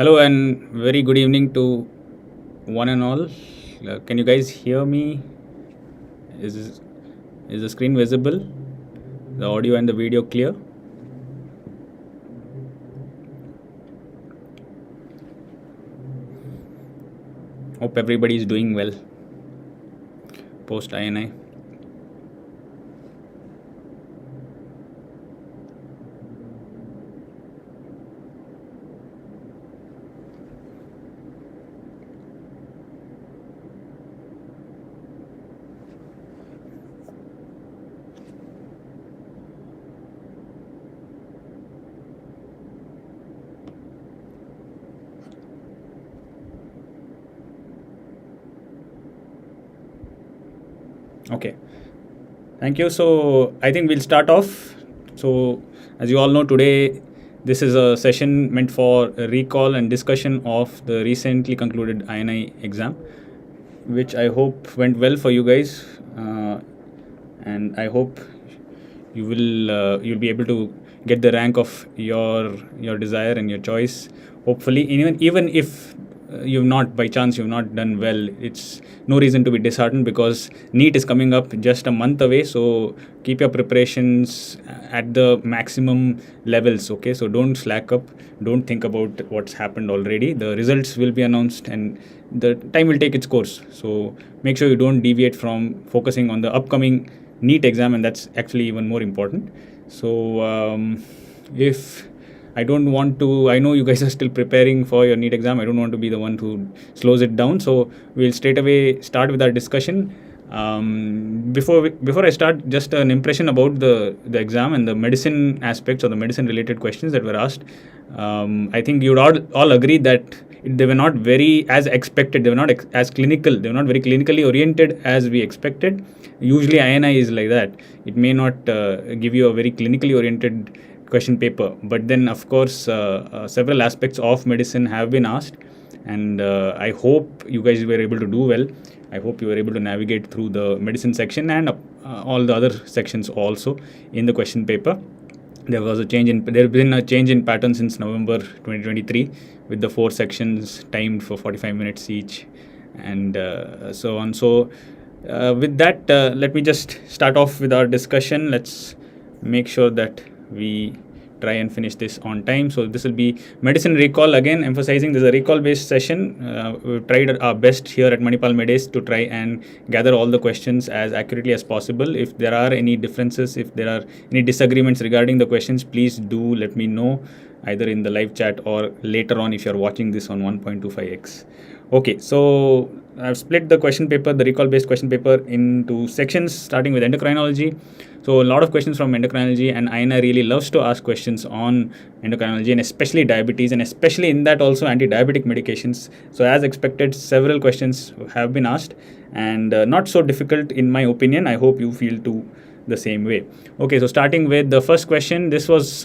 Hello and very good evening to one and all. Can you guys hear me? Is the screen visible? The audio and the video clear? Hope everybody is doing well post INI. Okay, thank you. So I think we'll start off. So as you all know, today this is a session meant for a recall and discussion of the recently concluded INI exam, which I hope went well for you guys, and I hope you'll be able to get the rank of your desire and your choice. Hopefully, even if you've not done well, it's no reason to be disheartened because NEET is coming up just a month away. So keep your preparations at the maximum levels. Okay, so don't slack up. Don't think about what's happened already. The results will be announced and the time will take its course. So make sure you don't deviate from focusing on the upcoming NEET exam, and that's actually even more important. So if I don't want to, I know you guys are still preparing for your NEET exam. I don't want to be the one who slows it down. So we'll straight away start with our discussion. Before I start, just an impression about the exam and the medicine aspects or the medicine related questions that were asked. I think you'd all agree that they were not very as expected. They were not as clinical. They were not very clinically oriented as we expected. Usually INI is like that. It may not give you a very clinically oriented question paper, but then of course several aspects of medicine have been asked, and I hope you guys were able to do well. I hope you were able to navigate through the medicine section and all the other sections also in the question paper. There has been a change in pattern since November 2023 with the 4 sections timed for 45 minutes each, and so on. So with that, let me just start off with our discussion. Let's make sure that we try and finish this on time. So this will be medicine recall, again emphasizing this is a recall based session. We've tried our best here at Manipal MedAce to try and gather all the questions as accurately as possible. If there are any differences, if there are any disagreements regarding the questions, please do let me know either in the live chat or later on if you're watching this on 1.25x. Okay, so I've split the question paper, the recall based question paper, into sections starting with endocrinology. So a lot of questions from endocrinology, and INI really loves to ask questions on endocrinology and especially diabetes, and especially in that also anti-diabetic medications. So as expected, several questions have been asked, and not so difficult in my opinion. I hope you feel too the same way. Okay, so starting with the first question, this was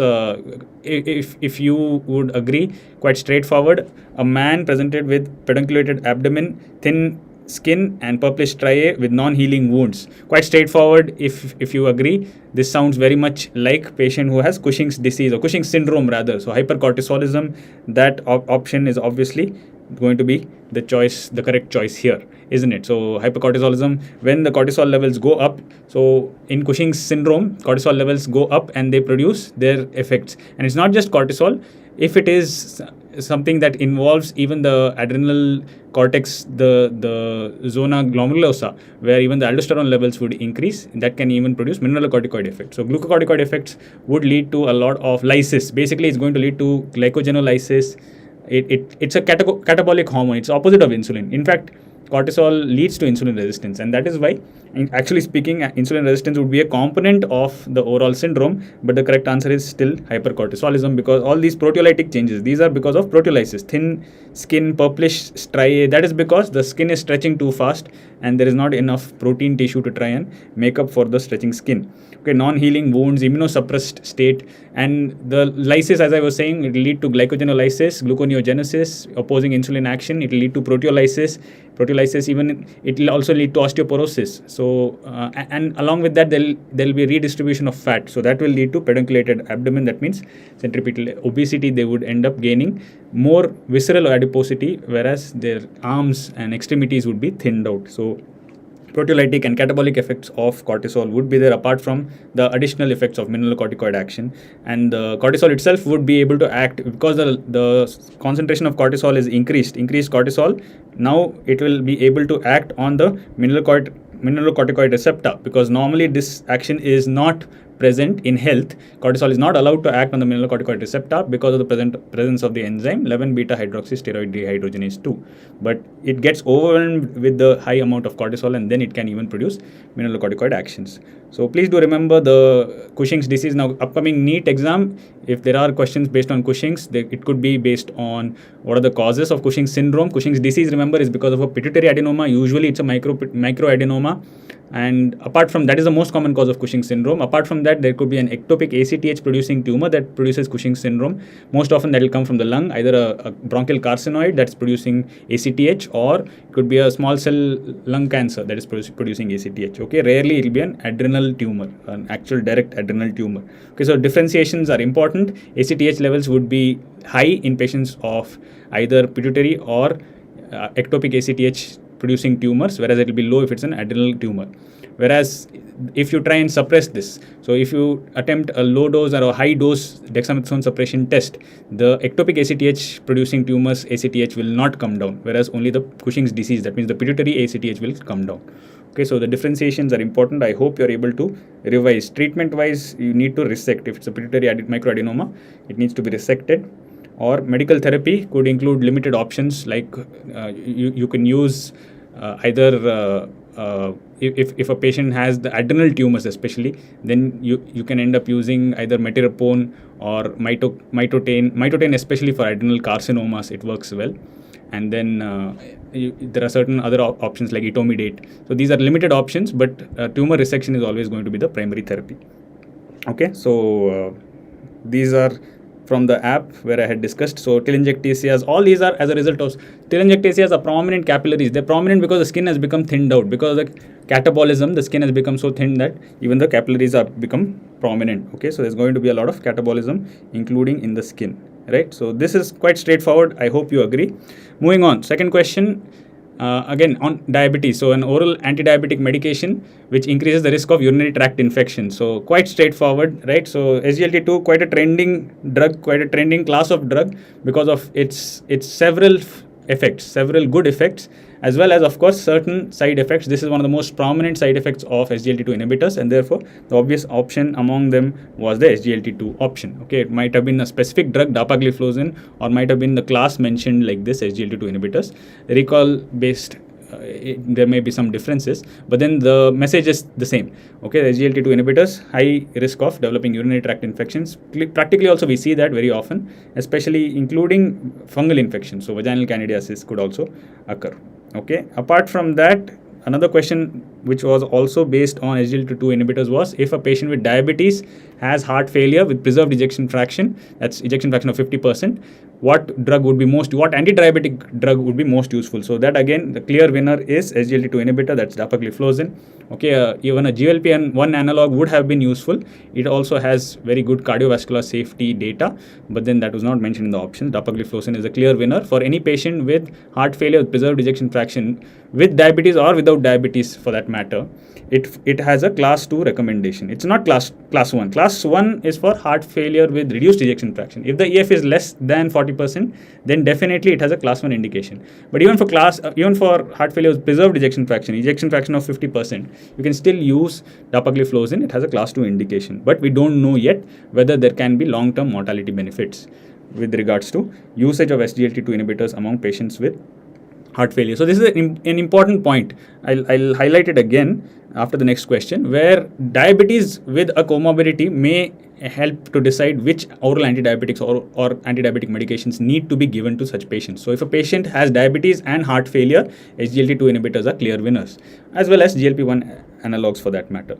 if you would agree, quite straightforward. A man presented with pedunculated abdomen, thin skin and purplish striae with non-healing wounds. Quite straightforward. If you agree, this sounds very much like patient who has Cushing's disease or Cushing's syndrome rather. So hypercortisolism, that option is obviously going to be the correct choice here, isn't it? So hypercortisolism, when the cortisol levels go up, so in Cushing's syndrome, cortisol levels go up and they produce their effects. And it's not just cortisol. If it is something that involves even the adrenal cortex, the zona glomerulosa, where even the aldosterone levels would increase, that can even produce mineralocorticoid effects. So glucocorticoid effects would lead to a lot of lysis. Basically, it's going to lead to glycogenolysis. It's a catabolic hormone. It's opposite of insulin. In fact, cortisol leads to insulin resistance, and that is why, actually speaking, insulin resistance would be a component of the overall syndrome, but the correct answer is still hypercortisolism, because all these proteolytic changes, these are because of proteolysis. Thin skin, purplish striae, that is because the skin is stretching too fast and there is not enough protein tissue to try and make up for the stretching skin. Okay, non-healing wounds, immunosuppressed state, and the lysis, as I was saying, it will lead to glycogenolysis, gluconeogenesis, opposing insulin action. It will lead to proteolysis. Even it will also lead to osteoporosis. So, and along with that, there will be redistribution of fat. So that will lead to pedunculated abdomen. That means centripetal obesity. They would end up gaining more visceral adiposity, whereas their arms and extremities would be thinned out. So proteolytic and catabolic effects of cortisol would be there, apart from the additional effects of mineralocorticoid action. And the cortisol itself would be able to act, because the concentration of cortisol is increased cortisol. Now it will be able to act on the mineralocorticoid receptor, because normally this action is not present in health. Cortisol is not allowed to act on the mineralocorticoid receptor because of the presence of the enzyme 11-beta hydroxysteroid dehydrogenase 2. But it gets overwhelmed with the high amount of cortisol, and then it can even produce mineralocorticoid actions. So please do remember the Cushing's disease. Now, upcoming NEET exam, if there are questions based on Cushing's, it could be based on what are the causes of Cushing's syndrome. Cushing's disease, remember, is because of a pituitary adenoma. Usually it's a microadenoma. And apart from that, is the most common cause of Cushing's syndrome. Apart from that, there could be an ectopic ACTH producing tumor that produces Cushing's syndrome. Most often that will come from the lung, either a bronchial carcinoid that's producing ACTH, or it could be a small cell lung cancer that is producing ACTH. Okay, rarely it will be an adrenal tumor, an actual direct adrenal tumor. Okay, so differentiations are important. ACTH levels would be high in patients of either pituitary or ectopic ACTH producing tumors, whereas it will be low if it's an adrenal tumor. Whereas if you try and suppress this, so if you attempt a low dose or a high dose dexamethasone suppression test, the ectopic ACTH producing tumors ACTH will not come down, whereas only the Cushing's disease, that means the pituitary ACTH, will come down. Okay, so the differentiations are important. I hope you're able to revise. Treatment wise, you need to resect. If it's a pituitary microadenoma, it needs to be resected. Or medical therapy could include limited options, like you can use either if a patient has the adrenal tumors especially, then you can end up using either metirapone or mitotane, especially for adrenal carcinomas. It works well. And then there are certain other options like etomidate. So these are limited options, but tumor resection is always going to be the primary therapy. Okay, so these are from the app where I had discussed. So telangiectasias, all these are as a result of telangiectasias are prominent capillaries. They're prominent because the skin has become thinned out. Because of the catabolism, the skin has become so thin that even the capillaries are become prominent. Okay, so there's going to be a lot of catabolism, including in the skin, right? So this is quite straightforward. I hope you agree. Moving on, second question. Again on diabetes, so an oral anti-diabetic medication which increases the risk of urinary tract infection. So quite straightforward, right? So SGLT2, quite a trending drug, quite a trending class of drug because of its several effects, several good effects, as well as, of course, certain side effects. This is one of the most prominent side effects of SGLT2 inhibitors, and therefore the obvious option among them was the SGLT2 option. Okay, it might have been a specific drug, dapagliflozin, or might have been the class mentioned like this, SGLT2 inhibitors. Recall based, there may be some differences, but then the message is the same. Okay, the SGLT2 inhibitors, high risk of developing urinary tract infections. Practically also we see that very often, especially including fungal infections. So vaginal candidiasis could also occur. Okay, apart from that, another question which was also based on SGLT2 inhibitors was if a patient with diabetes has heart failure with preserved ejection fraction, that's ejection fraction of 50%, what anti-diabetic drug would be most useful? So that again, the clear winner is SGLT2 inhibitor, that's dapagliflozin. Okay, even a GLP-1 analog would have been useful. It also has very good cardiovascular safety data, but then that was not mentioned in the options. Dapagliflozin is a clear winner for any patient with heart failure with preserved ejection fraction, with diabetes or without diabetes for that matter. It has a class 2 recommendation. It's not class 1. Class 1 is for heart failure with reduced ejection fraction. If the EF is less than 40%, then definitely it has a class 1 indication. But even for heart failure with preserved ejection fraction of 50%, you can still use dapagliflozin. It has a class 2 indication. But we don't know yet whether there can be long-term mortality benefits with regards to usage of SGLT2 inhibitors among patients with heart failure. So this is an important point. I'll highlight it again after the next question, where diabetes with a comorbidity may help to decide which oral antidiabetics or antidiabetic medications need to be given to such patients. So if a patient has diabetes and heart failure, SGLT2 inhibitors are clear winners, as well as GLP-1 analogs for that matter.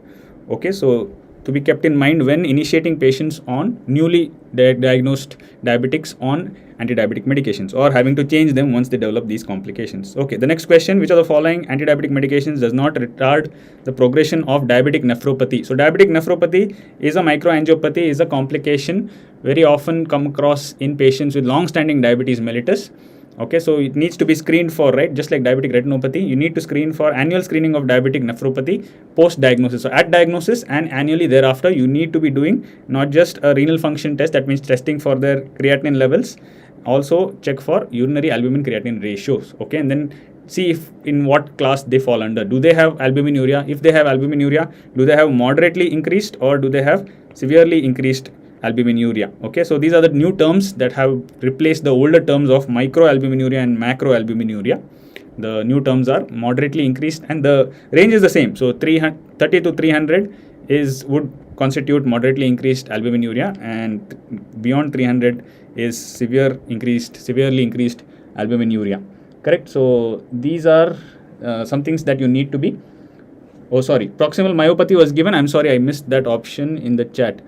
Okay, so to be kept in mind when initiating patients on newly diagnosed diabetics on anti-diabetic medications, or having to change them once they develop these complications. Okay, the next question: which of the following anti-diabetic medications does not retard the progression of diabetic nephropathy? So diabetic nephropathy is a microangiopathy, is a complication very often come across in patients with long-standing diabetes mellitus. Okay, so it needs to be screened for, right? Just like diabetic retinopathy, you need to screen for annual screening of diabetic nephropathy post diagnosis. So at diagnosis and annually thereafter, you need to be doing not just a renal function test, that means testing for their creatinine levels, also check for urinary albumin creatinine ratios. Okay, and then see if in what class they fall under. Do they have albuminuria? If they have albuminuria, do they have moderately increased or do they have severely increased albuminuria? Okay, so these are the new terms that have replaced the older terms of microalbuminuria and macroalbuminuria. The new terms are moderately increased, and the range is the same. So 30 to 300 would constitute moderately increased albuminuria, and beyond 300 is severely increased albuminuria. Correct? So these are some things that you need to be. Oh, sorry. Proximal myopathy was given. I'm sorry, I missed that option in the chat.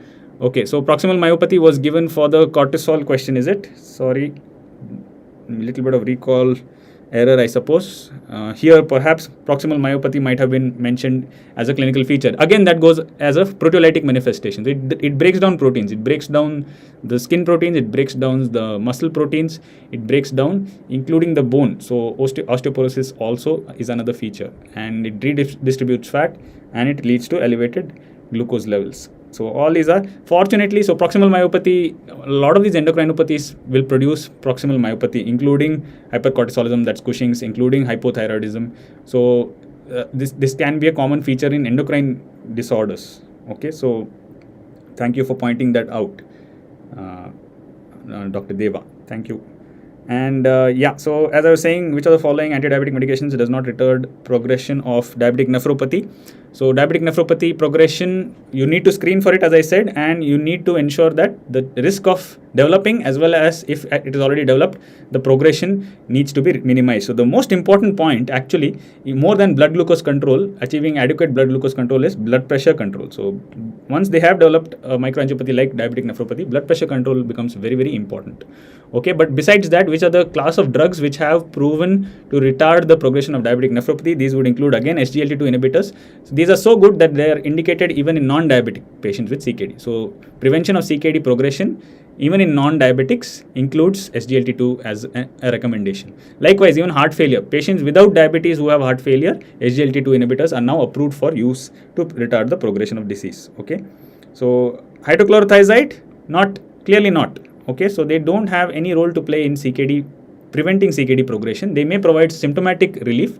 Okay, so proximal myopathy was given for the cortisol question, is it? Sorry, a little bit of recall error, I suppose. Here, perhaps proximal myopathy might have been mentioned as a clinical feature. Again, that goes as a proteolytic manifestation. So it breaks down proteins. It breaks down the skin proteins. It breaks down the muscle proteins. It breaks down, including the bone. So osteoporosis also is another feature. And it redistributes fat, and it leads to elevated glucose levels. So all these are, fortunately, so proximal myopathy, a lot of these endocrinopathies will produce proximal myopathy, including hypercortisolism, that's Cushing's, including hypothyroidism. So this can be a common feature in endocrine disorders. Okay, so thank you for pointing that out, Dr. Deva. Thank you. And yeah, so as I was saying, which of the following anti-diabetic medications does not retard progression of diabetic nephropathy? So diabetic nephropathy progression, you need to screen for it, as I said, and you need to ensure that the risk of developing, as well as if it is already developed, the progression needs to be minimized. So the most important point, actually, more than blood glucose control, achieving adequate blood glucose control, is blood pressure control. So once they have developed a microangiopathy like diabetic nephropathy, blood pressure control becomes very, very important. Okay, but besides that, which are the class of drugs which have proven to retard the progression of diabetic nephropathy? These would include, again, SGLT2 inhibitors. So these are so good that they are indicated even in non-diabetic patients with CKD. So prevention of CKD progression, even in non-diabetics, includes SGLT2 as a recommendation. Likewise, even heart failure. Patients without diabetes who have heart failure, SGLT2 inhibitors are now approved for use to retard the progression of disease. Okay, so hydrochlorothiazide, clearly not. Okay, so they don't have any role to play in CKD, preventing CKD progression. They may provide symptomatic relief.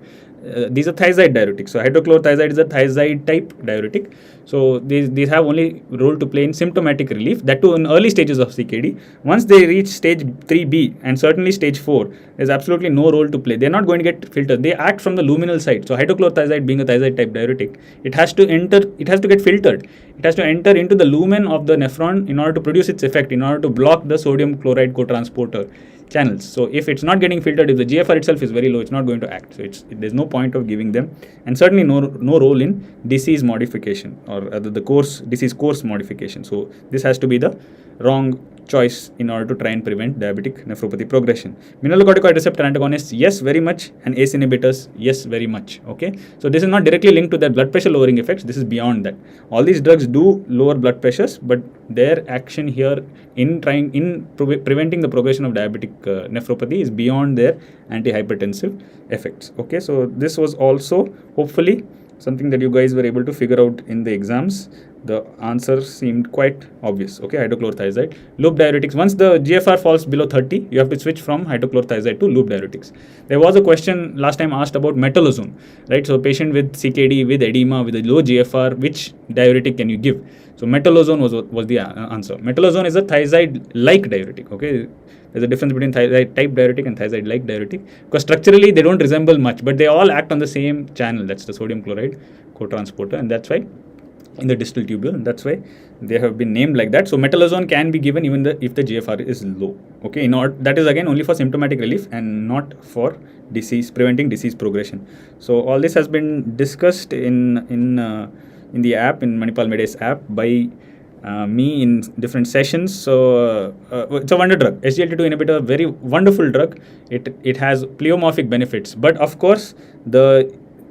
These are thiazide diuretics. So hydrochlorothiazide is a thiazide type diuretic. So these have only role to play in symptomatic relief, that too in early stages of CKD. Once they reach stage 3B and certainly stage 4, there's absolutely no role to play. They're not going to get filtered. They act from the luminal side. So hydrochlorothiazide, being a thiazide type diuretic, it has to get filtered. It has to enter into the lumen of the nephron in order to produce its effect, in order to block the sodium chloride cotransporter channels. So if it's not getting filtered, if the GFR itself is very low, it's not going to act. So there's no point of giving them, and certainly no role in disease modification, or rather the disease course modification. So this has to be the wrong choice in order to try and prevent diabetic nephropathy progression. Mineralocorticoid receptor antagonists, yes, very much, and ACE inhibitors, yes, very much. Okay, so this is not directly linked to their blood pressure lowering effects. This is beyond that. All these drugs do lower blood pressures, but their action here in preventing the progression of diabetic nephropathy is beyond their antihypertensive effects. Okay, so this was also hopefully something that you guys were able to figure out in the exams. The answer seemed quite obvious. Okay, hydrochlorothiazide. Loop diuretics, once the GFR falls below 30, you have to switch from hydrochlorothiazide to loop diuretics. There was a question last time asked about metalozone, right? So patient with CKD, with edema, with a low GFR, which diuretic can you give? So metalozone was the answer. Metalozone is a thiazide-like diuretic. Okay, there's a difference between thiazide type diuretic and thiazide-like diuretic, because structurally they don't resemble much, but they all act on the same channel. That's the sodium chloride cotransporter, and that's why in the distal tubule, and that's why they have been named like that. So metalozone can be given even if the GFR is low. Okay, that is again only for symptomatic relief and not for preventing disease progression. So all this has been discussed in in the app, in Manipal MedAce app, by me in different sessions. So it's a wonder drug. SGLT2 inhibitor, very wonderful drug. It has pleomorphic benefits, but of course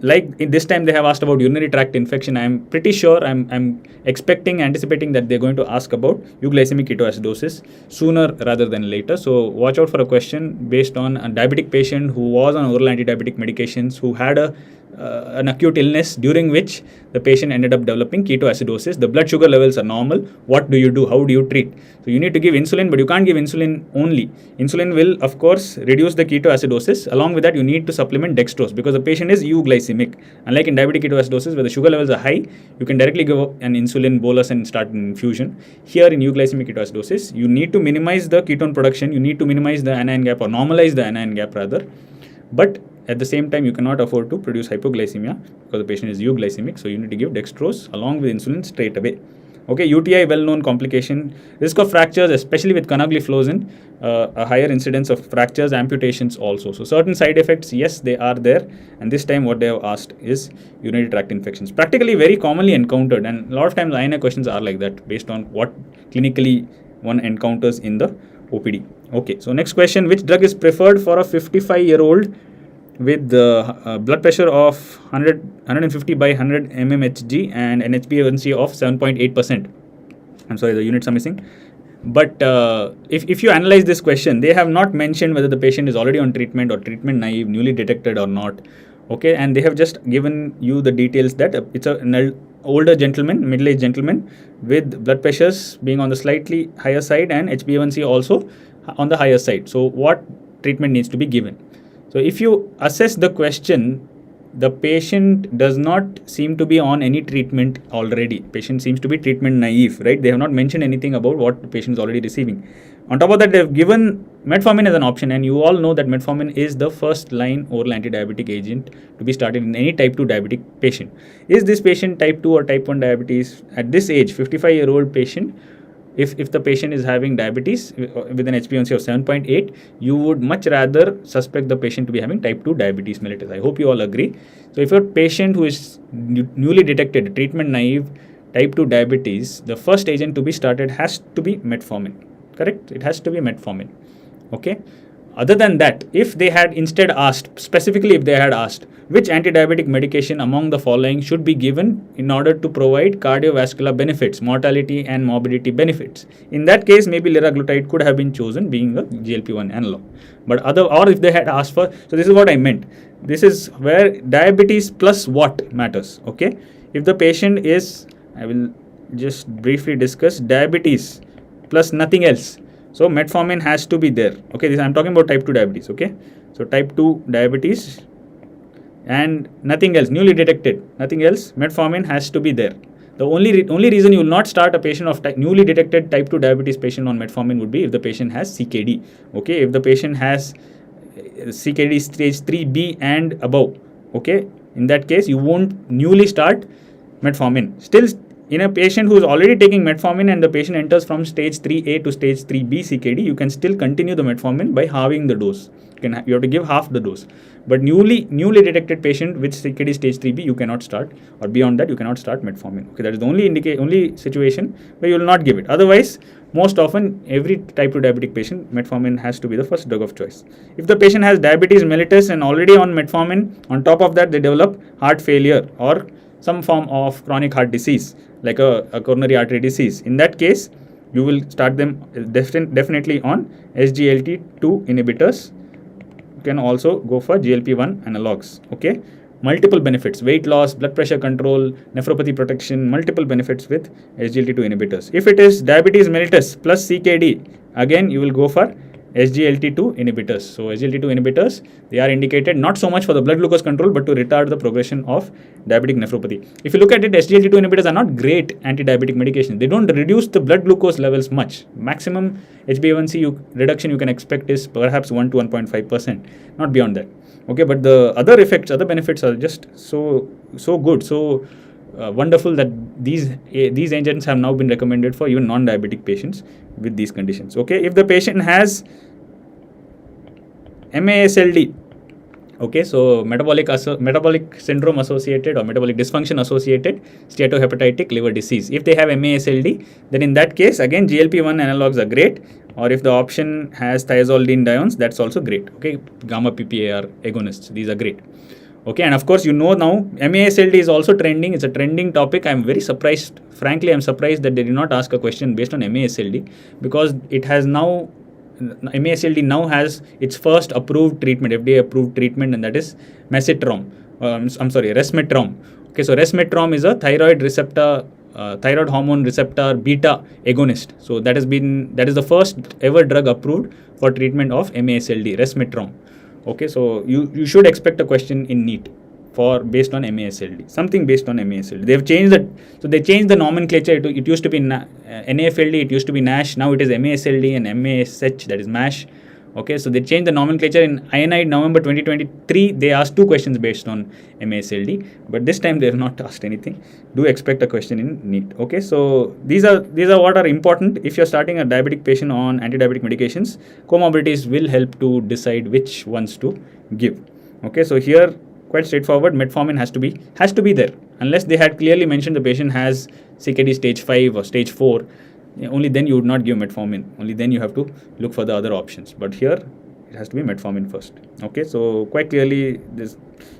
this time they have asked about urinary tract infection. I'm pretty sure, I'm anticipating that they're going to ask about euglycemic ketoacidosis sooner rather than later. So watch out for a question based on a diabetic patient who was on oral anti-diabetic medications, who had an acute illness during which the patient ended up developing ketoacidosis. The blood sugar levels are normal. What do you do? How do you treat? So you need to give insulin, but you can't give insulin only. Insulin will, of course, reduce the ketoacidosis. Along with that, you need to supplement dextrose because the patient is euglycemic. Unlike in diabetic ketoacidosis, where the sugar levels are high, you can directly give an insulin bolus and start an infusion. Here in euglycemic ketoacidosis, you need to minimize the ketone production. You need to minimize the anion gap, or normalize the anion gap rather. But at the same time, you cannot afford to produce hypoglycemia because the patient is euglycemic. So you need to give dextrose along with insulin straight away. Okay, UTI, well-known complication. Risk of fractures, especially with canagliflozin, a higher incidence of fractures, amputations also. So certain side effects, yes, they are there. And this time what they have asked is urinary tract infections. Practically very commonly encountered. And a lot of times INA questions are like that based on what clinically one encounters in the OPD. Okay, so next question, which drug is preferred for a 55-year-old with blood pressure of 150 by 100 mmHg and an HbA1c of 7.8%. I'm sorry, the units are missing. But if you analyze this question, they have not mentioned whether the patient is already on treatment or treatment naive, newly detected or not. Okay, and they have just given you the details that it's an older gentleman, middle-aged gentleman with blood pressures being on the slightly higher side and HbA1c also on the higher side. So what treatment needs to be given? So if you assess the question, the patient does not seem to be on any treatment already. Patient seems to be treatment naive, right? They have not mentioned anything about what the patient is already receiving. On top of that, they have given metformin as an option, and you all know that metformin is the first line oral anti-diabetic agent to be started in any type 2 diabetic patient. Is this patient type 2 or type 1 diabetes? At this age, 55-year-old patient, if the patient is having diabetes with an HbA1c of 7.8, you would much rather suspect the patient to be having type 2 diabetes mellitus. I hope you all agree. So if a patient who is newly detected, treatment naive, type 2 diabetes, the first agent to be started has to be metformin. Correct? It has to be metformin. Okay. Other than that, if they had instead asked, specifically if they had asked, which anti-diabetic medication among the following should be given in order to provide cardiovascular benefits, mortality and morbidity benefits, in that case, maybe liraglutide could have been chosen, being a GLP-1 analog. But or if they had asked for, so this is what I meant. This is where diabetes plus what matters. Okay. If the patient is, I will just briefly discuss, diabetes plus nothing else. So metformin has to be there. Okay, I'm talking about type 2 diabetes. Okay, so type 2 diabetes and nothing else, newly detected, nothing else, metformin has to be there. The only reason you will not start a patient of newly detected type 2 diabetes patient on metformin would be if the patient has CKD. Okay, if the patient has CKD stage 3B and above. Okay, in that case, you won't newly start metformin. Still, in a patient who is already taking metformin and the patient enters from stage 3A to stage 3B CKD, you can still continue the metformin by halving the dose. You have to give half the dose. But newly detected patient with CKD stage 3B, you cannot start, or beyond that, you cannot start metformin. Okay, that is the only situation where you will not give it. Otherwise, most often, every type 2 diabetic patient, metformin has to be the first drug of choice. If the patient has diabetes mellitus and already on metformin, on top of that, they develop heart failure or some form of chronic heart disease, like a coronary artery disease. In that case, you will start them definitely on SGLT2 inhibitors. You can also go for GLP-1 analogs. Okay, multiple benefits: weight loss, blood pressure control, nephropathy protection, multiple benefits with SGLT2 inhibitors. If it is diabetes mellitus plus CKD, again you will go for SGLT2 inhibitors. So SGLT2 inhibitors, they are indicated not so much for the blood glucose control, but to retard the progression of diabetic nephropathy. If you look at it, SGLT2 inhibitors are not great anti-diabetic medications. They don't reduce the blood glucose levels much. Maximum HbA1c reduction you can expect is perhaps 1 to 1.5%, not beyond that. Okay, but the other benefits are just so good, so wonderful that these agents have now been recommended for even non-diabetic patients with these conditions. Okay, if the patient has MASLD Okay, so metabolic syndrome associated or metabolic dysfunction associated steatohepatitic liver disease. If they have MASLD, then in that case, again, GLP-1 analogs are great. Or if the option has thiazolidinediones, that's also great. Okay, gamma PPAR agonists, these are great. Okay, and of course, you know now MASLD is also trending. It's a trending topic. I'm very surprised. Frankly, I'm surprised that they did not ask a question based on MASLD, because it has now MASLD now has its first approved treatment, FDA approved treatment, and that is mesitrom. Resmetirom. Okay, so resmetirom is a thyroid hormone receptor beta agonist. So that is the first ever drug approved for treatment of MASLD, resmetirom. Okay, so you should expect a question in NEET for based on MASLD, something based on MASLD. They've changed that, so they changed the nomenclature. It used to be NAFLD, it used to be NASH, now it is MASLD and MASH, that is MASH. Okay, so they changed the nomenclature in INICET November 2023. They asked 2 questions based on MASLD, but this time they have not asked anything. Do expect a question in NEET. Okay, so these are what are important. If you're starting a diabetic patient on anti-diabetic medications, comorbidities will help to decide which ones to give. Okay, so here quite straightforward. Metformin has to be there, unless they had clearly mentioned the patient has CKD stage 5 or stage 4. Only then you would not give metformin. Only then you have to look for the other options. But here it has to be metformin first. Okay, so quite clearly this,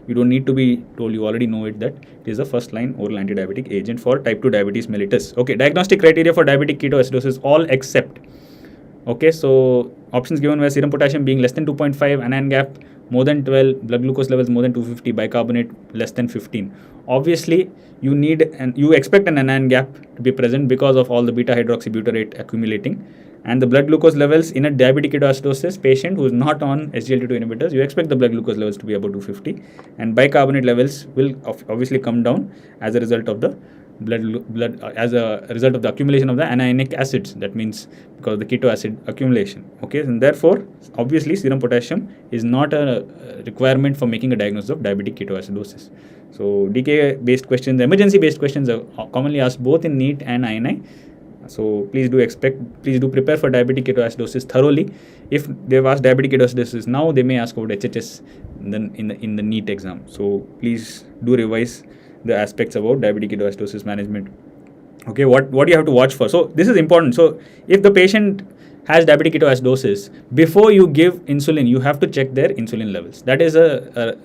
you don't need to be told, you already know it, that it is a first line oral anti-diabetic agent for type 2 diabetes mellitus. Okay, diagnostic criteria for diabetic ketoacidosis all except. Okay, so options given were serum potassium being less than 2.5, anion gap more than 12, blood glucose levels more than 250, bicarbonate less than 15. Obviously, you expect an anion gap to be present because of all the beta hydroxybutyrate accumulating, and the blood glucose levels in a diabetic ketoacidosis patient who is not on SGLT2 inhibitors, you expect the blood glucose levels to be above 250, and bicarbonate levels will obviously come down as a result of the as a result of the accumulation of the anionic acids. That means because of the keto acid accumulation. Okay, and therefore obviously serum potassium is not a requirement for making a diagnosis of diabetic ketoacidosis. So DK based questions, emergency based questions are commonly asked both in NEET and INI. So please do prepare for diabetic ketoacidosis thoroughly. If they've asked diabetic ketoacidosis now, they may ask about HHS in the NEET exam. So please do revise the aspects about diabetic ketoacidosis management. Okay, what do you have to watch for? So this is important. So if the patient has diabetic ketoacidosis, before you give insulin, you have to check their insulin levels. That is a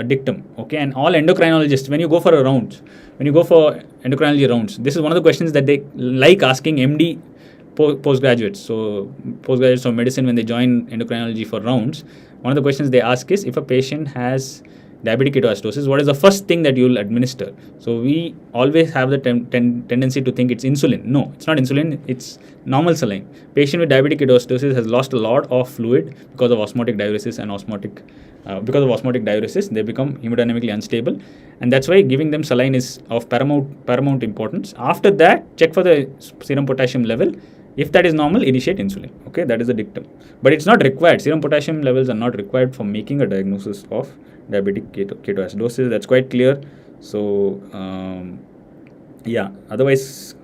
dictum. Okay, and all endocrinologists, when you go for endocrinology rounds, this is one of the questions that they like asking MD postgraduates. So postgraduates of medicine, when they join endocrinology for rounds, one of the questions they ask is, if a patient has diabetic ketoacidosis, what is the first thing that you will administer? So we always have the tendency to think it's insulin. No, it's not insulin, it's normal saline. Patient with diabetic ketoacidosis has lost a lot of fluid because of osmotic diuresis they become hemodynamically unstable, and that's why giving them saline is of paramount importance. After that, check for the serum potassium level. If that is normal, initiate insulin. Okay, that is a dictum, but it's not required. Serum potassium levels are not required for making a diagnosis of diabetic ketoacidosis. That's quite clear. So otherwise,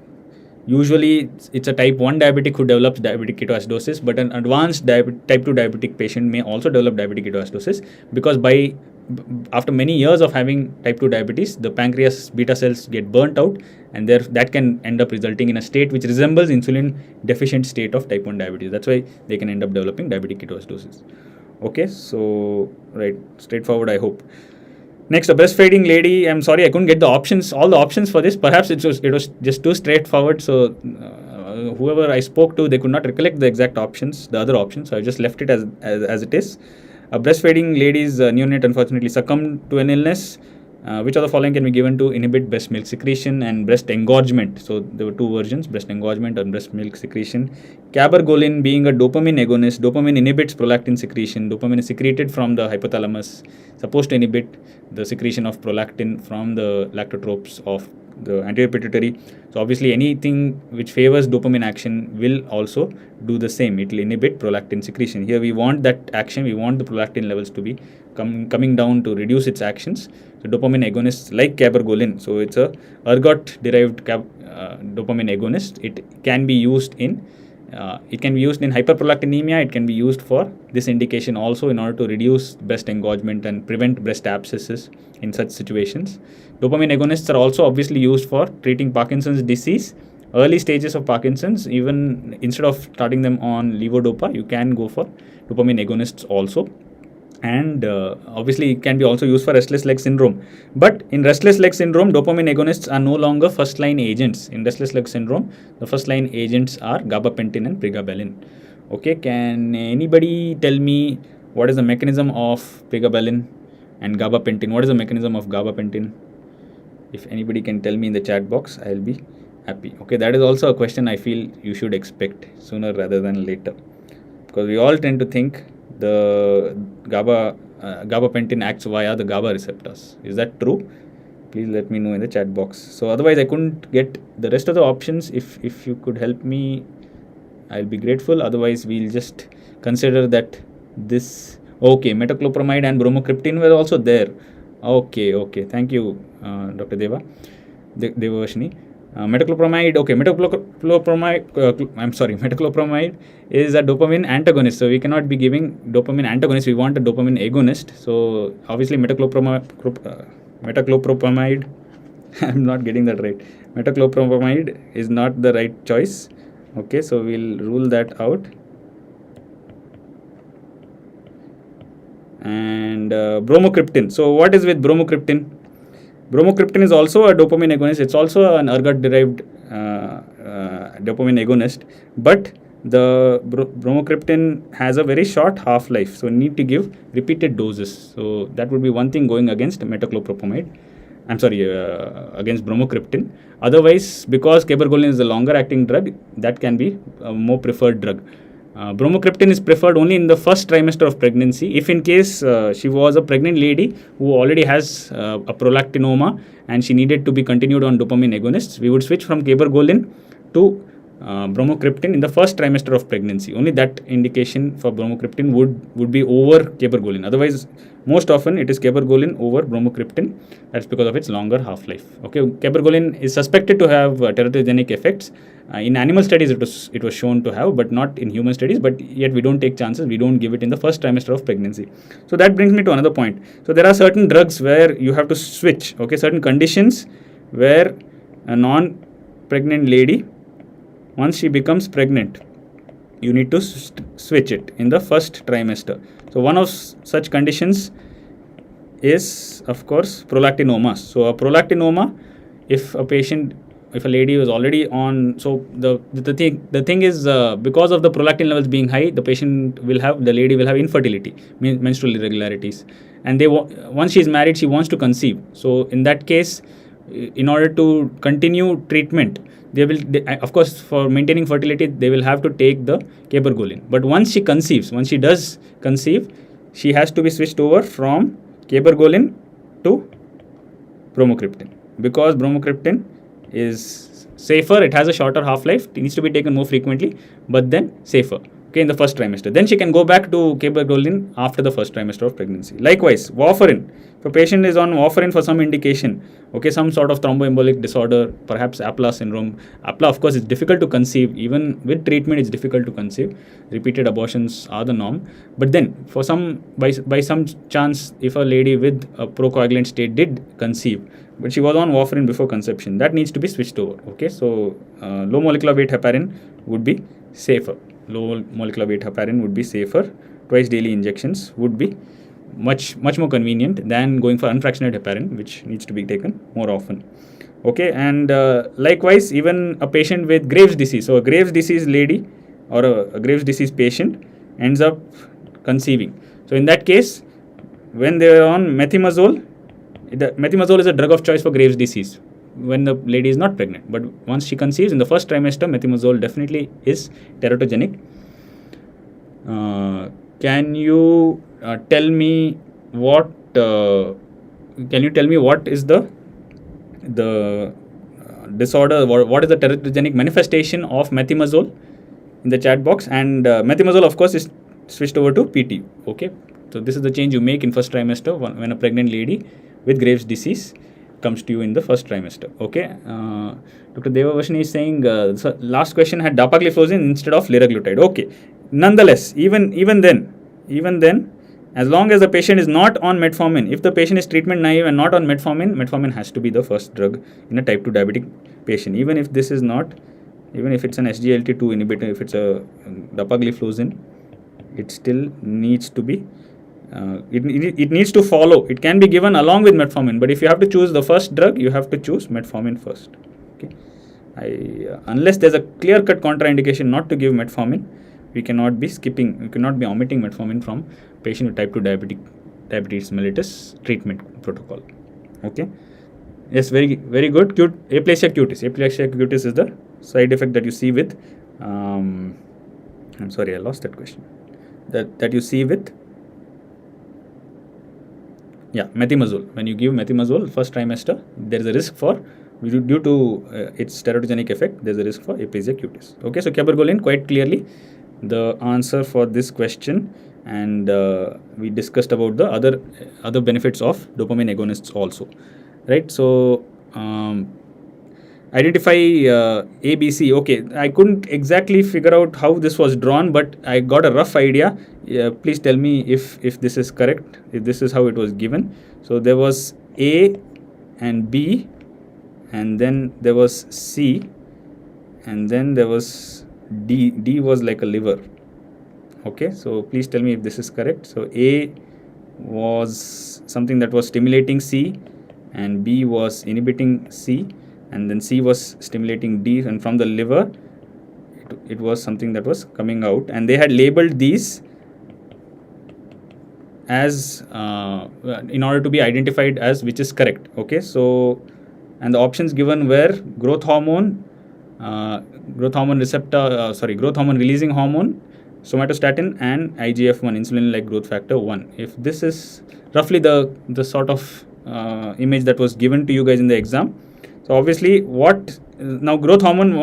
usually it's a type 1 diabetic who develops diabetic ketoacidosis, but an advanced type 2 diabetic patient may also develop diabetic ketoacidosis, because after many years of having type 2 diabetes, the pancreas beta cells get burnt out, and that can end up resulting in a state which resembles insulin deficient state of type 1 diabetes. That's why they can end up developing diabetic ketoacidosis. Okay, so right, straightforward, I hope. Next, a breastfeeding lady. I'm sorry, I couldn't get all the options for this. Perhaps it was just too straightforward. So whoever I spoke to, they could not recollect the other options. So I just left it as it is. A breastfeeding lady's neonate unfortunately succumbed to an illness. Which of the following can be given to inhibit breast milk secretion and breast engorgement? So there were 2 versions, breast engorgement and breast milk secretion. Cabergoline being a dopamine agonist, dopamine inhibits prolactin secretion. Dopamine is secreted from the hypothalamus, supposed to inhibit the secretion of prolactin from the lactotropes of the anterior pituitary. So obviously anything which favors dopamine action will also do the same. It will inhibit prolactin secretion. Here we want that action, we want the prolactin levels to be coming down to reduce its actions. So dopamine agonists like cabergoline, so it's a ergot derived dopamine agonist. It can be used in It can be used in hyperprolactinemia. It can be used for this indication also in order to reduce breast engorgement and prevent breast abscesses in such situations. Dopamine agonists are also obviously used for treating Parkinson's disease, early stages of Parkinson's. Even instead of starting them on levodopa, you can go for dopamine agonists also. And obviously it can be also used for restless leg syndrome. But in restless leg syndrome, dopamine agonists are no longer first line agents. In restless leg syndrome, the first line agents are gabapentin and pregabalin. Okay, can anybody tell me what is the mechanism of pregabalin and gabapentin? What is the mechanism of gabapentin? If anybody can tell me in the chat box, I'll be happy. Okay, that is also a question I feel you should expect sooner rather than later, because we all tend to think the gabapentin acts via the GABA receptors. Is that true? Please let me know in the chat box. So otherwise I couldn't get the rest of the options. If you could help me, I'll be grateful. Otherwise we'll just consider that this. Okay, metoclopramide and bromocriptine were also there. Okay, thank you, Dr. Devashini. Metoclopramide, okay, metoclopramide is a dopamine antagonist, so we cannot be giving dopamine antagonist, we want a dopamine agonist. So obviously metoclopramide, I'm not getting that right, metoclopramide is not the right choice. Okay, so we'll rule that out. And bromocriptine, so what is with bromocriptine? Bromocriptine is also a dopamine agonist. It's also an ergot-derived dopamine agonist, but the bromocriptine has a very short half-life, so need to give repeated doses. So that would be one thing going against metoclopramide. Against bromocriptine. Otherwise, because cabergoline is a longer-acting drug, that can be a more preferred drug. Bromocriptine is preferred only in the first trimester of pregnancy. If in case she was a pregnant lady who already has a prolactinoma and she needed to be continued on dopamine agonists, we would switch from cabergoline to bromocriptine in the first trimester of pregnancy. Only that indication for bromocriptine would be over cabergoline. Otherwise, most often it is cabergoline over bromocriptine. That's because of its longer half-life. Okay, cabergoline is suspected to have teratogenic effects. In animal studies, it was shown to have, but not in human studies. But yet we don't take chances. We don't give it in the first trimester of pregnancy. So that brings me to another point. So there are certain drugs where you have to switch. Okay, certain conditions where a non-pregnant lady, once she becomes pregnant, you need to switch it in the first trimester. So one of such conditions is, of course, prolactinomas. So a prolactinoma, if a lady was already on, so the thing is, because of the prolactin levels being high, the lady will have infertility, menstrual irregularities, and once she is married, she wants to conceive. So in that case, in order to continue treatment, of course, for maintaining fertility, they will have to take the cabergoline. But once she does conceive, she has to be switched over from cabergoline to bromocriptine, because bromocriptine is safer. It has a shorter half-life. It needs to be taken more frequently, but then safer. Okay, in the first trimester. Then she can go back to cabergoline after the first trimester of pregnancy. Likewise, warfarin. If a patient is on warfarin for some indication, okay, some sort of thromboembolic disorder, perhaps APLA syndrome. APLA, of course, is difficult to conceive. Even with treatment, it's difficult to conceive. Repeated abortions are the norm. But then, by some chance, if a lady with a procoagulant state did conceive, but she was on warfarin before conception, that needs to be switched over. Okay, so low molecular weight heparin would be safer. Low molecular weight heparin would be safer. Twice daily injections would be much more convenient than going for unfractionated heparin, which needs to be taken more often. Okay, and likewise, even a patient with Graves' disease. So a Graves' disease lady or a Graves' disease patient ends up conceiving. So in that case, when they are on methimazole, methimazole is a drug of choice for Graves' disease when the lady is not pregnant. But once she conceives in the first trimester, methimazole definitely is teratogenic. Can you tell me what is the disorder? What is the teratogenic manifestation of methimazole in the chat box? And methimazole, of course, is switched over to PTU. Okay, so this is the change you make in first trimester when a pregnant lady with Graves' disease comes to you in the first trimester. Okay. Dr. Devavashini is saying so last question had dapagliflozin instead of liraglutide. Okay. Nonetheless, even then, as long as the patient is not on metformin, if the patient is treatment naive and not on metformin, metformin has to be the first drug in a type 2 diabetic patient. Even if this is not, even if it's an SGLT2 inhibitor, if it's a dapagliflozin, it still needs to be, it needs to follow. It can be given along with metformin, but if you have to choose the first drug, you have to choose metformin first. Okay. Unless there's a clear-cut contraindication not to give metformin, we cannot be omitting metformin from patient with type 2 diabetes mellitus treatment protocol. Okay. Yes, very good. Aplasia cutis. Aplasia cutis is the side effect that you see with. I'm sorry, I lost that question. That you see with. Yeah, methimazole. When you give methimazole first trimester, there is a risk for, due to its teratogenic effect, there is a risk for aplasia cutis. Okay, so cabergoline quite clearly the answer for this question, and we discussed about the other benefits of dopamine agonists also, right? So identify ABC. Okay, I couldn't exactly figure out how this was drawn, but I got a rough idea. Please tell me if this is correct, if this is how it was given. So there was A and B, and then there was C, and then there was D. D was like a liver. Okay, so please tell me if this is correct. So A was something that was stimulating C, and B was inhibiting C, and then C was stimulating D, and from the liver it was something that was coming out, and they had labeled these as in order to be identified as which is correct. Okay, so and the options given were growth hormone releasing hormone, somatostatin, and IGF-1, insulin-like growth factor 1. If this is roughly the sort of image that was given to you guys in the exam. So obviously now growth hormone,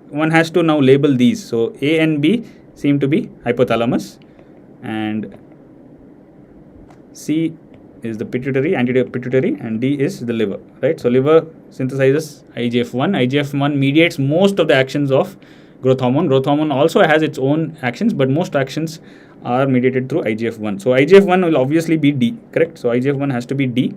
one has to now label these. So A and B seem to be hypothalamus, and C is the pituitary, anterior pituitary, and D is the liver, right? So liver synthesizes IGF-1. IGF-1 mediates most of the actions of growth hormone. Growth hormone also has its own actions, but most actions are mediated through IGF-1. So IGF-1 will obviously be D, correct? So IGF-1 has to be D,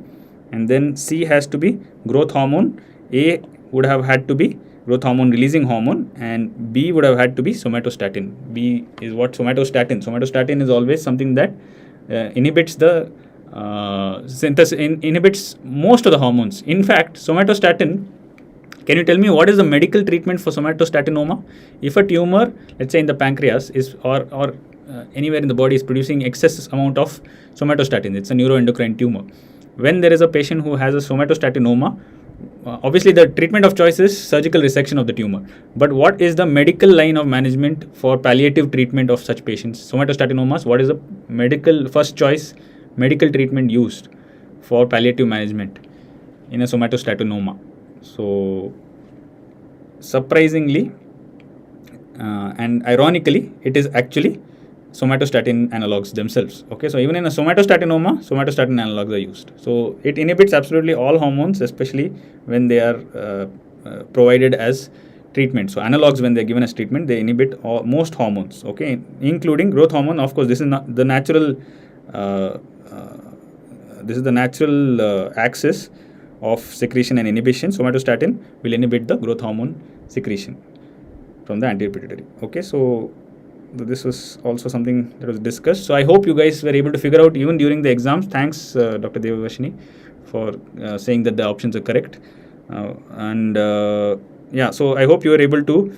and then C has to be growth hormone. A would have had to be growth hormone releasing hormone, and B would have had to be somatostatin. B is what? Somatostatin. Somatostatin is always something that inhibits the inhibits most of the hormones. In fact, somatostatin, can you tell me what is the medical treatment for somatostatinoma? If a tumor, let's say in the pancreas, is or anywhere in the body is producing excess amount of somatostatin, it's a neuroendocrine tumor. When there is a patient who has a somatostatinoma, obviously the treatment of choice is surgical resection of the tumor. But what is the medical line of management for palliative treatment of such patients? Somatostatinomas, what is the first choice medical treatment used for palliative management in a somatostatinoma? So surprisingly and ironically, it is actually somatostatin analogs themselves. Okay, so even in a somatostatinoma, somatostatin analogs are used. So it inhibits absolutely all hormones, especially when they are provided as treatment. So analogs, when they're given as treatment, they inhibit most hormones, okay, including growth hormone. Of course, this is not the natural axis of secretion and inhibition. Somatostatin will inhibit the growth hormone secretion from the anterior pituitary. Okay, so this was also something that was discussed. So I hope you guys were able to figure out even during the exams. Thanks, Dr. Devavashini, for saying that the options are correct. Yeah, so I hope you were able to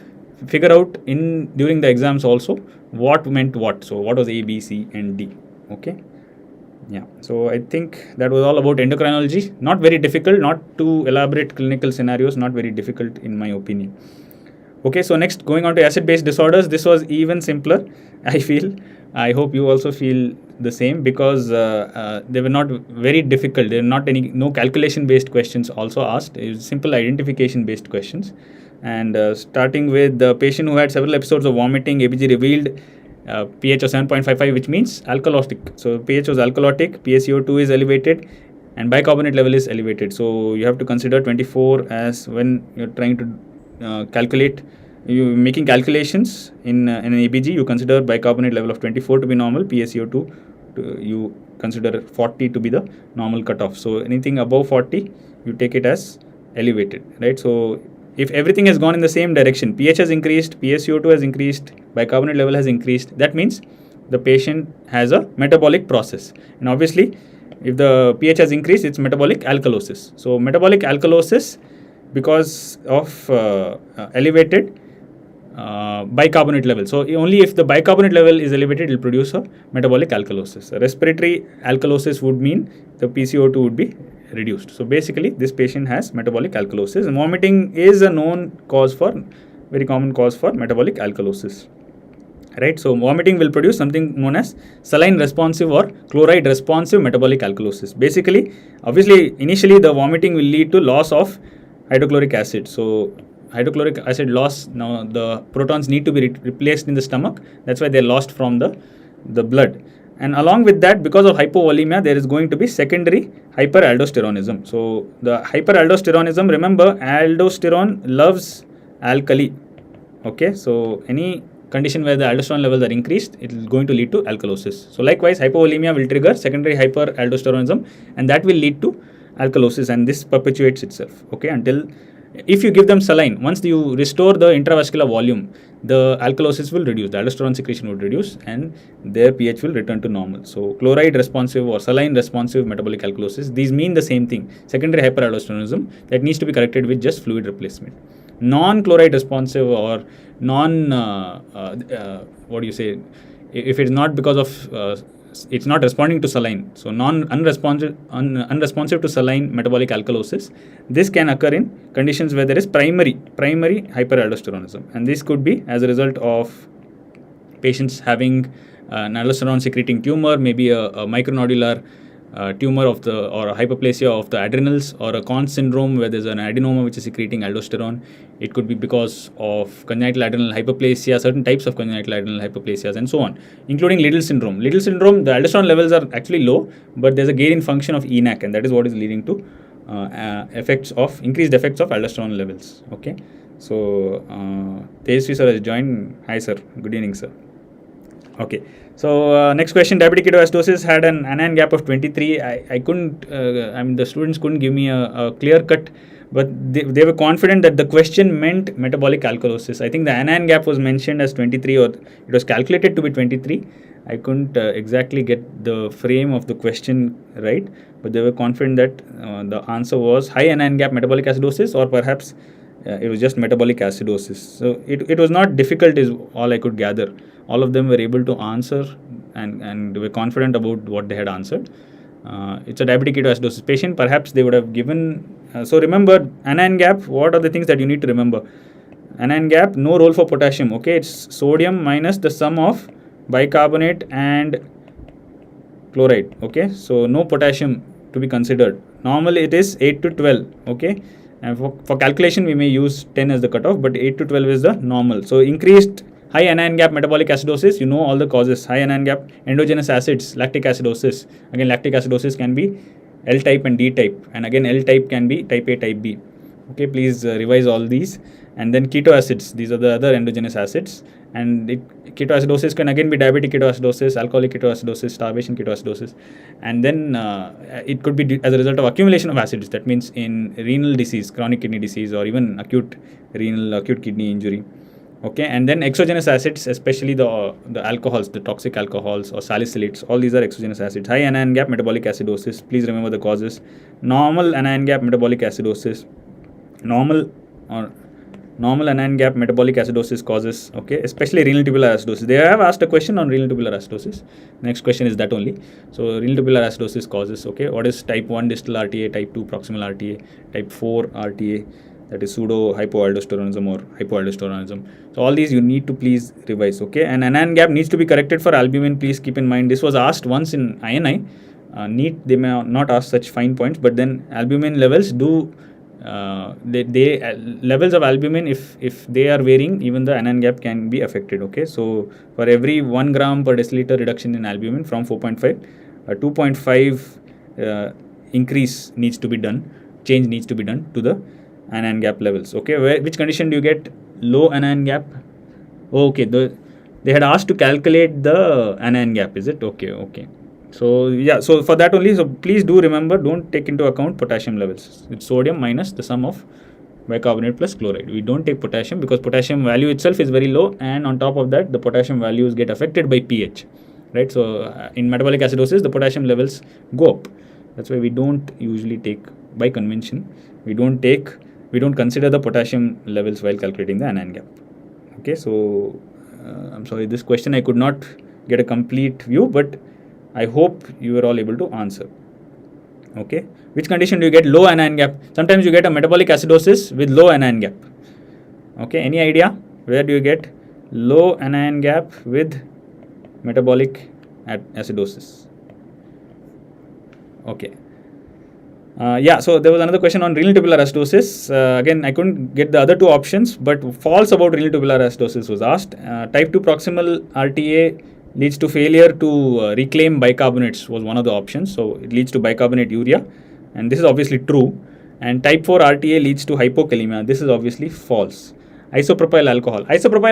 figure out during the exams also what meant what. So what was A, B, C, and D. Okay. Yeah, so I think that was all about endocrinology. Not very difficult, not too elaborate clinical scenarios, not very difficult in my opinion. Okay, so next, going on to acid-base disorders. This was even simpler, I feel. I hope you also feel the same, because they were not very difficult. There were not no calculation-based questions also asked. It was simple identification-based questions. And starting with the patient who had several episodes of vomiting, ABG revealed pH of 7.55, which means alkalotic. So pH was alkalotic, PaCO2 is elevated, and bicarbonate level is elevated. So you have to consider 24 as when you're trying to calculate, you making calculations in an ABG, you consider bicarbonate level of 24 to be normal, PaCO2 you consider 40 to be the normal cutoff. So anything above 40 you take it as elevated, right? So if everything has gone in the same direction, pH has increased, PaCO2 has increased, bicarbonate level has increased, that means the patient has a metabolic process. And obviously if the pH has increased, it's metabolic alkalosis. So metabolic alkalosis because of elevated bicarbonate level. So only if the bicarbonate level is elevated, it will produce a metabolic alkalosis. A respiratory alkalosis would mean the PCO2 would be reduced. So basically this patient has metabolic alkalosis, and vomiting is a known cause for, very common cause for metabolic alkalosis, right? So vomiting will produce something known as saline responsive or chloride responsive metabolic alkalosis. Basically, obviously initially the vomiting will lead to loss of hydrochloric acid. So hydrochloric acid loss, now the protons need to be replaced in the stomach, that's why they're lost from the blood. And along with that, because of hypovolemia, there is going to be secondary hyperaldosteronism. So the hyperaldosteronism, remember, aldosterone loves alkali. Okay, so any condition where the aldosterone levels are increased, it is going to lead to alkalosis. So likewise, hypovolemia will trigger secondary hyperaldosteronism, and that will lead to alkalosis, and this perpetuates itself, okay, until if you give them saline, once you restore the intravascular volume, the alkalosis will reduce, the aldosterone secretion will reduce, and their pH will return to normal. So chloride responsive or saline responsive metabolic alkalosis, these mean the same thing, secondary hyperaldosteronism, that needs to be corrected with just fluid replacement. Non-chloride responsive or what do you say, if it is not because of it's not responding to saline, so unresponsive to saline metabolic alkalosis, this can occur in conditions where there is primary hyperaldosteronism, and this could be as a result of patients having an aldosterone secreting tumor, maybe a micronodular tumor of the, or a hyperplasia of the adrenals, or a Conn syndrome where there's an adenoma which is secreting aldosterone. It could be because of congenital adrenal hyperplasia, certain types of congenital adrenal hyperplasias, and so on, including Liddle syndrome. Liddle syndrome, the aldosterone levels are actually low, but there's a gain in function of ENaC, and that is what is leading to increased effects of aldosterone levels. Okay, so Tejasvi sir has joined. Hi sir, good evening sir. Okay, so next question, diabetic ketoacidosis had an anion gap of 23. I couldn't, the students couldn't give me a clear cut, but they were confident that the question meant metabolic alkalosis. I think the anion gap was mentioned as 23, or it was calculated to be 23. I couldn't exactly get the frame of the question right, but they were confident that the answer was high anion gap metabolic acidosis, or perhaps it was just metabolic acidosis. So it was not difficult is all I could gather. All of them were able to answer and were confident about what they had answered. It's a diabetic ketoacidosis patient. Perhaps they would have given... so remember, anion gap, what are the things that you need to remember? Anion gap, no role for potassium. Okay, it's sodium minus the sum of bicarbonate and chloride. Okay, so no potassium to be considered. Normally it is 8 to 12. Okay, and for calculation we may use 10 as the cutoff, but 8 to 12 is the normal. So increased high anion gap metabolic acidosis, you know all the causes. High anion gap endogenous acids, lactic acidosis. Again, lactic acidosis can be L type and D type, and again L type can be type A, type B. Okay, please revise all these. And then ketoacids, these are the other endogenous acids, and ketoacidosis can again be diabetic ketoacidosis, alcoholic ketoacidosis, starvation ketoacidosis, and then it could be as a result of accumulation of acids. That means in renal disease, chronic kidney disease, or even acute kidney injury. Okay, and then exogenous acids, especially the alcohols, the toxic alcohols or salicylates, all these are exogenous acids. High anion gap metabolic acidosis, please remember the causes. Normal anion gap metabolic acidosis, normal anion gap metabolic acidosis causes, okay, especially renal tubular acidosis. They have asked a question on renal tubular acidosis. Next question is that only. So renal tubular acidosis causes, okay, what is type 1 distal RTA, type 2 proximal RTA, type 4 RTA, that is pseudo hypoaldosteronism or hypoaldosteronism. So all these you need to please revise, okay. And anion gap needs to be corrected for albumin. Please keep in mind, this was asked once in INI. NEET, they may not ask such fine points, but then albumin levels do levels of albumin, if they are varying, even the anion gap can be affected. Okay, so for every 1 gram per deciliter reduction in albumin from 4.5, 2.5 increase needs to be done, change needs to be done to the anion gap levels. Okay, which condition do you get low anion gap? Okay, they had asked to calculate the anion gap, is it? Okay. So yeah, so for that only, so please do remember, don't take into account potassium levels. It's sodium minus the sum of bicarbonate plus chloride. We don't take potassium because potassium value itself is very low, and on top of that, the potassium values get affected by pH, right? So in metabolic acidosis, the potassium levels go up. That's why we don't usually take, by convention, we don't consider the potassium levels while calculating the anion gap. Okay, so I'm sorry, this question I could not get a complete view, but I hope you were all able to answer. Okay, which condition do you get low anion gap? Sometimes you get a metabolic acidosis with low anion gap. Okay, any idea where do you get low anion gap with metabolic acidosis? Okay. Yeah, so there was another question on renal tubular acidosis. Again, I couldn't get the other two options, but false about renal tubular acidosis was asked. Type 2 proximal RTA leads to failure to reclaim bicarbonates was one of the options. So it leads to bicarbonate urea, and this is obviously true. And type 4 RTA leads to hypokalemia. This is obviously false. Isopropyl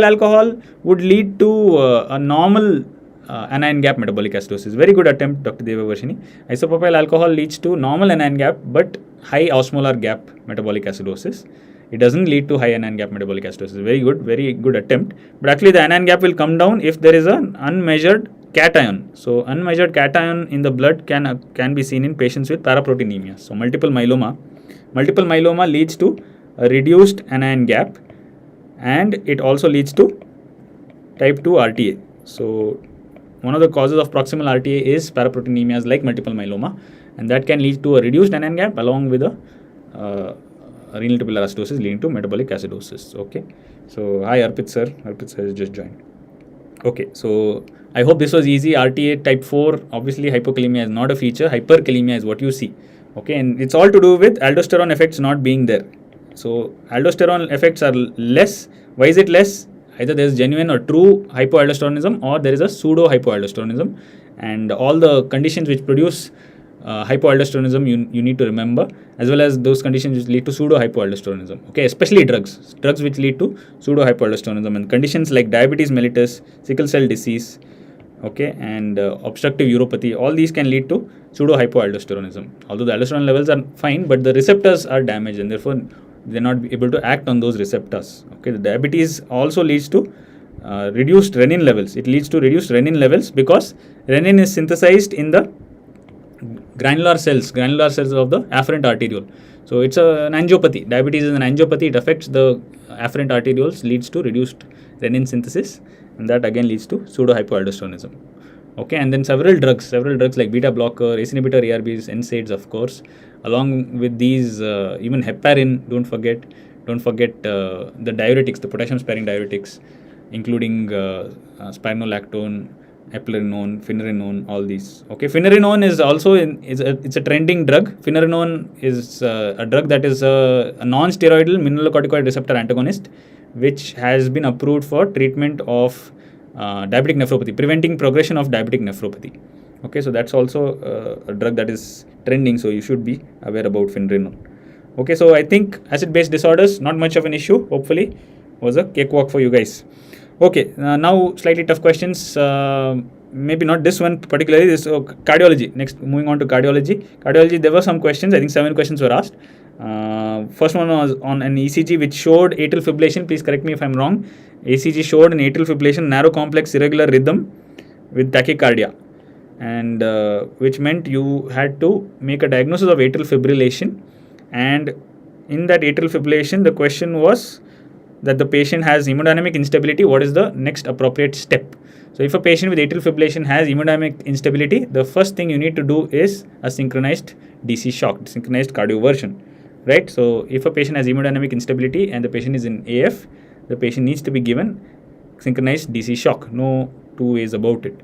alcohol would lead to a normal anion gap metabolic acidosis. Very good attempt, Dr. Devavarshini. Isopropyl alcohol leads to normal anion gap but high osmolar gap metabolic acidosis. It doesn't lead to high anion gap metabolic acidosis. Very good attempt. But actually the anion gap will come down if there is an unmeasured cation. So unmeasured cation in the blood can be seen in patients with paraproteinemia. So multiple myeloma leads to a reduced anion gap, and it also leads to type 2 RTA. So one of the causes of proximal RTA is paraproteinemias like multiple myeloma, and that can lead to a reduced anion gap along with a renal tubular acidosis leading to metabolic acidosis. Okay, so hi Arpit sir has just joined. Okay, so I hope this was easy. RTA type 4, obviously hypokalemia is not a feature, hyperkalemia is what you see. Okay, and it's all to do with aldosterone effects not being there. So aldosterone effects are less. Why is it less? Either there is genuine or true hypoaldosteronism, or there is a pseudo hypoaldosteronism, and all the conditions which produce hypoaldosteronism you need to remember, as well as those conditions which lead to pseudo hypoaldosteronism. Okay, especially drugs which lead to pseudo hypoaldosteronism, and conditions like diabetes mellitus, sickle cell disease, okay, and obstructive uropathy. All these can lead to pseudo hypoaldosteronism. Although the aldosterone levels are fine, but the receptors are damaged, and therefore they are not able to act on those receptors. Okay, the diabetes also leads to reduced renin levels. It leads to reduced renin levels because renin is synthesized in the granular cells of the afferent arteriole. So it's an angiopathy. Diabetes is an angiopathy. It affects the afferent arterioles, leads to reduced renin synthesis, and that again leads to pseudo hypoaldosteronism. Okay, and then several drugs like beta blocker, ACE inhibitor, ARBs, NSAIDs, of course. Along with these, even heparin. Don't forget the diuretics, the potassium sparing diuretics, including spironolactone, eplerenone, finerenone, all these. Okay, finerenone is also it's a trending drug. Finerenone is a drug that is a non-steroidal mineralocorticoid receptor antagonist, which has been approved for treatment of diabetic nephropathy, preventing progression of diabetic nephropathy. Okay, so that's also a drug that is trending, so you should be aware about finerenone. Okay, so I think acid-base disorders, not much of an issue. Hopefully, was a cakewalk for you guys. Okay, now slightly tough questions. Maybe not this one particularly. This cardiology. Next, moving on to cardiology. Cardiology, there were some questions. I think 7 questions were asked. First one was on an ECG which showed atrial fibrillation. Please correct me if I'm wrong. ECG showed an atrial fibrillation, narrow complex irregular rhythm with tachycardia, and which meant you had to make a diagnosis of atrial fibrillation. And in that atrial fibrillation, the question was that the patient has hemodynamic instability. What is the next appropriate step? So if a patient with atrial fibrillation has hemodynamic instability, the first thing you need to do is a synchronized DC shock, synchronized cardioversion, right? So if a patient has hemodynamic instability and the patient is in AF, the patient needs to be given synchronized DC shock. No two ways about it.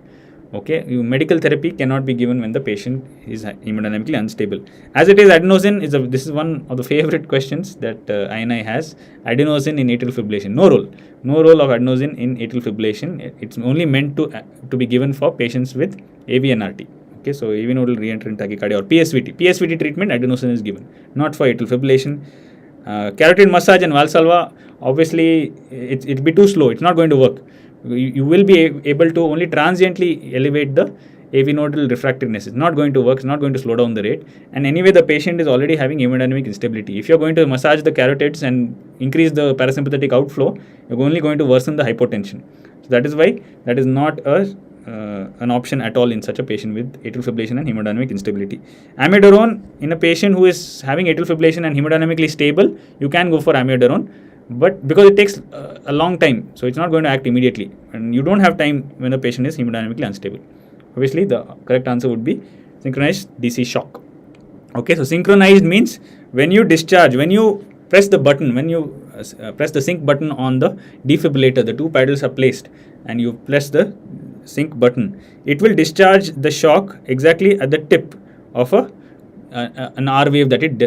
Okay, medical therapy cannot be given when the patient is hemodynamically unstable. As it is, adenosine this is one of the favorite questions that INI has. Adenosine in atrial fibrillation. No role of adenosine in atrial fibrillation. It's only meant to be given for patients with AVNRT. Okay, so AV nodal reentrant tachycardia or PSVT. PSVT treatment, adenosine is given, not for atrial fibrillation. Carotid massage and Valsalva, obviously, it'll be too slow. It's not going to work. You will be able to only transiently elevate the AV nodal refractoriness. It's not going to work. It's not going to slow down the rate. And anyway, the patient is already having hemodynamic instability. If you're going to massage the carotids and increase the parasympathetic outflow, you're only going to worsen the hypotension. So that is why that is not an option at all in such a patient with atrial fibrillation and hemodynamic instability. Amiodarone in a patient who is having atrial fibrillation and hemodynamically stable, you can go for amiodarone, but because it takes a long time, so it's not going to act immediately, and you don't have time when the patient is hemodynamically unstable. Obviously, the correct answer would be synchronized DC shock. Okay, so synchronized means when you discharge, when you press the button, when you press the sync button on the defibrillator, the two paddles are placed, and you press the sync button, it will discharge the shock exactly at the tip of an R wave that it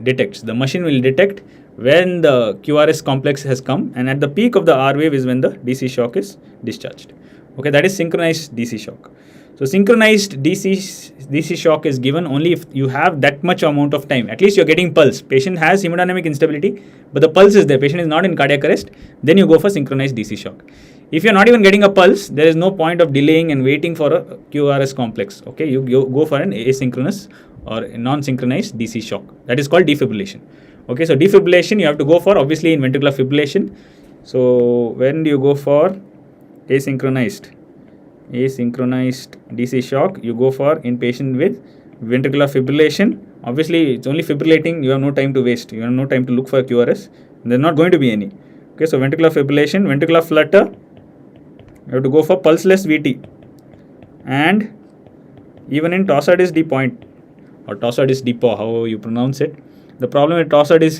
detects. The machine will detect when the QRS complex has come, and at the peak of the R wave is when the DC shock is discharged. Okay, that is synchronized DC shock. So synchronized DC shock is given only if you have that much amount of time. At least you're getting pulse. Patient has hemodynamic instability, but the pulse is there. Patient is not in cardiac arrest. Then you go for synchronized DC shock. If you're not even getting a pulse, there is no point of delaying and waiting for a QRS complex. Okay, you go for an asynchronous or a non-synchronized DC shock. That is called defibrillation. Okay, so defibrillation you have to go for obviously in ventricular fibrillation. So when do you go for asynchronized DC shock? You go for in patient with ventricular fibrillation. Obviously, it's only fibrillating. You have no time to waste. You have no time to look for QRS. There's not going to be any. Okay, so ventricular fibrillation, ventricular flutter, you have to go for pulseless VT. And even in torsades de point or torsades de paw, however you pronounce it, the problem with torsades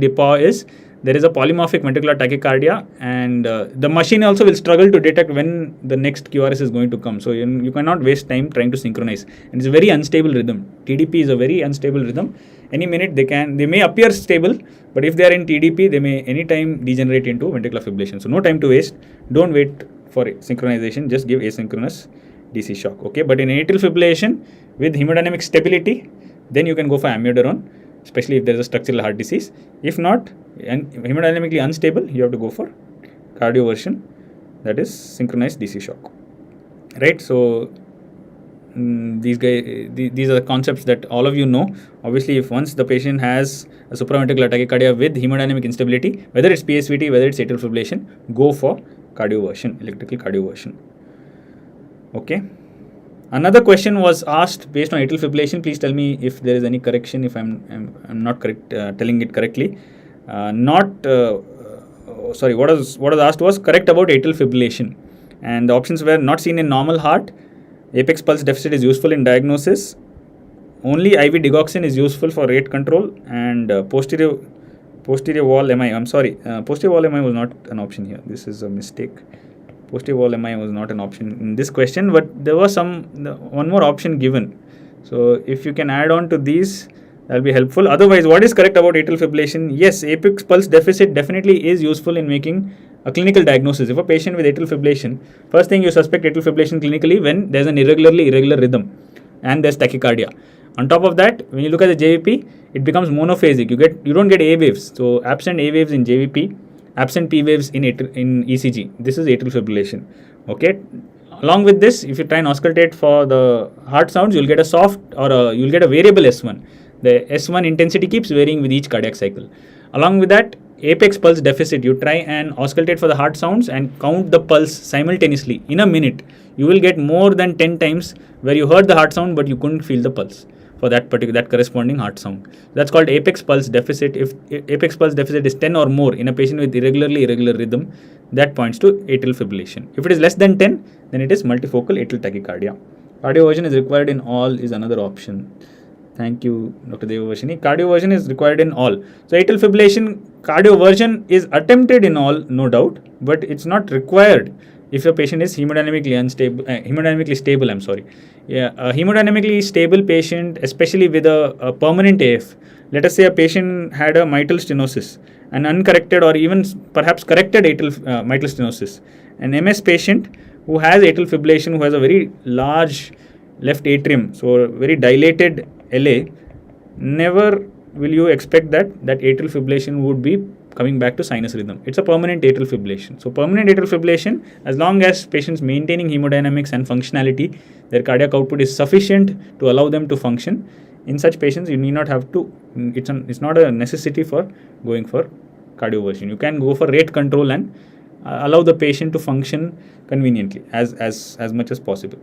de paw is there is a polymorphic ventricular tachycardia, and the machine also will struggle to detect when the next QRS is going to come. So you cannot waste time trying to synchronize. And it's a very unstable rhythm. TDP is a very unstable rhythm. Any minute they may appear stable, but if they are in TDP, they may anytime degenerate into ventricular fibrillation. So no time to waste. Don't wait for synchronization. Just give asynchronous DC shock. Okay, but in atrial fibrillation with hemodynamic stability, then you can go for amiodarone, especially if there is a structural heart disease. If not, and hemodynamically unstable, you have to go for cardioversion, that is synchronized DC shock. Right, so these are the concepts that all of you know. Obviously, if once the patient has a supraventricular tachycardia with hemodynamic instability, whether it's PSVT, whether it's atrial fibrillation, go for cardioversion, electrical cardioversion. Okay. Another question was asked based on atrial fibrillation. Please tell me if there is any correction, if I'm not correct telling it correctly. What was asked was correct about atrial fibrillation, and the options were not seen in normal heart, apex pulse deficit is useful in diagnosis, only IV digoxin is useful for rate control, and posterior wall MI. Posterior wall MI was not an option here. This is a mistake. Posterior wall MI was not an option in this question, but there was one more option given. So if you can add on to these, that will be helpful. Otherwise, what is correct about atrial fibrillation? Yes, apex pulse deficit definitely is useful in making a clinical diagnosis. If a patient with atrial fibrillation, first thing you suspect atrial fibrillation clinically when there's an irregular rhythm and there's tachycardia. On top of that, when you look at the JVP, it becomes monophasic. You don't get A waves. So absent A waves in JVP, absent P waves in ECG. This is atrial fibrillation. Okay. Along with this, if you try and auscultate for the heart sounds, you'll get a soft or you'll get a variable S1. The S1 intensity keeps varying with each cardiac cycle. Along with that, apex pulse deficit, you try and auscultate for the heart sounds and count the pulse simultaneously in a minute. You will get more than 10 times where you heard the heart sound but you couldn't feel the pulse for that corresponding heart sound. That's called apex pulse deficit. If apex pulse deficit is 10 or more in a patient with irregular rhythm, that points to atrial fibrillation. If it is less than 10, then it is multifocal atrial tachycardia. Cardioversion is required in all is another option. Thank you, Dr. Devavarshini. Cardioversion is required in all. So atrial fibrillation, cardioversion is attempted in all, no doubt, but it's not required if a patient is hemodynamically stable. A hemodynamically stable patient, especially with a permanent AF. Let us say a patient had a mitral stenosis, an uncorrected or even perhaps corrected mitral stenosis. An MS patient who has atrial fibrillation, who has a very large left atrium, so very dilated LA, never will you expect that atrial fibrillation would be coming back to sinus rhythm. It's a permanent atrial fibrillation. So permanent atrial fibrillation, as long as patients maintaining hemodynamics and functionality, their cardiac output is sufficient to allow them to function. In such patients, you need not have to. It's not a necessity for going for cardioversion. You can go for rate control and allow the patient to function conveniently as much as possible.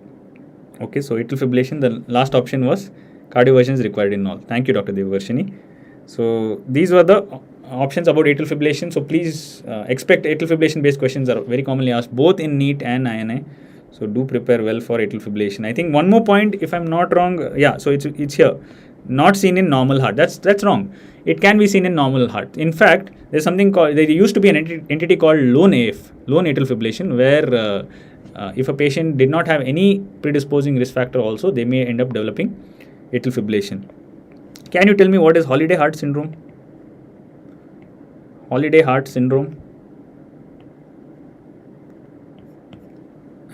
Okay, so atrial fibrillation, the last option was cardioversion is required in all. Thank you, Dr. Devavarshini. So these were the options about atrial fibrillation. So please expect atrial fibrillation based questions are very commonly asked both in NEET and INI. So do prepare well for atrial fibrillation. I think one more point, if I'm not wrong, so it's here. Not seen in normal heart. That's wrong. It can be seen in normal heart. In fact, there's something called, there used to be an entity called lone AF, lone atrial fibrillation, where if a patient did not have any predisposing risk factor also, they may end up developing atrial fibrillation. Can you tell me what is holiday heart syndrome? Holiday heart syndrome.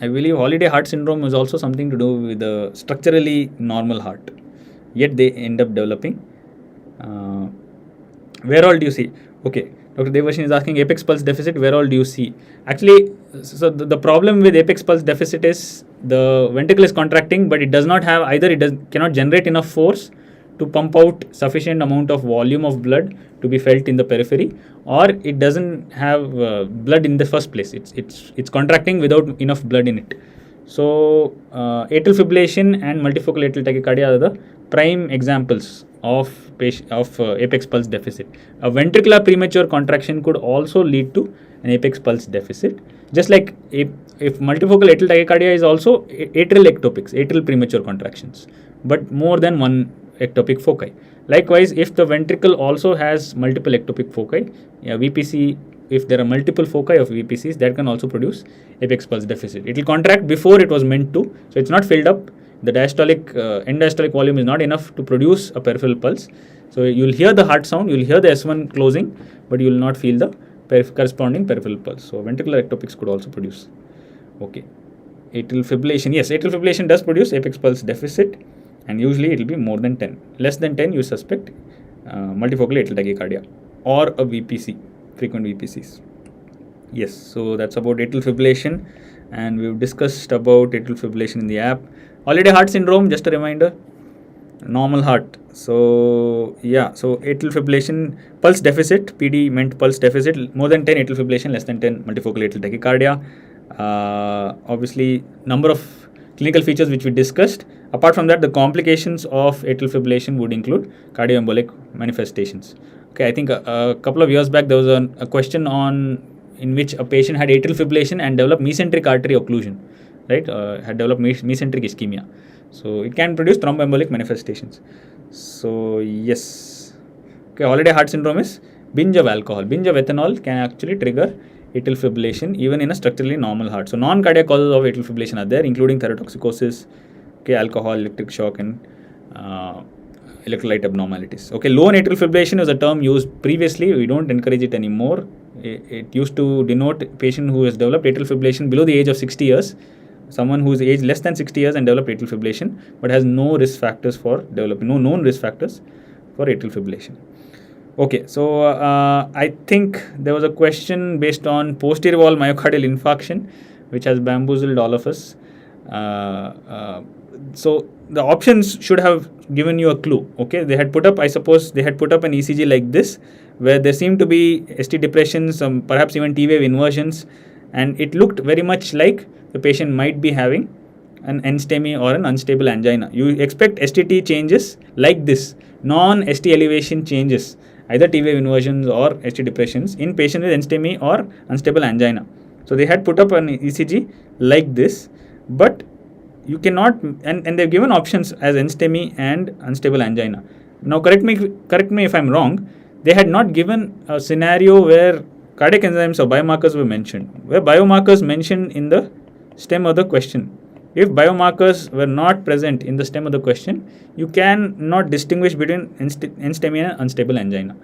I believe holiday heart syndrome is also something to do with the structurally normal heart, yet they end up developing. Where all do you see? Okay, Dr. Devavarshini is asking apex pulse deficit, where all do you see? Actually, so the problem with apex pulse deficit is the ventricle is contracting, but it does not have either, cannot generate enough force to pump out sufficient amount of volume of blood to be felt in the periphery, or it doesn't have blood in the first place. It's contracting without enough blood in it. So atrial fibrillation and multifocal atrial tachycardia are the prime examples of apex pulse deficit. A ventricular premature contraction could also lead to an apex pulse deficit. Just like if multifocal atrial tachycardia is also atrial ectopics, atrial premature contractions, but more than one ectopic foci. Likewise, if the ventricle also has multiple ectopic foci, VPC, if there are multiple foci of VPCs, that can also produce apex pulse deficit. It will contract before it was meant to, so it's not filled up. The diastolic, end diastolic volume is not enough to produce a peripheral pulse. So you'll hear the heart sound, you'll hear the S1 closing, but you will not feel the corresponding peripheral pulse. So ventricular ectopics could also produce. Okay. Atrial fibrillation. Yes, atrial fibrillation does produce apex pulse deficit, and usually it will be more than 10. Less than 10, you suspect multifocal atrial tachycardia or a VPC, frequent VPCs. Yes, so that's about atrial fibrillation, and we've discussed about atrial fibrillation in the app. Holiday heart syndrome, just a reminder, normal heart. So so atrial fibrillation, pulse deficit, PD meant pulse deficit, more than 10 atrial fibrillation, less than 10 multifocal atrial tachycardia. Obviously, number of clinical features which we discussed. Apart from that, the complications of atrial fibrillation would include cardioembolic manifestations. Okay, I think a couple of years back there was a question in which a patient had atrial fibrillation and developed mesenteric artery occlusion, right? Had developed mesenteric ischemia. So it can produce thromboembolic manifestations. So yes. Okay, holiday heart syndrome is binge of alcohol. Binge of ethanol can actually trigger atrial fibrillation even in a structurally normal heart. So non-cardiac causes of atrial fibrillation are there, including thyrotoxicosis, okay, alcohol, electric shock, and electrolyte abnormalities. Okay, lone atrial fibrillation was a term used previously. We don't encourage it anymore. It used to denote a patient who has developed atrial fibrillation below the age of 60 years. Someone who is aged less than 60 years and developed atrial fibrillation, but has no risk factors for developing, no known risk factors for atrial fibrillation. Okay, so I think there was a question based on posterior wall myocardial infarction, which has bamboozled all of us. So the options should have given you a clue. Okay, they had put up, I suppose they had put up an ECG like this, where there seemed to be ST depressions, perhaps even T wave inversions, and it looked very much like the patient might be having an NSTEMI or an unstable angina. You expect STT changes like this, non-ST elevation changes, either T wave inversions or ST depressions in patients with NSTEMI or unstable angina. So they had put up an ECG like this, but you cannot, and they've given options as NSTEMI and unstable angina. Now correct me if I'm wrong, they had not given a scenario where cardiac enzymes or biomarkers were mentioned, where biomarkers mentioned in the stem of the question. If biomarkers were not present in the stem of the question, you can not distinguish between NSTEMI and unstable angina.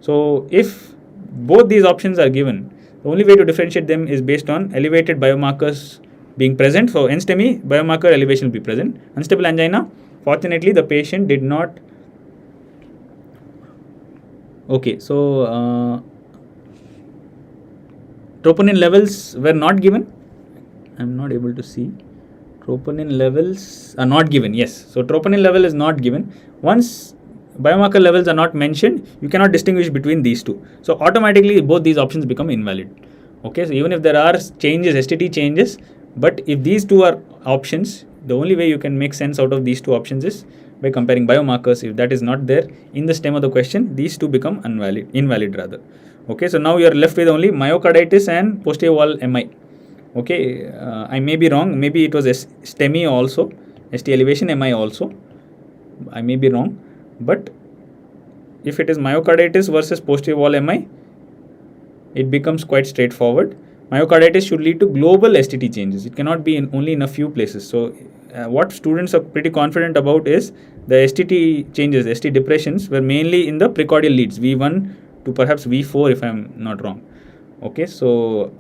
So if both these options are given, the only way to differentiate them is based on elevated biomarkers being present. For NSTEMI, biomarker elevation will be present. Unstable angina, fortunately the patient did not. Okay, so troponin levels were not given. I'm not able to see. Troponin levels are not given. Yes, so troponin level is not given. Once biomarker levels are not mentioned, you cannot distinguish between these two. So automatically both these options become invalid. Okay, so even if there are changes, STT changes, but if these two are options, the only way you can make sense out of these two options is by comparing biomarkers. If that is not there in the stem of the question, these two become invalid rather. Okay, so now you are left with only myocarditis and posterior wall MI. Okay, I may be wrong. Maybe it was STEMI also, ST elevation MI also. I may be wrong, but if it is myocarditis versus posterior wall MI, it becomes quite straightforward. Myocarditis should lead to global STT changes. It cannot be only in a few places. So what students are pretty confident about is the STT changes, ST depressions were mainly in the precordial leads, V1 to perhaps V4 if I am not wrong. Okay, so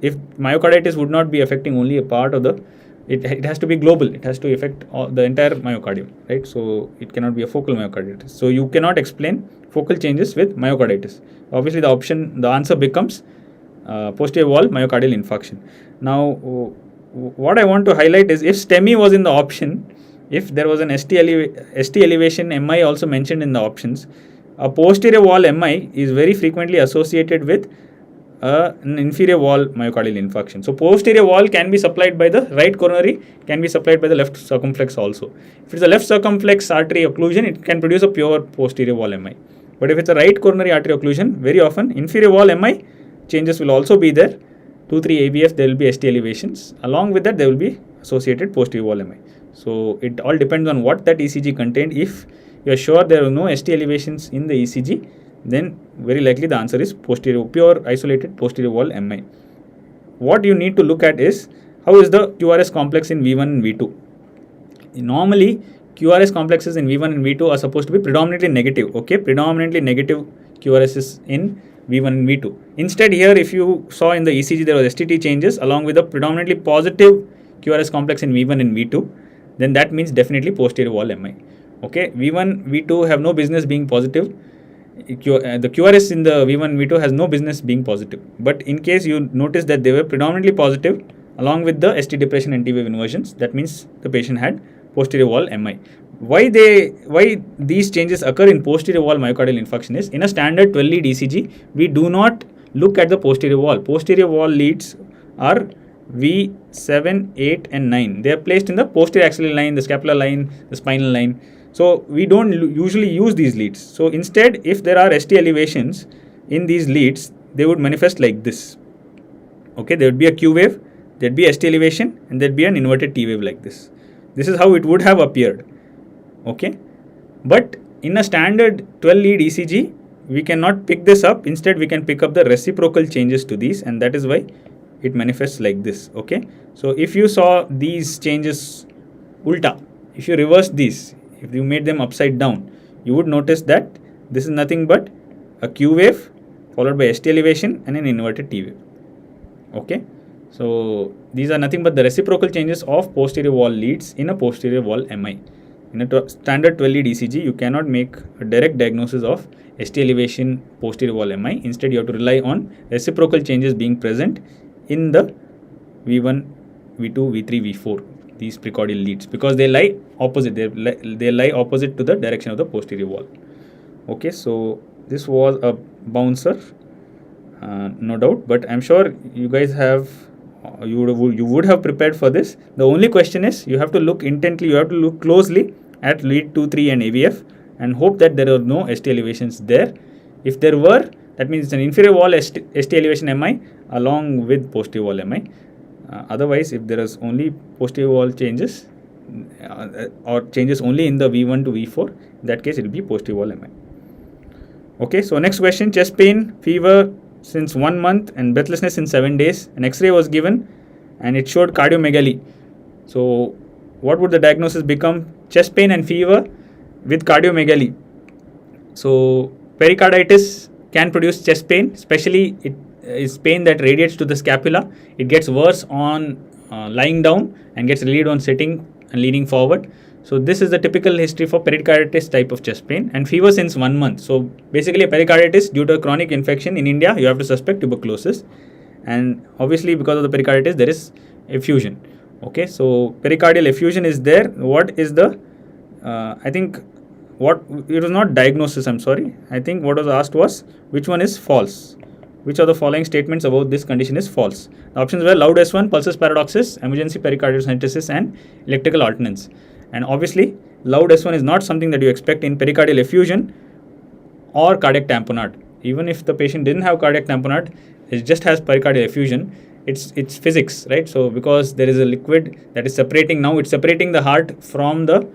if myocarditis would not be affecting only a part of the, it has to be global. It has to affect the entire myocardium, right? So it cannot be a focal myocarditis. So you cannot explain focal changes with myocarditis. Obviously, the answer becomes posterior wall myocardial infarction. Now, what I want to highlight is if STEMI was in the option, if there was an ST elevation MI also mentioned in the options, a posterior wall MI is very frequently associated with an inferior wall myocardial infarction. So posterior wall can be supplied by the right coronary, can be supplied by the left circumflex also. If it's a left circumflex artery occlusion, it can produce a pure posterior wall MI. But if it's a right coronary artery occlusion, very often inferior wall MI changes will also be there. 2-3 AVF, there will be ST elevations. Along with that, there will be associated posterior wall MI. So it all depends on what that ECG contained. If you are sure there are no ST elevations in the ECG, then very likely the answer is posterior, pure isolated posterior wall MI. What you need to look at is how is the QRS complex in V1 and V2. Normally, QRS complexes in V1 and V2 are supposed to be predominantly negative. Okay, predominantly negative QRSs in V1 and V2. Instead, here if you saw in the ECG there was STT changes along with a predominantly positive QRS complex in V1 and V2, then that means definitely posterior wall MI. Okay, V1, V2 have no business being positive. The QRS in the V1, V2 has no business being positive. But in case you notice that they were predominantly positive along with the ST depression and T-wave inversions, that means the patient had posterior wall MI. Why these changes occur in posterior wall myocardial infarction is in a standard 12 lead ECG, we do not look at the posterior wall. Posterior wall leads are V7, 8 and 9. They are placed in the posterior axillary line, the scapular line, the spinal line. So we don't usually use these leads. So instead, if there are ST elevations in these leads, they would manifest like this. Okay, there would be a Q wave, there would be ST elevation, and there would be an inverted T wave like this. This is how it would have appeared. Okay, but in a standard 12 lead ECG, we cannot pick this up. Instead, we can pick up the reciprocal changes to these, and that is why it manifests like this. Okay, so if you saw these changes ulta, if you reverse these, if you made them upside down, you would notice that this is nothing but a Q wave followed by ST elevation and an inverted T wave. Okay, so these are nothing but the reciprocal changes of posterior wall leads in a posterior wall MI. In a standard 12 lead ECG, you cannot make a direct diagnosis of ST elevation posterior wall MI. Instead, you have to rely on reciprocal changes being present in the V1, V2, V3, V4. These precordial leads, because they lie opposite, they lie opposite to the direction of the posterior wall. Okay, so this was a bouncer, no doubt, but I'm sure you guys have you would have prepared for this. The only question is you have to look intently, you have to look closely at lead 2, 3 and AVF and hope that there are no ST elevations there. If there were, that means it's an inferior wall ST elevation MI along with posterior wall MI. Otherwise, if there is only posterior wall changes or changes only in the V1 to V4, in that case it will be posterior wall MI. Okay, so next question, chest pain, fever since 1 month and breathlessness in 7 days. An X-ray was given and it showed cardiomegaly. So what would the diagnosis become? Chest pain and fever with cardiomegaly. So pericarditis can produce chest pain, especially it is pain that radiates to the scapula. It gets worse on lying down and gets relieved on sitting and leaning forward. So this is the typical history for pericarditis type of chest pain, and fever since 1 month. So basically a pericarditis due to a chronic infection in India, you have to suspect tuberculosis, and obviously because of the pericarditis there is effusion. Okay, so pericardial effusion is there. What is the I think what it was not diagnosis, I'm sorry. I think what was asked was which one is false. Which of the following statements about this condition is false? The options were loud S1, pulsus paradoxus, emergency pericardiocentesis, and electrical alternance. And obviously, loud S1 is not something that you expect in pericardial effusion or cardiac tamponade. Even if the patient didn't have cardiac tamponade, it just has pericardial effusion. It's physics, right? So because there is a liquid that is separating now, it's separating the heart from the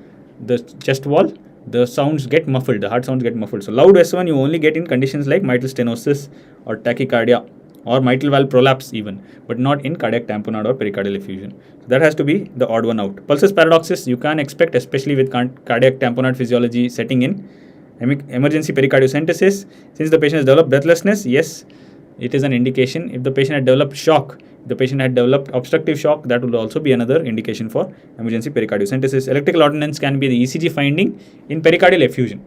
chest wall. The sounds get muffled, the heart sounds get muffled. So loud S1 you only get in conditions like mitral stenosis or tachycardia or mitral valve prolapse even, but not in cardiac tamponade or pericardial effusion. So that has to be the odd one out. Pulsus paradoxus you can expect, especially with cardiac tamponade physiology setting in. Emergency pericardiocentesis, since the patient has developed breathlessness, yes, it is an indication. If the patient had developed shock, the patient had developed obstructive shock, that will also be another indication for emergency pericardiocentesis. Electrical ordinance can be the ECG finding in pericardial effusion.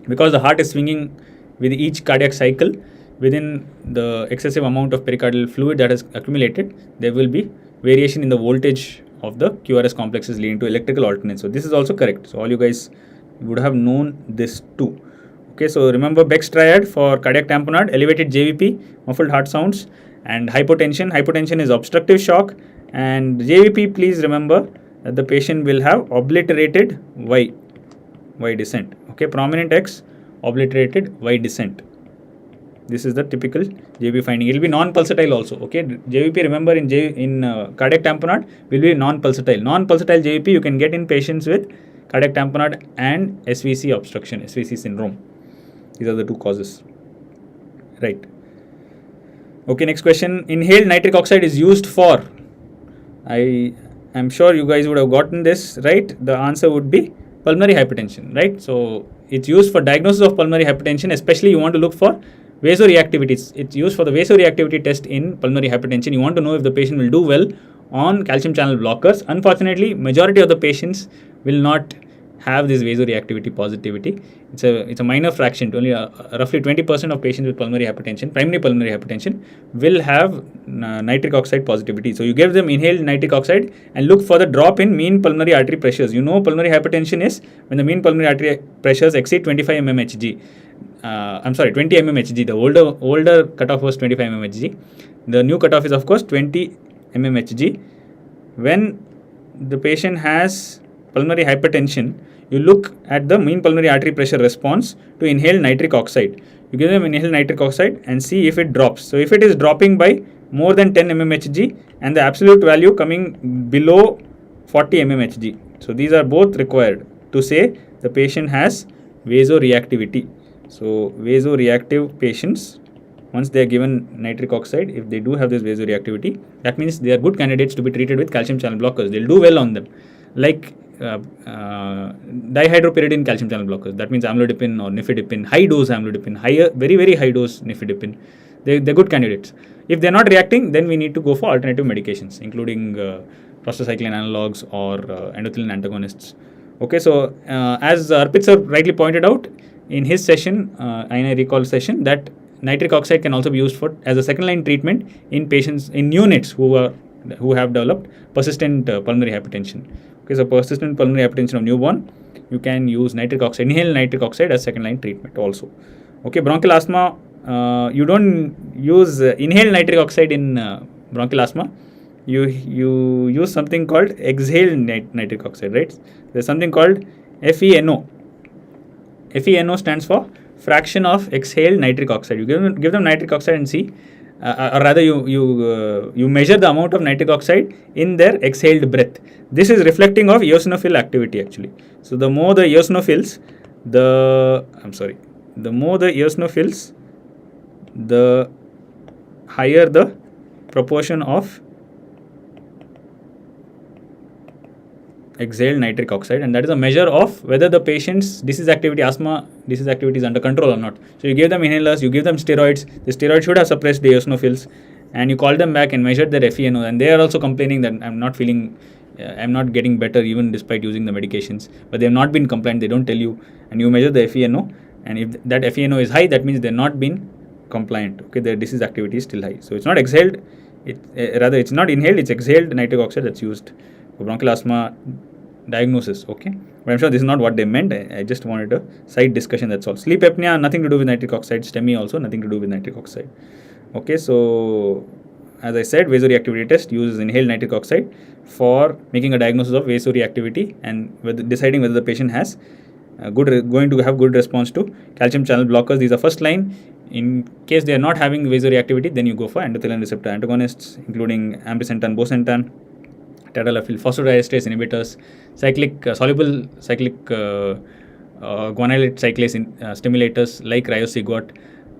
Because the heart is swinging with each cardiac cycle, within the excessive amount of pericardial fluid that has accumulated, there will be variation in the voltage of the QRS complexes leading to electrical alternance. So this is also correct. So all you guys would have known this too. Okay, so remember Beck's triad for cardiac tamponade: elevated JVP, muffled heart sounds, and hypotension. Hypotension is obstructive shock, and JVP, please remember that the patient will have obliterated Y descent. Okay, prominent X, obliterated Y descent. This is the typical JVP finding. It will be non-pulsatile also. Okay, JVP, remember in cardiac tamponade will be non-pulsatile. Non-pulsatile JVP you can get in patients with cardiac tamponade and SVC obstruction, SVC syndrome. These are the two causes. Right. Okay, next question. Inhaled nitric oxide is used for, I am sure you guys would have gotten this, right? The answer would be pulmonary hypertension, right? So it's used for diagnosis of pulmonary hypertension, especially you want to look for vasoreactivity. It's used for the vasoreactivity test in pulmonary hypertension. You want to know if the patient will do well on calcium channel blockers. Unfortunately, majority of the patients will not have this vasoreactivity positivity. It's a minor fraction. Only roughly 20% of patients with pulmonary hypertension, primary pulmonary hypertension, will have nitric oxide positivity. So you give them inhaled nitric oxide and look for the drop in mean pulmonary artery pressures. You know pulmonary hypertension is when the mean pulmonary artery pressures exceed 25 mmHg. 20 mmHg. The older cutoff was 25 mmHg. The new cutoff is of course 20 mmHg. When the patient has pulmonary hypertension, you look at the mean pulmonary artery pressure response to inhaled nitric oxide. You give them inhaled nitric oxide and see if it drops. So if it is dropping by more than 10 mmHg and the absolute value coming below 40 mmHg. So these are both required to say the patient has vasoreactivity. So vasoreactive patients, once they are given nitric oxide, if they do have this vasoreactivity, that means they are good candidates to be treated with calcium channel blockers. They'll do well on them. Like dihydropyridine calcium channel blockers. That means amlodipine or nifedipine, high dose amlodipine, very, very high dose nifedipine. They're good candidates. If they're not reacting, then we need to go for alternative medications, including prostacyclin analogs or endothelin antagonists. Okay, so as Arpit sir rightly pointed out in his session, INI recall session, that nitric oxide can also be used as a second line treatment in patients, in neonates who have developed persistent pulmonary hypertension. Okay, so persistent pulmonary hypertension of newborn, you can use nitric oxide, inhaled nitric oxide as second line treatment also. Okay, bronchial asthma, you don't use inhaled nitric oxide in bronchial asthma. You use something called exhaled nitric oxide, right? There's something called FeNO. FeNO stands for fraction of exhaled nitric oxide. You give them nitric oxide and see, or rather you measure the amount of nitric oxide in their exhaled breath. This is reflecting of eosinophil activity actually. So the more the eosinophils, the higher the proportion of exhaled nitric oxide, and that is a measure of whether the patient's asthma disease activity is under control or not. So you give them inhalers, you give them steroids. The steroid should have suppressed the eosinophils, and you call them back and measured their FeNO, and they are also complaining that I'm not getting better even despite using the medications, but they have not been compliant. They don't tell you, and you measure the FeNO, and if that FeNO is high, that means they're not been compliant. Okay, their disease activity is still high. So it's not exhaled, rather it's not inhaled, it's exhaled nitric oxide that's used for bronchial asthma diagnosis. Okay, but I'm sure this is not what they meant. I just wanted a side discussion, that's all. Sleep apnea, nothing to do with nitric oxide. STEMI also nothing to do with nitric oxide. Okay, so as I said, vasoreactivity test uses inhaled nitric oxide for making a diagnosis of vasoreactivity and deciding whether the patient has going to have good response to calcium channel blockers. These are first line. In case they are not having vasoreactivity, then you go for endothelin receptor antagonists, including ambrisentan, bosentan, tadalafil phosphodiesterase inhibitors, soluble cyclic guanylate cyclase stimulators like riosigort.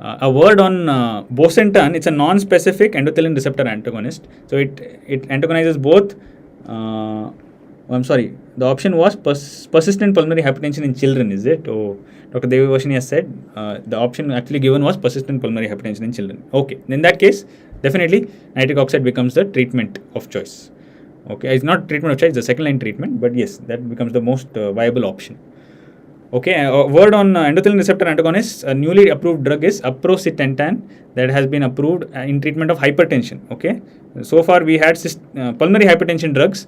A word on bosentan, it's a non-specific endothelin receptor antagonist. So it antagonizes both. The option was persistent pulmonary hypertension in children, is it? Oh, Dr. Devavashini has said the option actually given was persistent pulmonary hypertension in children. Okay, in that case, definitely nitric oxide becomes the treatment of choice. Okay, it's not treatment of choice, it's the second line treatment, but yes, that becomes the most viable option. Okay, a word on endothelin receptor antagonists. A newly approved drug is aprocitentan that has been approved in treatment of hypertension. Okay, so far we had pulmonary hypertension drugs,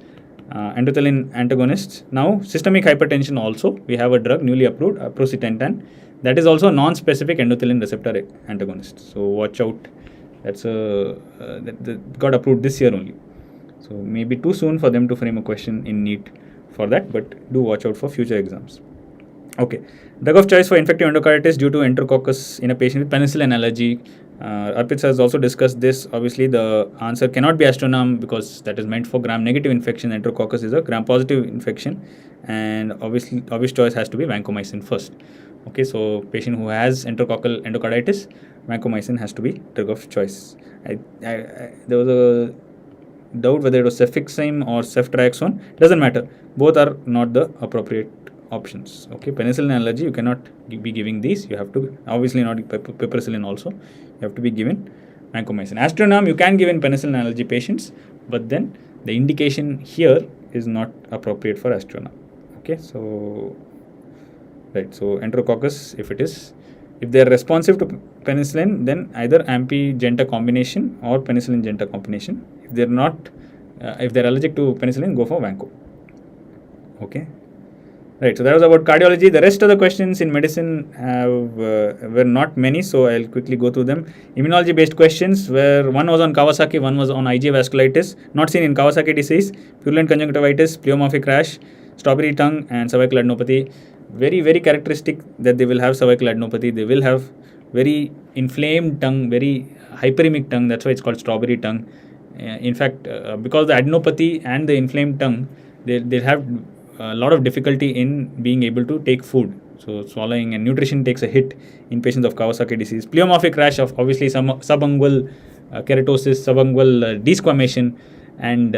endothelin antagonists. Now systemic hypertension also, we have a drug newly approved, aprocitentan, that is also a non-specific endothelin receptor antagonist. So watch out. That's that got approved this year only. So maybe too soon for them to frame a question in NEET for that, but do watch out for future exams. Okay, drug of choice for infective endocarditis due to enterococcus in a patient with penicillin allergy. Arpit has also discussed this. Obviously, the answer cannot be Astronam because that is meant for gram-negative infection. Enterococcus is a gram-positive infection, and obvious choice has to be vancomycin first. Okay, so patient who has enterococcal endocarditis, vancomycin has to be drug of choice. There was a doubt whether it was cefixime or ceftriaxone. Doesn't matter. Both are not the appropriate options. Okay, penicillin allergy, you cannot be giving these. You have to, obviously not piperacillin also. You have to be given vancomycin. Astronam, you can give in penicillin allergy patients, but then the indication here is not appropriate for Astronam. Okay, so right, so enterococcus, if they are responsive to penicillin, then either AMPI-Genta combination or penicillin-Genta combination. If they are not, if they are allergic to penicillin, go for vanco. Okay. Right, so that was about cardiology. The rest of the questions in medicine were not many, so I'll quickly go through them. Immunology-based questions, where one was on Kawasaki, one was on IgA vasculitis, not seen in Kawasaki disease, purulent conjunctivitis, pleomorphic rash, strawberry tongue, and cervical adenopathy. Very, very characteristic that they will have cervical adenopathy. They will have very inflamed tongue, very hyperemic tongue. That's why it's called strawberry tongue. In fact, because the adenopathy and the inflamed tongue, they'll have a lot of difficulty in being able to take food. So swallowing and nutrition takes a hit in patients of Kawasaki disease. Pleomorphic rash of obviously subungual keratosis, subungual desquamation, and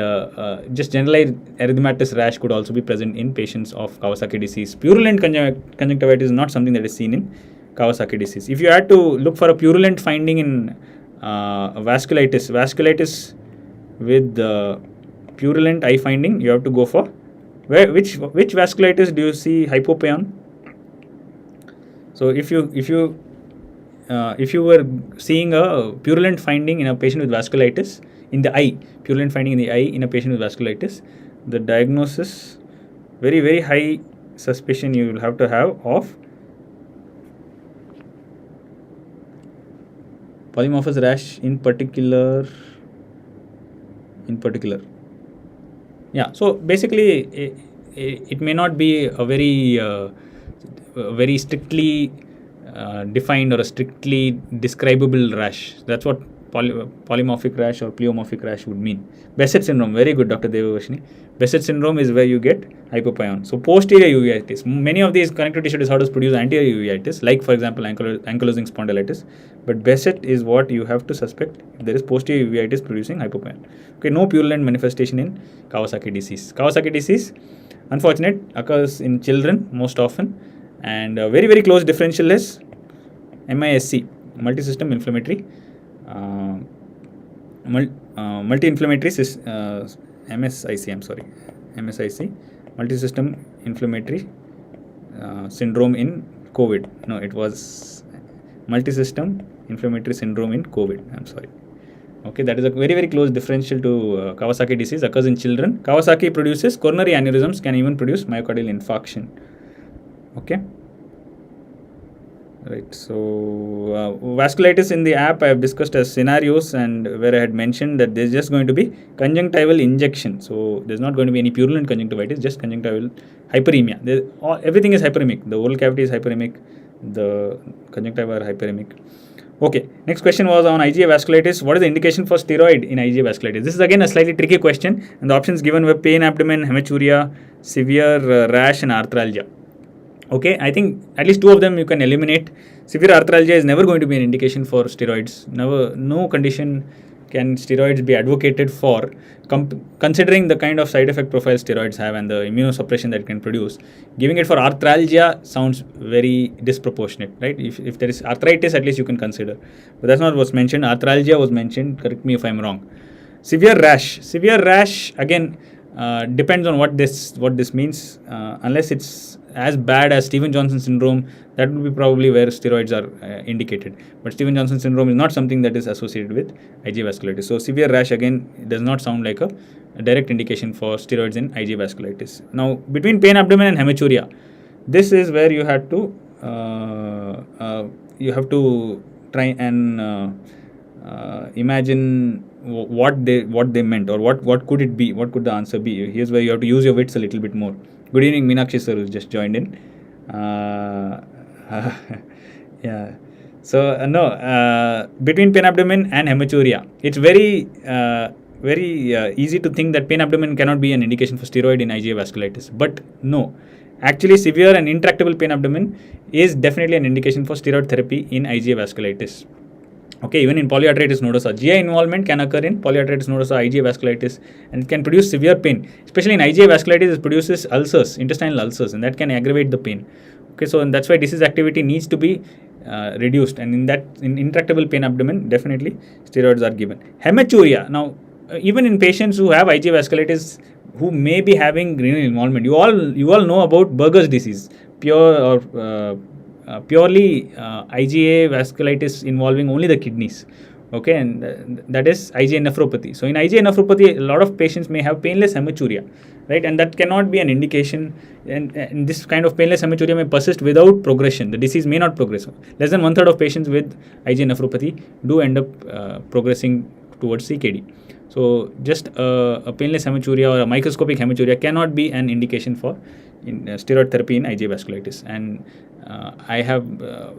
just generalized erythematous rash could also be present in patients of Kawasaki disease. Purulent conjunctivitis is not something that is seen in Kawasaki disease. If you had to look for a purulent finding in vasculitis with purulent eye finding, you have to go for which vasculitis do you see hypopaeon? So if you were seeing a purulent finding in a patient with vasculitis in the eye, purulent finding in the eye in a patient with vasculitis, the diagnosis, very, very high suspicion you will have to have of polymorphous rash in particular. Yeah, so basically it may not be a very strictly defined or a strictly describable rash. That's what polymorphic rash or pleomorphic rash would mean. Behcet syndrome, very good, Dr. Devavashini. Behcet syndrome is where you get hypopaeon. So posterior uveitis, many of these connective tissue disorders produce anterior uveitis, like for example ankylosing spondylitis, but Behcet is what you have to suspect if there is posterior uveitis producing hypopaeon. Okay, no purulent manifestation in Kawasaki disease. Kawasaki disease, unfortunate, occurs in children most often, and very, very close differential is MISC, multisystem inflammatory multi-inflammatory MSIC, I'm sorry, MSIC, multi-system inflammatory syndrome in COVID. No, it was multi-system inflammatory syndrome in COVID. I'm sorry. Okay, that is a very, very close differential to Kawasaki disease, occurs in children. Kawasaki produces coronary aneurysms, can even produce myocardial infarction. Okay. Right, so vasculitis in the app I have discussed as scenarios, and where I had mentioned that there's just going to be conjunctival injection. So there's not going to be any purulent conjunctivitis, just conjunctival hyperemia. Everything is hyperemic. The oral cavity is hyperemic, the conjunctiva are hyperemic. Okay, next question was on IgA vasculitis. What is the indication for steroid in IgA vasculitis? This is again a slightly tricky question, and the options given were pain abdomen, hematuria, severe rash, and arthralgia. Okay, I think at least two of them you can eliminate. Severe arthralgia is never going to be an indication for steroids. No condition can steroids be advocated for, considering the kind of side effect profile steroids have and the immunosuppression that it can produce. Giving it for arthralgia sounds very disproportionate, right? If there is arthritis, at least you can consider. But that's not what's mentioned. Arthralgia was mentioned. Correct me if I'm wrong. Severe rash again depends on what this means. Unless it's as bad as Stevens-Johnson syndrome, that would be probably where steroids are indicated. But Stevens-Johnson syndrome is not something that is associated with IgA vasculitis. So severe rash again does not sound like a direct indication for steroids in IgA vasculitis. Now between pain abdomen and hematuria, this is where you have to try and imagine what they meant, or what could it be, what could the answer be. Here's where you have to use your wits a little bit more. Good evening, Meenakshi sir, who just joined in. Yeah. So between pain abdomen and hematuria, it's very easy to think that pain abdomen cannot be an indication for steroid in IgA vasculitis. But no, actually severe and intractable pain abdomen is definitely an indication for steroid therapy in IgA vasculitis. Okay, even in polyarteritis nodosa, GI involvement can occur in polyarteritis nodosa, IgA vasculitis, and it can produce severe pain. Especially in IgA vasculitis, it produces ulcers, intestinal ulcers, and that can aggravate the pain. Okay, so and that's why disease activity needs to be reduced, and in intractable pain abdomen, definitely steroids are given. Hematuria. Now, even in patients who have IgA vasculitis, who may be having renal involvement, you all know about Berger's disease, purely IgA vasculitis involving only the kidneys. Okay, and that is IgA nephropathy. So in IgA nephropathy, a lot of patients may have painless hematuria, right? And that cannot be an indication. And this kind of painless hematuria may persist without progression. The disease may not progress. Less than 1/3 of patients with IgA nephropathy do end up progressing towards CKD. So just a painless hematuria or a microscopic hematuria cannot be an indication for steroid therapy in IgA vasculitis. And I have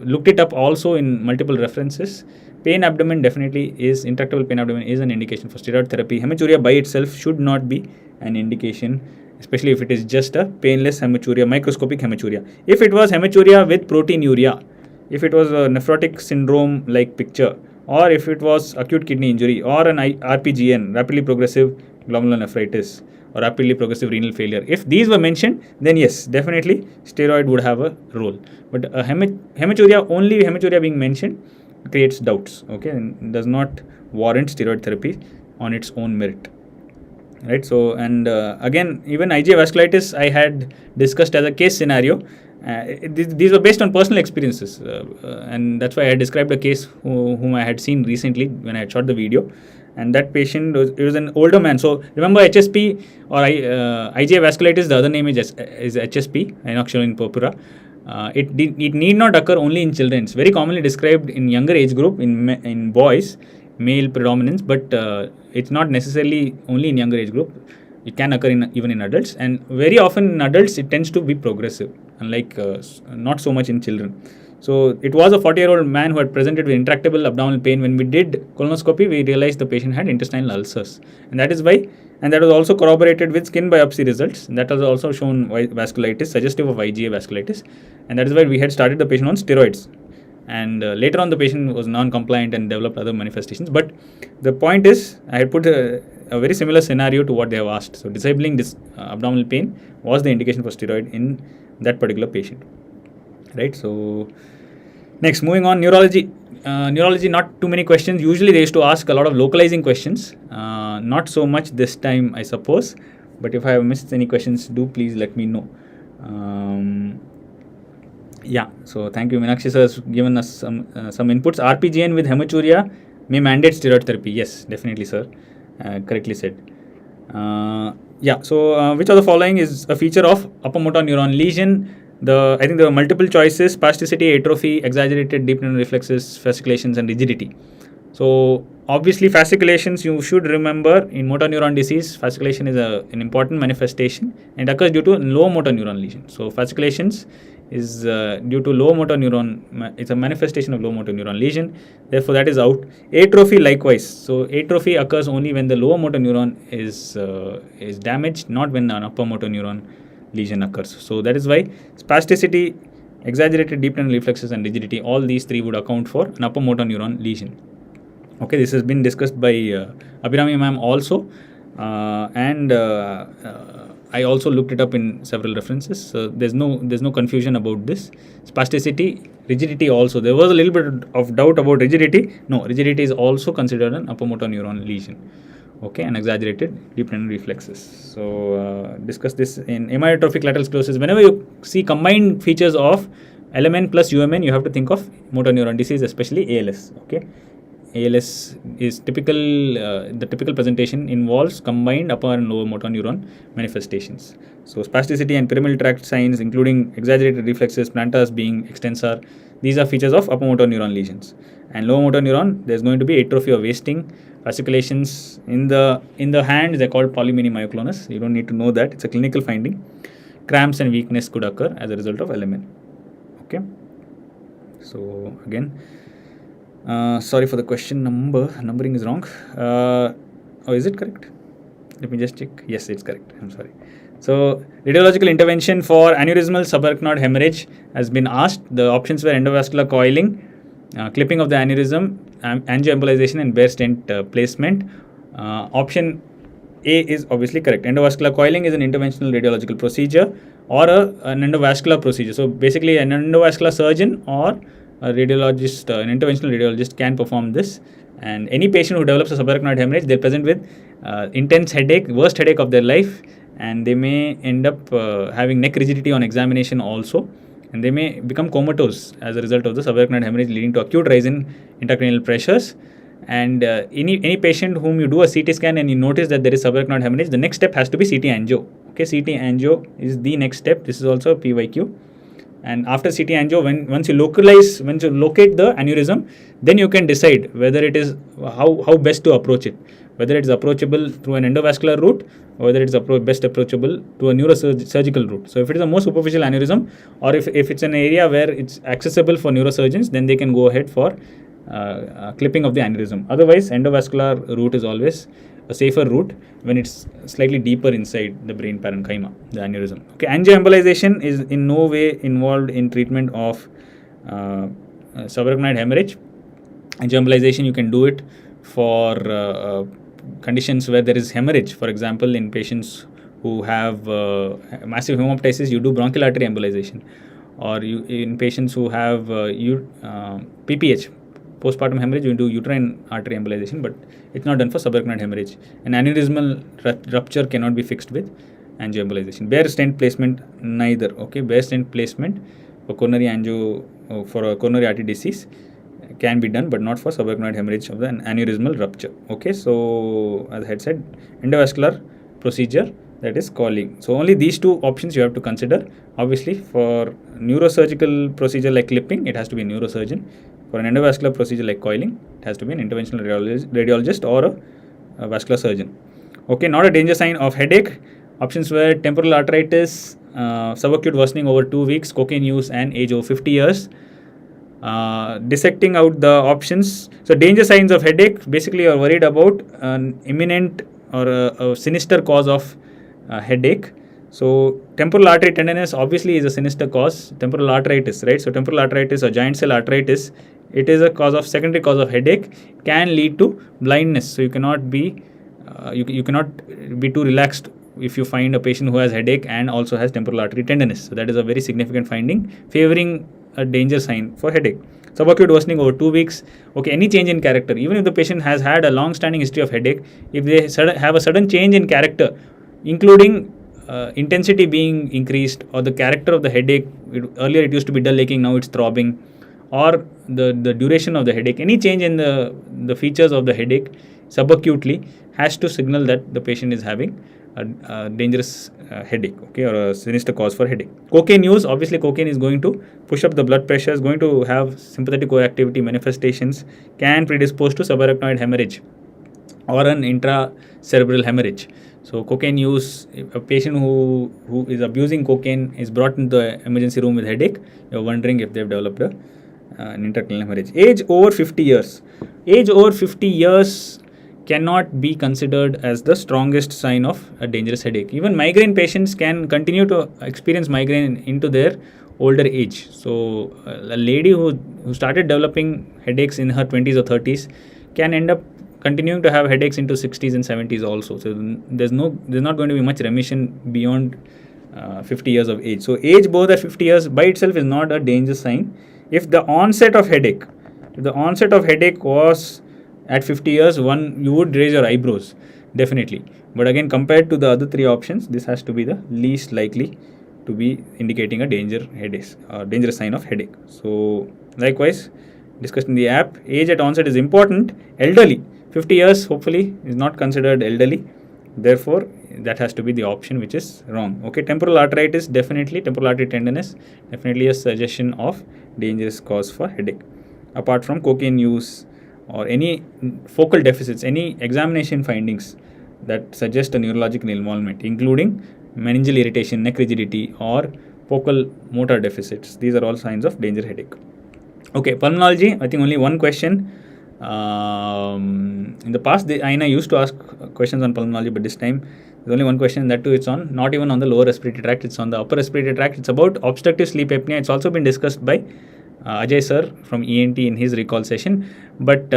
looked it up also in multiple references. Pain abdomen definitely is, intractable pain abdomen is an indication for steroid therapy. Hematuria by itself should not be an indication, especially if it is just a painless hematuria, microscopic hematuria. If it was hematuria with proteinuria, if it was a nephrotic syndrome like picture, or if it was acute kidney injury, or an RPGN, rapidly progressive glomerulonephritis, or rapidly progressive renal failure, if these were mentioned, then yes, definitely steroid would have a role. But only hematuria being mentioned creates doubts, okay, and does not warrant steroid therapy on its own merit. Right, so and again, even IgA vasculitis I had discussed as a case scenario. These were based on personal experiences, and that's why I described a case whom I had seen recently when I had shot the video. And that patient was an older man. So remember HSP or IgA vasculitis, the other name is HSP, inoxazoline purpura. It need not occur only in children. It's very commonly described in younger age group, in boys, male predominance, but it's not necessarily only in younger age group. It can occur even in adults, and very often in adults it tends to be progressive, unlike not so much in children. So it was a 40-year-old man who had presented with intractable abdominal pain. When we did colonoscopy, we realized the patient had intestinal ulcers, and that is why, and that was also corroborated with skin biopsy results. That has also shown vasculitis, suggestive of IgA vasculitis, and that is why we had started the patient on steroids. And later on, the patient was non-compliant and developed other manifestations. But the point is, I had put a very similar scenario to what they have asked. So disabling this abdominal pain was the indication for steroid in that particular patient. Right. So next, moving on, neurology. neurology, not too many questions. Usually they used to ask a lot of localizing questions. Not so much this time, I suppose. But if I have missed any questions, do please let me know. Yeah, so thank you. Meenakshi sir has given us some inputs. RPGN with hematuria may mandate steroid therapy. Yes, definitely, sir. Correctly said. Yeah, so which of the following is a feature of upper motor neuron lesion? I think there were multiple choices: spasticity, atrophy, exaggerated deep neural reflexes, fasciculations, and rigidity. So obviously fasciculations, you should remember, in motor neuron disease, fasciculation is an important manifestation and occurs due to low motor neuron lesion. So fasciculations is due to low motor neuron, it's a manifestation of low motor neuron lesion, therefore that is out. Atrophy likewise, so atrophy occurs only when the lower motor neuron is damaged, not when an upper motor neuron lesion occurs. So that is why spasticity, exaggerated deep neural reflexes, and rigidity, all these three would account for an upper motor neuron lesion. Okay, this has been discussed by Abhirami ma'am also, and I also looked it up in several references. So there's no confusion about this. Spasticity, rigidity also. There was a little bit of doubt about rigidity. No, rigidity is also considered an upper motor neuron lesion. Okay, and exaggerated deep neural reflexes. So discuss this in amyotrophic lateral sclerosis. Whenever you see combined features of LMN plus UMN, you have to think of motor neuron disease, especially ALS. Okay. ALS is typical, the typical presentation involves combined upper and lower motor neuron manifestations. So spasticity and pyramidal tract signs, including exaggerated reflexes, plantars being extensor, these are features of upper motor neuron lesions. And lower motor neuron, there's going to be atrophy or wasting. Fasciculations in the hands, they're called polymini myoclonus. You don't need to know that, it's a clinical finding. Cramps and weakness could occur as a result of LMN. Okay. So again, sorry for the question numbering is wrong. Is it correct? Let me just check. Yes, it's correct. I'm sorry. So radiological intervention for aneurysmal subarachnoid hemorrhage has been asked. The options were endovascular coiling, clipping of the aneurysm, angioembolization, and bare stent placement. Option A is obviously correct. Endovascular coiling is an interventional radiological procedure or an endovascular procedure. So basically an endovascular surgeon or a radiologist, an interventional radiologist can perform this. And any patient who develops a subarachnoid hemorrhage, they're present with intense headache, worst headache of their life, and they may end up having neck rigidity on examination also, and they may become comatose as a result of the subarachnoid hemorrhage, leading to acute rise in intracranial pressures. And any patient whom you do a CT scan and you notice that there is subarachnoid hemorrhage, the next step has to be CT angio. Okay, CT angio is the next step. This is also a PYQ. And after CT angio, once you locate the aneurysm, then you can decide whether it is how best to approach it, whether it is approachable through an endovascular route or whether it is best approachable through a neurosurgical route. So if it is a more superficial aneurysm, or if it's an area where it's accessible for neurosurgeons, then they can go ahead for clipping of the aneurysm. Otherwise, endovascular route is always a safer route when it's slightly deeper inside the brain parenchyma, the aneurysm. Okay, angioembolization is in no way involved in treatment of subarachnoid hemorrhage. Angioembolization, you can do it for conditions where there is hemorrhage. For example, in patients who have massive hemoptysis, you do bronchial artery embolization, or in patients who have PPH, postpartum hemorrhage, you do uterine artery embolization, but it's not done for subarachnoid hemorrhage. An aneurysmal rupture cannot be fixed with angioembolization. Bare stent placement, neither. Okay, bare stent placement for coronary for a coronary artery disease can be done, but not for subarachnoid hemorrhage of the aneurysmal rupture. Okay, so as I had said, endovascular procedure, that is coiling. So only these two options you have to consider. Obviously, for neurosurgical procedure like clipping, it has to be a neurosurgeon. For an endovascular procedure like coiling, it has to be an interventional radiologist or a vascular surgeon. Okay, not a danger sign of headache. Options were temporal arteritis, subacute worsening over 2 weeks, cocaine use, and age over 50 years. Dissecting out the options. So danger signs of headache, basically you are worried about an imminent or a sinister cause of headache. So temporal artery tenderness obviously is a sinister cause. Temporal arteritis, right? So temporal arteritis or giant cell arteritis, it is a secondary cause of headache, can lead to blindness. So you cannot be you cannot be too relaxed if you find a patient who has headache and also has temporal artery tenderness. So that is a very significant finding, favoring a danger sign for headache. Subacute worsening over 2 weeks. Okay, any change in character, even if the patient has had a long-standing history of headache, if they have a sudden change in character, including intensity being increased, or the character of the headache, earlier it used to be dull aching, now it's throbbing, or the duration of the headache, any change in the features of the headache subacutely has to signal that the patient is having a dangerous headache, okay, or a sinister cause for headache. Cocaine use, obviously cocaine is going to push up the blood pressure, is going to have sympathetic coactivity manifestations, can predispose to subarachnoid hemorrhage or an intracerebral hemorrhage. So cocaine use, a patient who is abusing cocaine is brought into the emergency room with headache, you're wondering if they've developed an intracranial hemorrhage. Age over 50 years. Age over 50 years cannot be considered as the strongest sign of a dangerous headache. Even migraine patients can continue to experience migraine into their older age. So a lady who started developing headaches in her 20s or 30s can end up continuing to have headaches into 60s and 70s also. So there's not going to be much remission beyond 50 years of age. So age both at 50 years by itself is not a danger sign. If the onset of headache was at 50 years, you would raise your eyebrows, definitely. But again, compared to the other three options, this has to be the least likely to be indicating a dangerous sign of headache. So likewise, discussed in the app, age at onset is important. Elderly, 50 years hopefully is not considered elderly. Therefore, that has to be the option which is wrong. Okay, temporal artery tenderness, definitely a suggestion of dangerous cause for headache. Apart from cocaine use or any focal deficits, any examination findings that suggest a neurological involvement, including meningeal irritation, neck rigidity, or focal motor deficits. These are all signs of danger headache. Okay, pulmonology, I think only one question. In the past, the INI used to ask questions on pulmonology, but this time there's only one question, that too it's not even on the lower respiratory tract, it's on the upper respiratory tract. It's about obstructive sleep apnea. It's also been discussed by Ajay sir from ENT in his recall session, but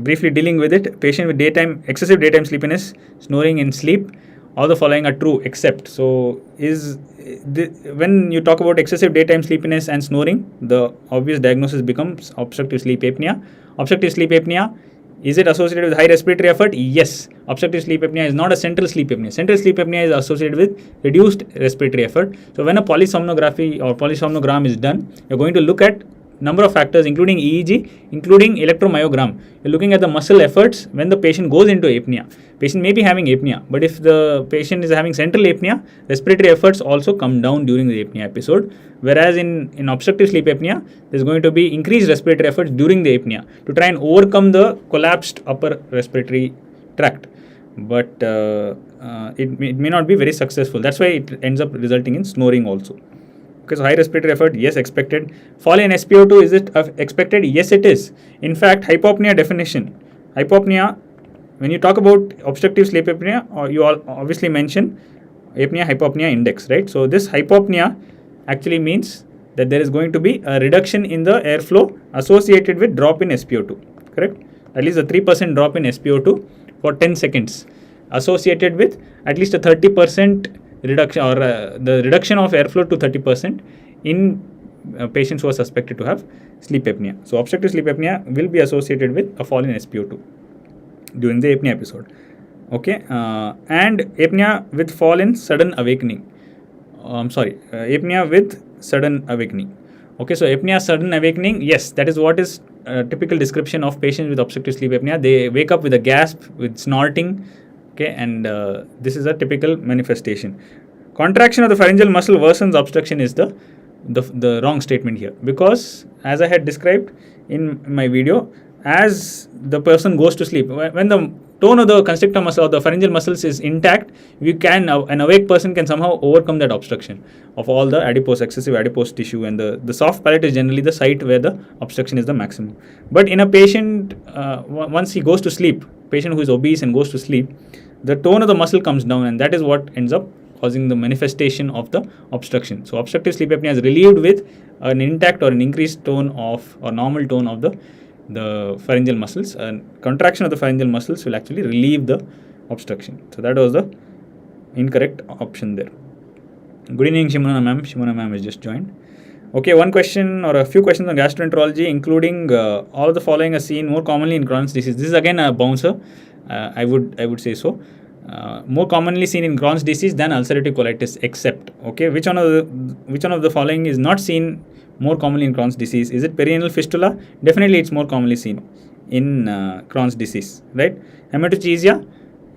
briefly dealing with it, patient with excessive daytime sleepiness, snoring in sleep, all the following are true except. So when you talk about excessive daytime sleepiness and snoring, the obvious diagnosis becomes obstructive sleep apnea. Obstructive sleep apnea, is it associated with high respiratory effort? Yes. Obstructive sleep apnea is not a central sleep apnea. Central sleep apnea is associated with reduced respiratory effort. So when a polysomnography or polysomnogram is done, you're going to look at number of factors, including EEG, including electromyogram. You're looking at the muscle efforts when the patient goes into apnea. Patient may be having apnea, but if the patient is having central apnea, respiratory efforts also come down during the apnea episode. Whereas in obstructive sleep apnea, there's going to be increased respiratory efforts during the apnea to try and overcome the collapsed upper respiratory tract. But it may not be very successful. That's why it ends up resulting in snoring also. Okay, so high respiratory effort, yes, expected. Fall in SpO2, is it expected? Yes, it is. In fact, hypopnea definition. Hypopnea, when you talk about obstructive sleep apnea, you all obviously mention apnea-hypopnea index, right? So this hypopnea actually means that there is going to be a reduction in the airflow associated with drop in SpO2, correct? At least a 3% drop in SpO2 for 10 seconds associated with at least a 30% reduction, or the reduction of airflow to 30% in patients who are suspected to have sleep apnea. So obstructive sleep apnea will be associated with a fall in SpO2 during the apnea episode. Okay, and apnea with fall in sudden awakening. Apnea with sudden awakening. Okay, so apnea sudden awakening, yes, that is what is a typical description of patients with obstructive sleep apnea. They wake up with a gasp, with snorting. Okay, and this is a typical manifestation. Contraction of the pharyngeal muscle worsens obstruction is the wrong statement here, because as I had described in my video, as the person goes to sleep, when the tone of the constrictor muscle or the pharyngeal muscles is intact, an awake person can somehow overcome that obstruction of all the excessive adipose tissue, and the soft palate is generally the site where the obstruction is the maximum. But in a patient, once he goes to sleep, patient who is obese and goes to sleep, the tone of the muscle comes down, and that is what ends up causing the manifestation of the obstruction. So obstructive sleep apnea is relieved with an intact or an increased tone of, or normal tone of the pharyngeal muscles, and contraction of the pharyngeal muscles will actually relieve the obstruction. So that was the incorrect option there. Good evening, Shimona ma'am. Shimona ma'am has just joined. Okay, one question or a few questions on gastroenterology, including all of the following are seen more commonly in Crohn's disease. This is again a bouncer. I would say so. More commonly seen in Crohn's disease than ulcerative colitis, except, okay, which one of the following is not seen more commonly in Crohn's disease? Is it perianal fistula? Definitely, it's more commonly seen in Crohn's disease, right? Hematochezia.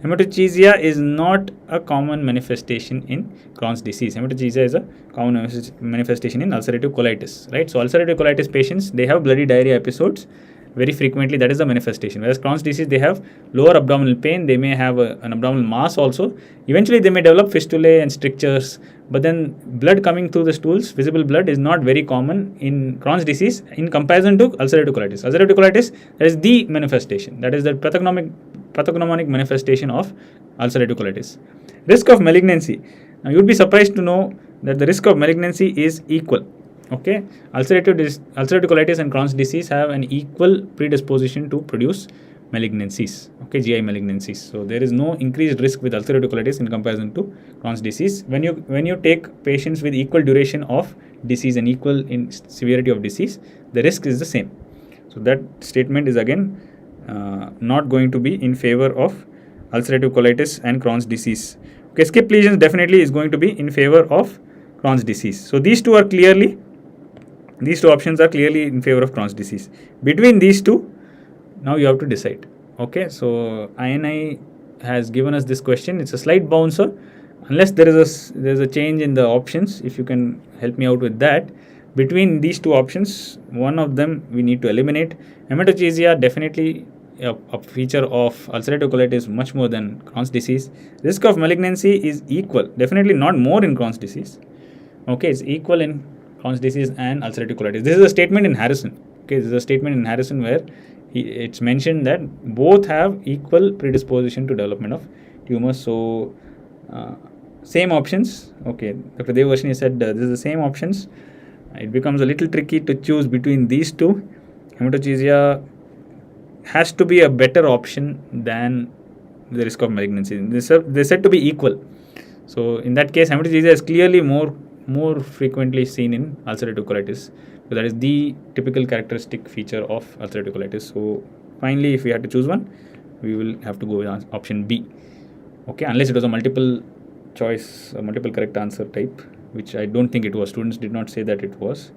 Hematochezia is not a common manifestation in Crohn's disease. Hematochezia is a common manifestation in ulcerative colitis, right? So ulcerative colitis patients, they have bloody diarrhea episodes very frequently. That is the manifestation. Whereas Crohn's disease, they have lower abdominal pain. They may have an abdominal mass also. Eventually, they may develop fistulae and strictures. But then blood coming through the stools, visible blood, is not very common in Crohn's disease in comparison to ulcerative colitis. Ulcerative colitis, that is the manifestation. That is the pathognomonic manifestation of ulcerative colitis. Risk of malignancy. Now, you would be surprised to know that the risk of malignancy is equal. Okay, ulcerative colitis and Crohn's disease have an equal predisposition to produce malignancies. Okay, GI malignancies. So there is no increased risk with ulcerative colitis in comparison to Crohn's disease. When you take patients with equal duration of disease and equal in severity of disease, the risk is the same. So that statement is again not going to be in favor of ulcerative colitis and Crohn's disease. Okay, skip lesions definitely is going to be in favor of Crohn's disease. So these two options are clearly in favor of Crohn's disease. Between these two, now you have to decide. Okay, so INI has given us this question. It's a slight bouncer. Unless there is a change in the options, if you can help me out with that. Between these two options, one of them we need to eliminate. Hematochezia, definitely a feature of ulcerative colitis much more than Crohn's disease. Risk of malignancy is equal, definitely not more in Crohn's disease. Okay, it's equal in Crohn's disease and ulcerative colitis. This is a statement in Harrison. Okay, this is a statement in Harrison where it's mentioned that both have equal predisposition to development of tumors. So same options. Okay, Dr. Devarsini said this is the same options. It becomes a little tricky to choose between these two. Hematochezia has to be a better option than the risk of malignancy. They're said to be equal. So in that case, hematochezia is clearly more frequently seen in ulcerative colitis. So that is the typical characteristic feature of ulcerative colitis. So finally, if we had to choose one, we will have to go with option B. Okay, unless it was a multiple choice, a multiple correct answer type, which I don't think it was. Students did not say that it was.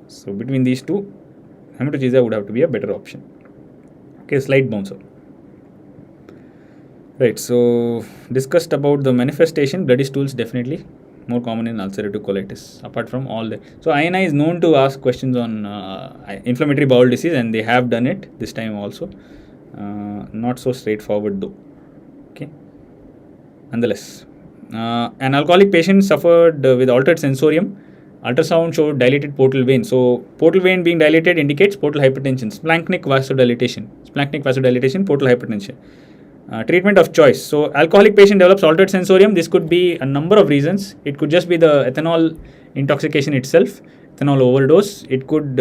So between these two, hematochezia would have to be a better option. Okay, slight bouncer. Right, so discussed about the manifestation. Bloody stools definitely more common in ulcerative colitis, apart from all that. So INI is known to ask questions on inflammatory bowel disease, and they have done it this time also. Not so straightforward though. Okay, nonetheless, an alcoholic patient suffered with altered sensorium. Ultrasound showed dilated portal vein. So portal vein being dilated indicates portal hypertension. Splanchnic vasodilation, portal hypertension. Treatment of choice. So alcoholic patient develops altered sensorium. This could be a number of reasons. It could just be the ethanol intoxication itself, ethanol overdose. It could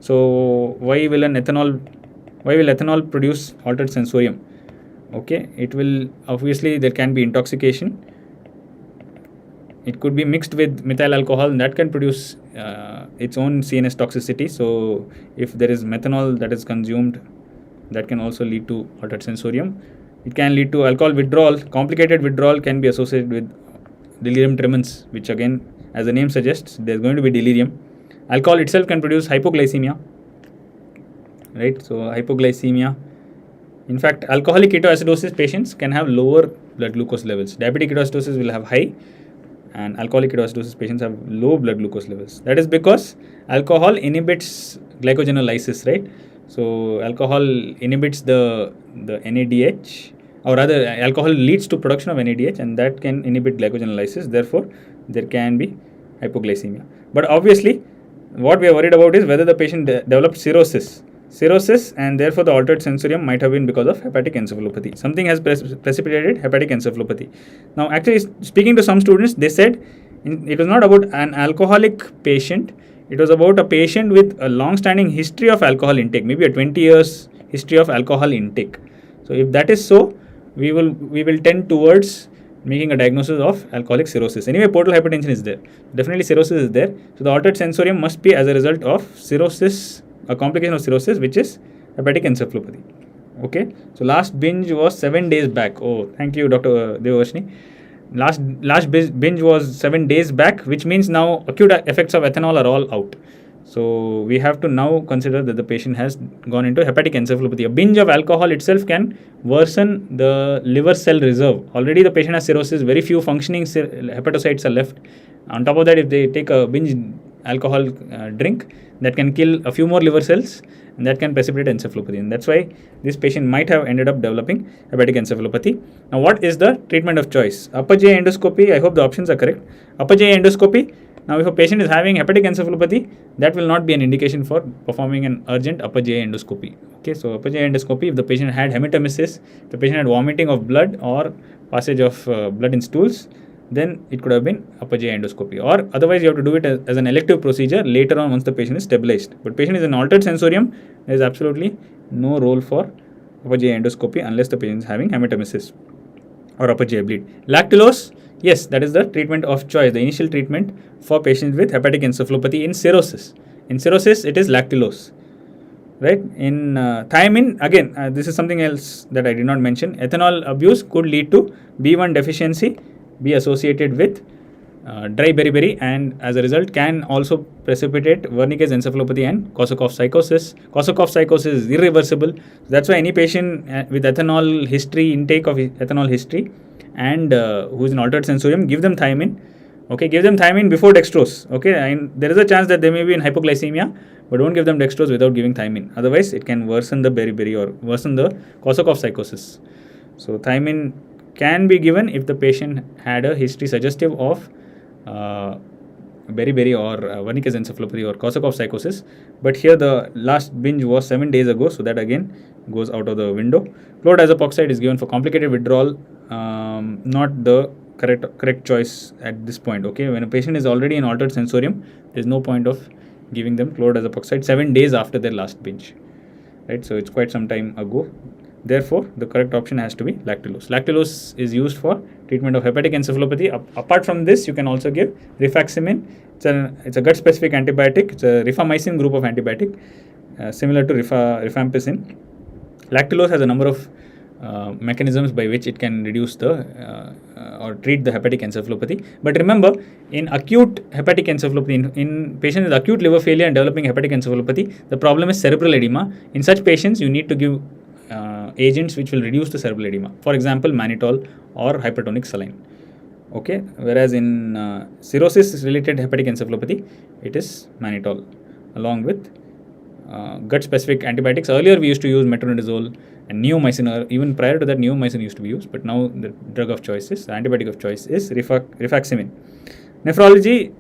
so why will ethanol produce altered sensorium? Okay, it will obviously, there can be intoxication. It could be mixed with methyl alcohol, and that can produce its own CNS toxicity. So if there is methanol that is consumed, that can also lead to altered sensorium. It can lead to alcohol withdrawal. Complicated withdrawal can be associated with delirium tremens, which again, as the name suggests, there's going to be delirium. Alcohol itself can produce hypoglycemia, right? So hypoglycemia. In fact, alcoholic ketoacidosis patients can have lower blood glucose levels. Diabetic ketoacidosis will have high, and alcoholic ketoacidosis patients have low blood glucose levels. That is because alcohol inhibits glycogenolysis, right? So alcohol inhibits the NADH, or rather alcohol leads to production of NADH, and that can inhibit glycogenolysis. Therefore, there can be hypoglycemia. But obviously, what we are worried about is whether the patient developed cirrhosis, and therefore the altered sensorium might have been because of hepatic encephalopathy. Something has precipitated hepatic encephalopathy. Now, actually, speaking to some students, they said it was not about an alcoholic patient. It was about a patient with a long-standing history of alcohol intake, maybe a 20 years history of alcohol intake. So if that is so, we will tend towards making a diagnosis of alcoholic cirrhosis. Anyway, portal hypertension is there. Definitely cirrhosis is there. So the altered sensorium must be as a result of cirrhosis, a complication of cirrhosis, which is hepatic encephalopathy. Okay. So last binge was 7 days back. Oh, thank you, Dr. Devavarshini. Last binge was 7 days back, which means now acute effects of ethanol are all out. So we have to now consider that the patient has gone into hepatic encephalopathy. A binge of alcohol itself can worsen the liver cell reserve. Already the patient has cirrhosis, very few functioning hepatocytes are left. On top of that, if they take a binge alcohol drink, that can kill a few more liver cells, and that can precipitate encephalopathy. And that's why this patient might have ended up developing hepatic encephalopathy. Now, what is the treatment of choice? Upper GI endoscopy. I hope the options are correct. Upper GI endoscopy. Now, if a patient is having hepatic encephalopathy, that will not be an indication for performing an urgent upper GI endoscopy. Okay, so upper GI endoscopy, if the patient had hematemesis, if the patient had vomiting of blood or passage of blood in stools, then it could have been upper GI endoscopy. Or otherwise, you have to do it as an elective procedure later on once the patient is stabilized. But patient is in altered sensorium, there is absolutely no role for upper GI endoscopy unless the patient is having hematemesis or upper GI bleed. Lactulose, yes, that is the treatment of choice, the initial treatment for patients with hepatic encephalopathy in cirrhosis. In cirrhosis, it is lactulose. Right? In thiamine, again, this is something else that I did not mention. Ethanol abuse could lead to B1 deficiency, be associated with dry beriberi, and as a result can also precipitate Wernicke's encephalopathy and Korsakoff psychosis. Korsakoff psychosis is irreversible. That's why any patient with ethanol history, intake of ethanol history, and who is in altered sensorium, give them thiamine. Okay, give them thiamine before dextrose. Okay, and there is a chance that they may be in hypoglycemia, but don't give them dextrose without giving thiamine. Otherwise, it can worsen the beriberi or worsen the Korsakoff psychosis. So thiamine can be given if the patient had a history suggestive of beriberi or Wernicke's encephalopathy or Korsakoff psychosis. But here the last binge was 7 days ago, so that again goes out of the window. Chlordiazepoxide is given for complicated withdrawal, not the correct choice at this point. Okay, when a patient is already in altered sensorium, there is no point of giving them chlordiazepoxide 7 days after their last binge. Right, so it's quite some time ago. Therefore, the correct option has to be lactulose. Lactulose is used for treatment of hepatic encephalopathy. Apart from this, you can also give rifaximin. It's a gut-specific antibiotic. It's a rifamycin group of antibiotic, similar to rifampicin. Lactulose has a number of mechanisms by which it can reduce the or treat the hepatic encephalopathy. But remember, in acute hepatic encephalopathy, in patients with acute liver failure and developing hepatic encephalopathy, the problem is cerebral edema. In such patients, you need to give agents which will reduce the cerebral edema. For example, mannitol or hypertonic saline. Okay, whereas in cirrhosis-related hepatic encephalopathy, it is mannitol along with gut-specific antibiotics. Earlier, we used to use metronidazole and neomycin, or even prior to that, neomycin used to be used. But now the drug of choice is, the antibiotic of choice is rifaximin. Nephrology,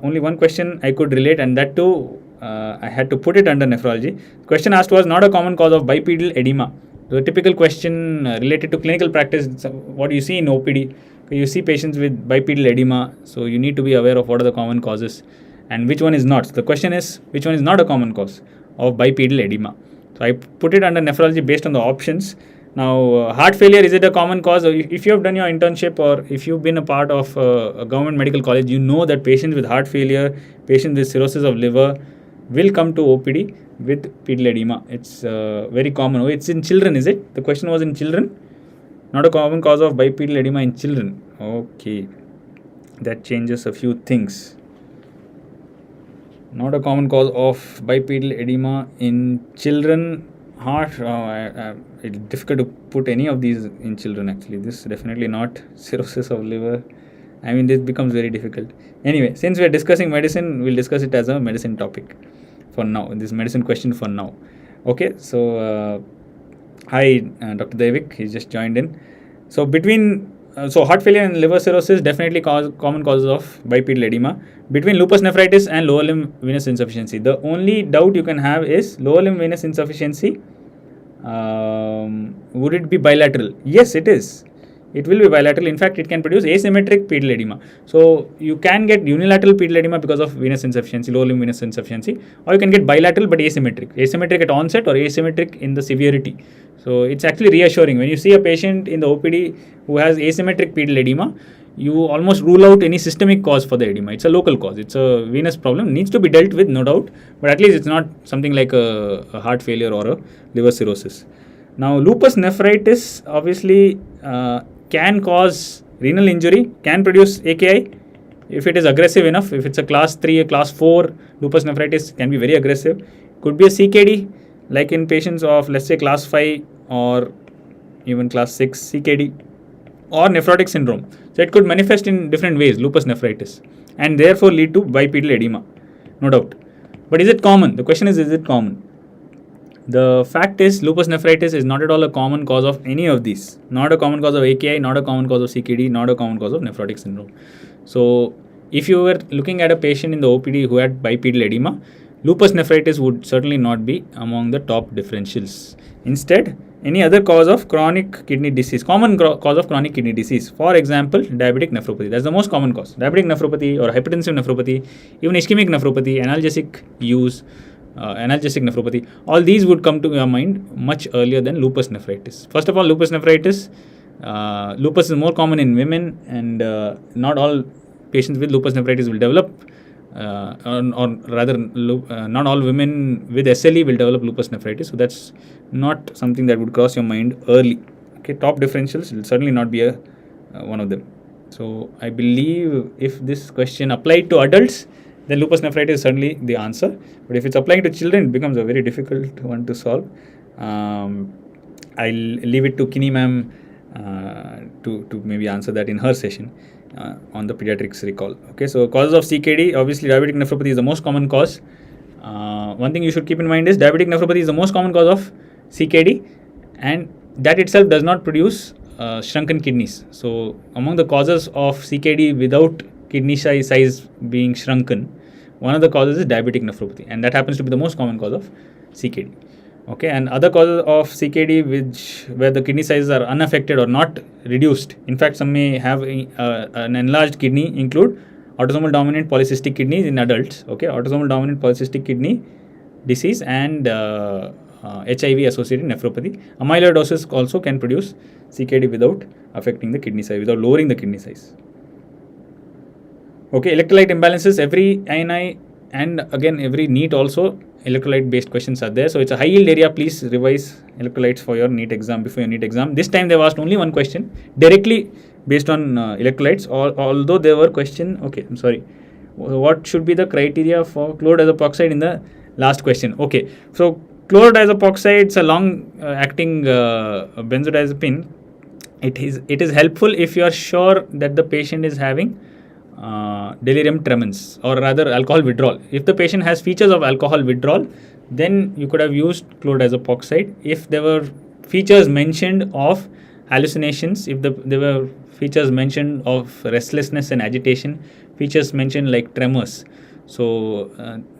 only one question I could relate, and that too, I had to put it under nephrology. The question asked was not a common cause of bipedal edema. The typical question related to clinical practice, what you see in OPD, you see patients with bipedal edema, so you need to be aware of what are the common causes and which one is not. So the question is, which one is not a common cause of bipedal edema? So I put it under nephrology based on the options. Now, heart failure, is it a common cause? If you have done your internship or if you've been a part of a government medical college, you know that patients with heart failure, patients with cirrhosis of liver will come to OPD with pedal edema. It's very common. Oh, it's in children, is it? The question was in children? Not a common cause of bipedal edema in children. Okay. That changes a few things. Not a common cause of bipedal edema in children. Heart, it's difficult to put any of these in children actually. This is definitely not cirrhosis of liver. I mean, this becomes very difficult. Anyway, since we are discussing medicine, we'll discuss it as a medicine topic for now. This medicine question for now. Okay, so hi, Dr. Devik, he just joined in. So between heart failure and liver cirrhosis definitely common causes of bipedal edema. Between lupus nephritis and lower limb venous insufficiency, the only doubt you can have is lower limb venous insufficiency. Would it be bilateral? Yes, it is. it will be bilateral. In fact, it can produce asymmetric pedal edema. So you can get unilateral pedal edema because of venous insufficiency, lower limb venous insufficiency, or you can get bilateral but asymmetric. Asymmetric at onset or asymmetric in the severity. So it's actually reassuring. When you see a patient in the OPD who has asymmetric pedal edema, you almost rule out any systemic cause for the edema. It's a local cause. It's a venous problem. Needs to be dealt with, no doubt. But at least it's not something like a heart failure or a liver cirrhosis. Now, lupus nephritis obviously can cause renal injury, can produce AKI if it is aggressive enough. If it's a class 3 or class 4 lupus nephritis, can be very aggressive. Could be a CKD, like in patients of, let's say, class 5 or even class 6 CKD, or nephrotic syndrome. So it could manifest in different ways, lupus nephritis, and therefore lead to bipedal edema, no doubt. But is it common? The question is it common? The fact is, lupus nephritis is not at all a common cause of any of these. Not a common cause of AKI, not a common cause of CKD, not a common cause of nephrotic syndrome. So if you were looking at a patient in the OPD who had bipedal edema, lupus nephritis would certainly not be among the top differentials. Instead, any other cause of chronic kidney disease, common cause of chronic kidney disease, for example, diabetic nephropathy. That's the most common cause. Diabetic nephropathy or hypertensive nephropathy, even ischemic nephropathy, analgesic use, analgesic nephropathy. All these would come to your mind much earlier than lupus nephritis. First of all, lupus nephritis, lupus is more common in women, and not all patients with lupus nephritis will develop, or rather, not all women with SLE will develop lupus nephritis. So that's not something that would cross your mind early. Okay, top differentials will certainly not be one of them. So I believe if this question applied to adults, then lupus nephritis is certainly the answer. But if it's applying to children, it becomes a very difficult one to solve. I'll leave it to Kini ma'am to maybe answer that in her session on the pediatrics recall. Okay, so causes of CKD, obviously diabetic nephropathy is the most common cause. One thing you should keep in mind is diabetic nephropathy is the most common cause of CKD, and that itself does not produce shrunken kidneys. So among the causes of CKD without kidney size being shrunken, one of the causes is diabetic nephropathy, and that happens to be the most common cause of CKD. Okay, and other causes of CKD where the kidney sizes are unaffected or not reduced. In fact, some may have an enlarged kidney include autosomal dominant polycystic kidneys in adults. Okay, autosomal dominant polycystic kidney disease and HIV associated nephropathy. Amyloidosis also can produce CKD without affecting the kidney size, without lowering the kidney size. Okay, electrolyte imbalances, every INI and again every NEET also, electrolyte based questions are there. So it's a high yield area. Please revise electrolytes for your NEET exam, before your NEET exam. This time they've asked only one question directly based on electrolytes, although there were question. Okay, I'm sorry. What should be the criteria for chlordiazepoxide in the last question? Okay, so chlordiazepoxide is a long acting benzodiazepine. It is helpful if you are sure that the patient is having delirium tremens, or rather alcohol withdrawal. If the patient has features of alcohol withdrawal, then you could have used chlordiazepoxide. If there were features mentioned of hallucinations, if there were features mentioned of restlessness and agitation, features mentioned like tremors, so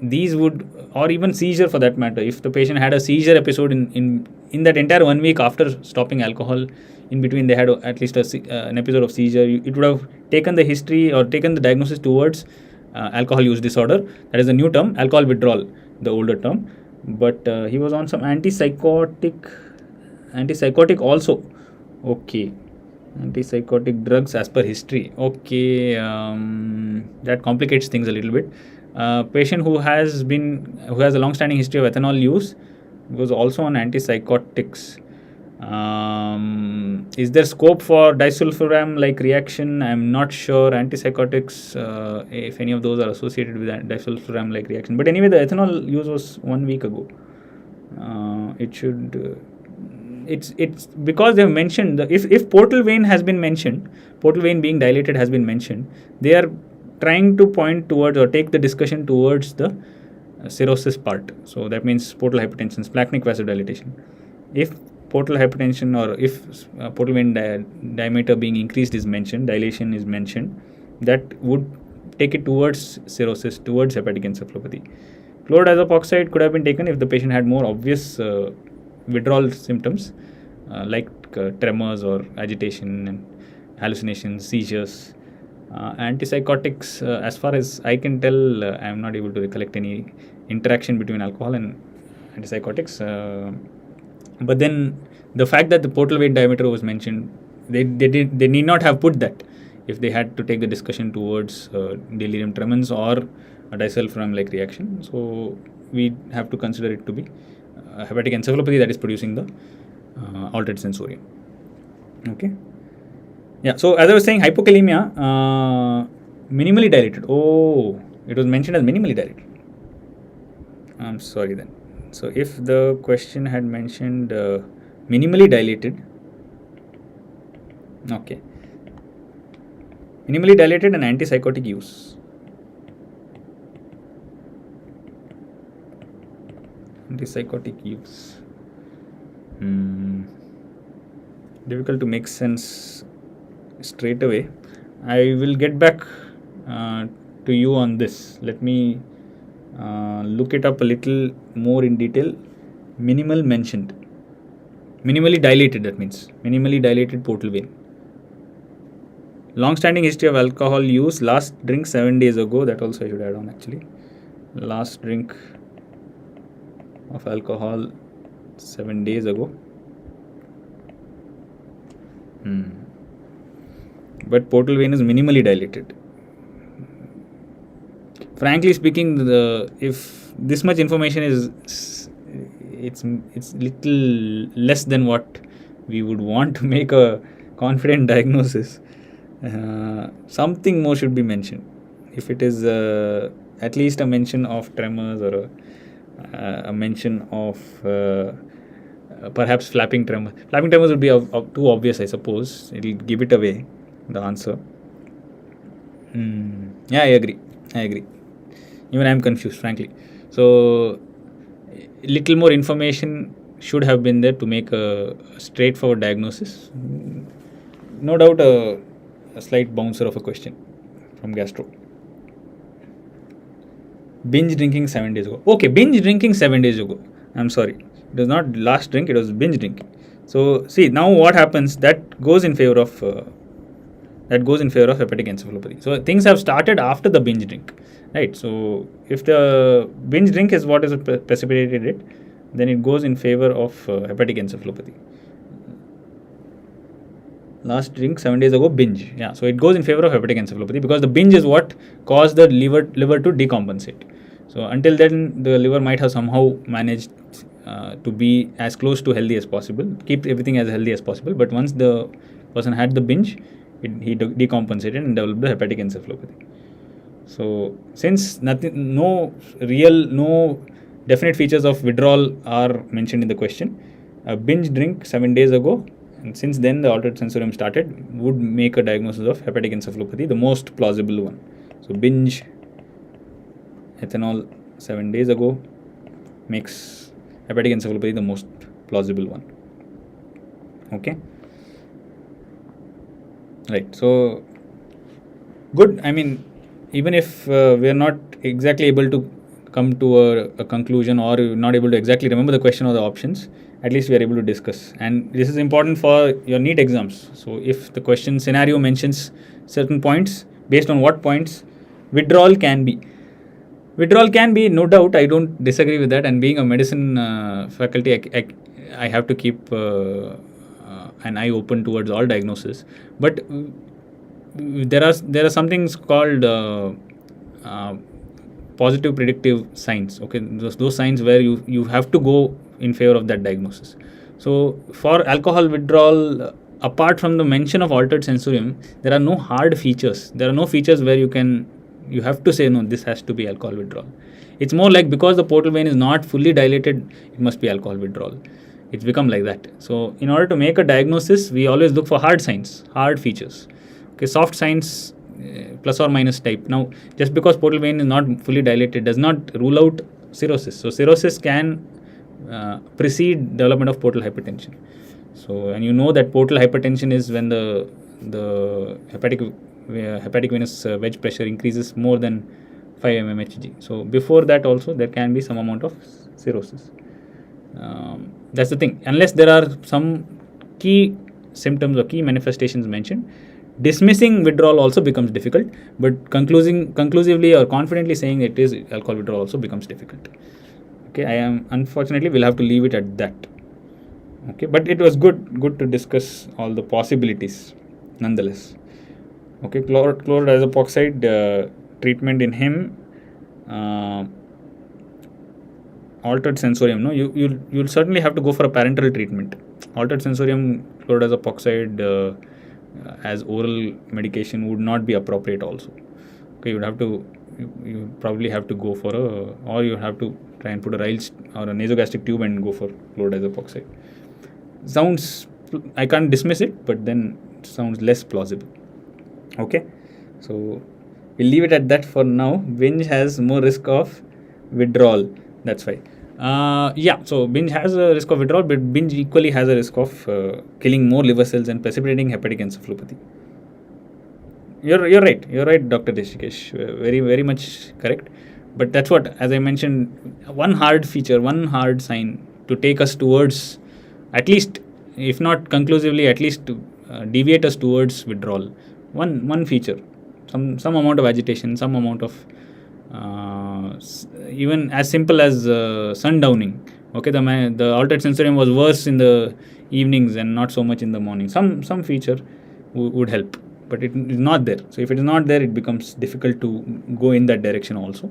these would, or even seizure for that matter, if the patient had a seizure episode in that entire 1 week after stopping alcohol, in between they had at least an episode of seizure, it would have taken the history or taken the diagnosis towards alcohol use disorder. That is the new term, alcohol withdrawal, the older term. But he was on some antipsychotic also. Okay, antipsychotic drugs as per history. Okay, that complicates things a little bit. Patient who has a long-standing history of ethanol use was also on antipsychotics. Is there scope for disulfiram like reaction? I'm not sure. Antipsychotics, if any of those are associated with disulfiram like reaction. But anyway, the ethanol use was 1 week ago. It's because they've mentioned if portal vein has been mentioned, portal vein being dilated has been mentioned, they are trying to point towards or take the discussion towards the cirrhosis part. So that means portal hypertension, splanchnic vasodilatation. If portal hypertension or if portal vein diameter being increased is mentioned, dilation is mentioned, that would take it towards cirrhosis, towards hepatic encephalopathy. Chlordiazepoxide could have been taken if the patient had more obvious withdrawal symptoms like tremors or agitation, and hallucinations, seizures. Antipsychotics, as far as I can tell, I am not able to recollect any interaction between alcohol and antipsychotics. But then the fact that the portal vein diameter was mentioned, they need not have put that if they had to take the discussion towards delirium tremens or a disulfiram-like reaction. So we have to consider it to be hepatic encephalopathy that is producing the altered sensorium. Okay. Yeah. So as I was saying, hypokalemia, minimally dilated. Oh, it was mentioned as minimally dilated. I'm sorry then. So if the question had mentioned minimally dilated, okay, minimally dilated and antipsychotic use. Antipsychotic use. Difficult to make sense straight away. I will get back to you on this. Let me look it up a little more in detail. Minimal mentioned. Minimally dilated, that means. Minimally dilated portal vein. Long-standing history of alcohol use. Last drink 7 days ago. That also I should add on actually. Last drink of alcohol 7 days ago. But portal vein is minimally dilated. Frankly speaking, if this much information is, it's little less than what we would want to make a confident diagnosis. Something more should be mentioned. If it is at least a mention of tremors or a mention of perhaps flapping tremors. Flapping tremors would be too obvious, I suppose. It will give it away, the answer. Yeah, I agree. Even I am confused, frankly. So, little more information should have been there to make a straightforward diagnosis. No doubt a slight bouncer of a question from Gastro. Binge drinking 7 days ago. Okay, binge drinking 7 days ago. I'm sorry. It was not last drink, it was binge drinking. So, see, now what happens, that goes in favor of hepatic encephalopathy. So, things have started after the binge drink, right? So, if the binge drink is what is precipitated it, then it goes in favor of hepatic encephalopathy. Last drink 7 days ago, binge. Yeah, so it goes in favor of hepatic encephalopathy because the binge is what caused the liver to decompensate. So until then, the liver might have somehow managed to be as close to healthy as possible, keep everything as healthy as possible. But once the person had the binge, he decompensated and developed the hepatic encephalopathy. So since no definite features of withdrawal are mentioned in the question, a binge drink 7 days ago, and since then the altered sensorium started, would make a diagnosis of hepatic encephalopathy the most plausible one. So binge ethanol 7 days ago makes hepatic encephalopathy the most plausible one. Okay. Right. So good. I mean, even if we are not exactly able to come to a conclusion or not able to exactly remember the question or the options, at least we are able to discuss. And this is important for your NEET exams. So if the question scenario mentions certain points, based on what points withdrawal can be. Withdrawal can be, no doubt, I don't disagree with that. And being a medicine faculty, I have to keep an eye open towards all diagnoses. But there are some things called positive predictive signs. Okay, those signs where you have to go in favor of that diagnosis. So for alcohol withdrawal, apart from the mention of altered sensorium, there are no hard features. There are no features where you have to say, no, this has to be alcohol withdrawal. It's more like because the portal vein is not fully dilated, it must be alcohol withdrawal. It's become like that. So in order to make a diagnosis, we always look for hard signs, hard features. Okay, soft signs, plus or minus type. Now, just because portal vein is not fully dilated does not rule out cirrhosis. So cirrhosis can precede development of portal hypertension. So, and you know that portal hypertension is when the hepatic venous wedge pressure increases more than 5 mmHg. So before that also there can be some amount of cirrhosis. That's the thing. Unless there are some key symptoms or key manifestations mentioned, Dismissing withdrawal also becomes difficult, but conclusively or confidently saying it is alcohol withdrawal also becomes difficult. Okay, I am unfortunately we'll have to leave it at that. Okay, but it was good to discuss all the possibilities nonetheless. Okay, chlorodiazepoxide treatment in him, altered sensorium. No, you'll certainly have to go for a parenteral treatment. Altered sensorium chlorodiazepoxide as oral medication would not be appropriate also. Okay, you probably have to go for or you have to try and put a Riles or a nasogastric tube and go for chlorodiazepoxide. Sounds, I can't dismiss it, but then sounds less plausible. Okay, so we'll leave it at that for now. Binge has more risk of withdrawal. That's why. So binge has a risk of withdrawal, but binge equally has a risk of killing more liver cells and precipitating hepatic encephalopathy. You're right, Dr. Rishikesh. Very, very much correct. But that's what, as I mentioned, one hard sign to take us towards, at least, if not conclusively, at least to deviate us towards withdrawal. One feature, some amount of agitation, some amount of even as simple as sundowning. Okay, the altered sensorium was worse in the evenings and not so much in the morning. Some feature would help, but it is not there. So if it is not there, it becomes difficult to go in that direction also.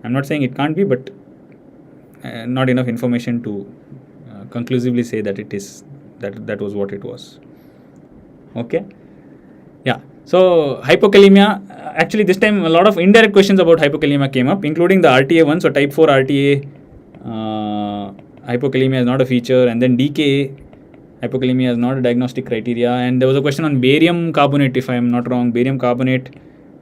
I'm not saying it can't be, but not enough information to conclusively say that it is that was what it was. Okay, yeah. So hypokalemia, actually this time a lot of indirect questions about hypokalemia came up, including the RTA one. So type 4 RTA, hypokalemia is not a feature, and then DKA, hypokalemia is not a diagnostic criteria. And there was a question on barium carbonate, if I am not wrong. Barium carbonate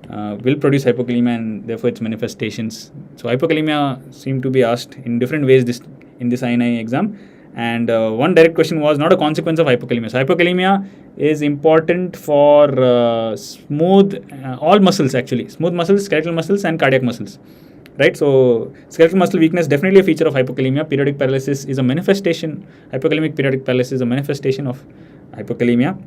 will produce hypokalemia and therefore its manifestations. So hypokalemia seemed to be asked in different ways in this INI exam. And one direct question was not a consequence of hypokalemia. So hypokalemia is important for all muscles actually. Smooth muscles, skeletal muscles and cardiac muscles. Right, so skeletal muscle weakness definitely a feature of hypokalemia. Periodic paralysis is a manifestation. Hypokalemic periodic paralysis is a manifestation of hypokalemia.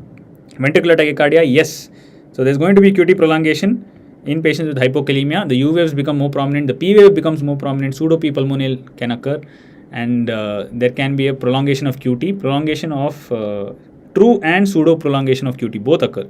Ventricular tachycardia, yes. So there's going to be QT prolongation in patients with hypokalemia. The U waves become more prominent. The P wave becomes more prominent. Pseudo P pulmonale can occur, and there can be a prolongation of QT. Prolongation of true and pseudo prolongation of QT both occur.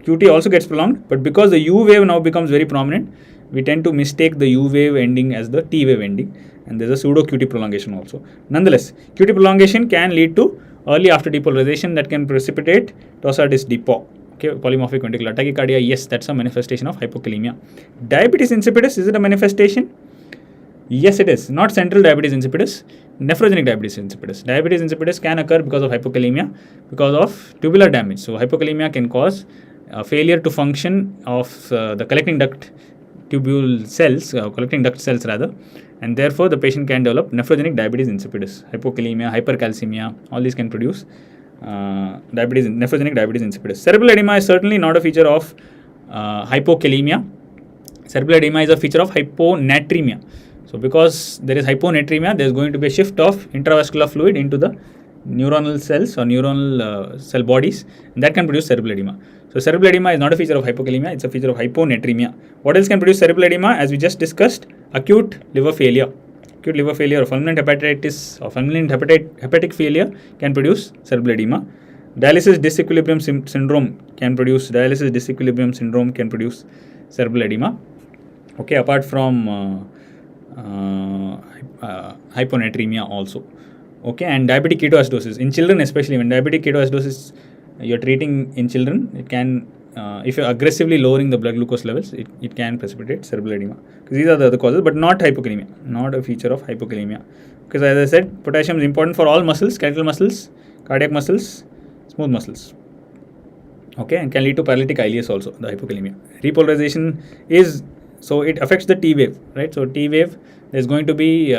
QT also gets prolonged, but because the U wave now becomes very prominent, we tend to mistake the U wave ending as the T wave ending, and there's a pseudo QT prolongation also. Nonetheless, QT prolongation can lead to early after depolarization that can precipitate torsades de Poix. Okay, polymorphic ventricular tachycardia, yes, that's a manifestation of hypokalemia. Diabetes insipidus, is it a manifestation? Yes, it is. Not central diabetes insipidus, nephrogenic diabetes insipidus. Diabetes insipidus can occur because of hypokalemia, because of tubular damage. So hypokalemia can cause failure to function of the collecting duct tubule cells, collecting duct cells rather, and therefore the patient can develop nephrogenic diabetes insipidus. Hypokalemia, hypercalcemia, all these can produce nephrogenic diabetes insipidus. Cerebral edema is certainly not a feature of hypokalemia. Cerebral edema is a feature of hyponatremia. So because there is hyponatremia, there is going to be a shift of intravascular fluid into the neuronal cells or neuronal cell bodies, and that can produce cerebral edema. So cerebral edema is not a feature of hypokalemia, it's a feature of hyponatremia. What else can produce cerebral edema? As we just discussed, acute liver failure. Acute liver failure or fulminant hepatitis or fulminant hepatic failure can produce cerebral edema. Dialysis disequilibrium syndrome can produce cerebral edema. Okay, apart from hyponatremia also. Okay, and diabetic ketoacidosis in children, especially when diabetic ketoacidosis you're treating in children, it can, if you're aggressively lowering the blood glucose levels, it can precipitate cerebral edema. Because these are the other causes, but not hypokalemia, not a feature of hypokalemia. Because as I said, potassium is important for all muscles, skeletal muscles, cardiac muscles, smooth muscles. Okay, and can lead to paralytic ileus also, the hypokalemia. Repolarization is, so it affects the T wave, right? So T wave, there's going to be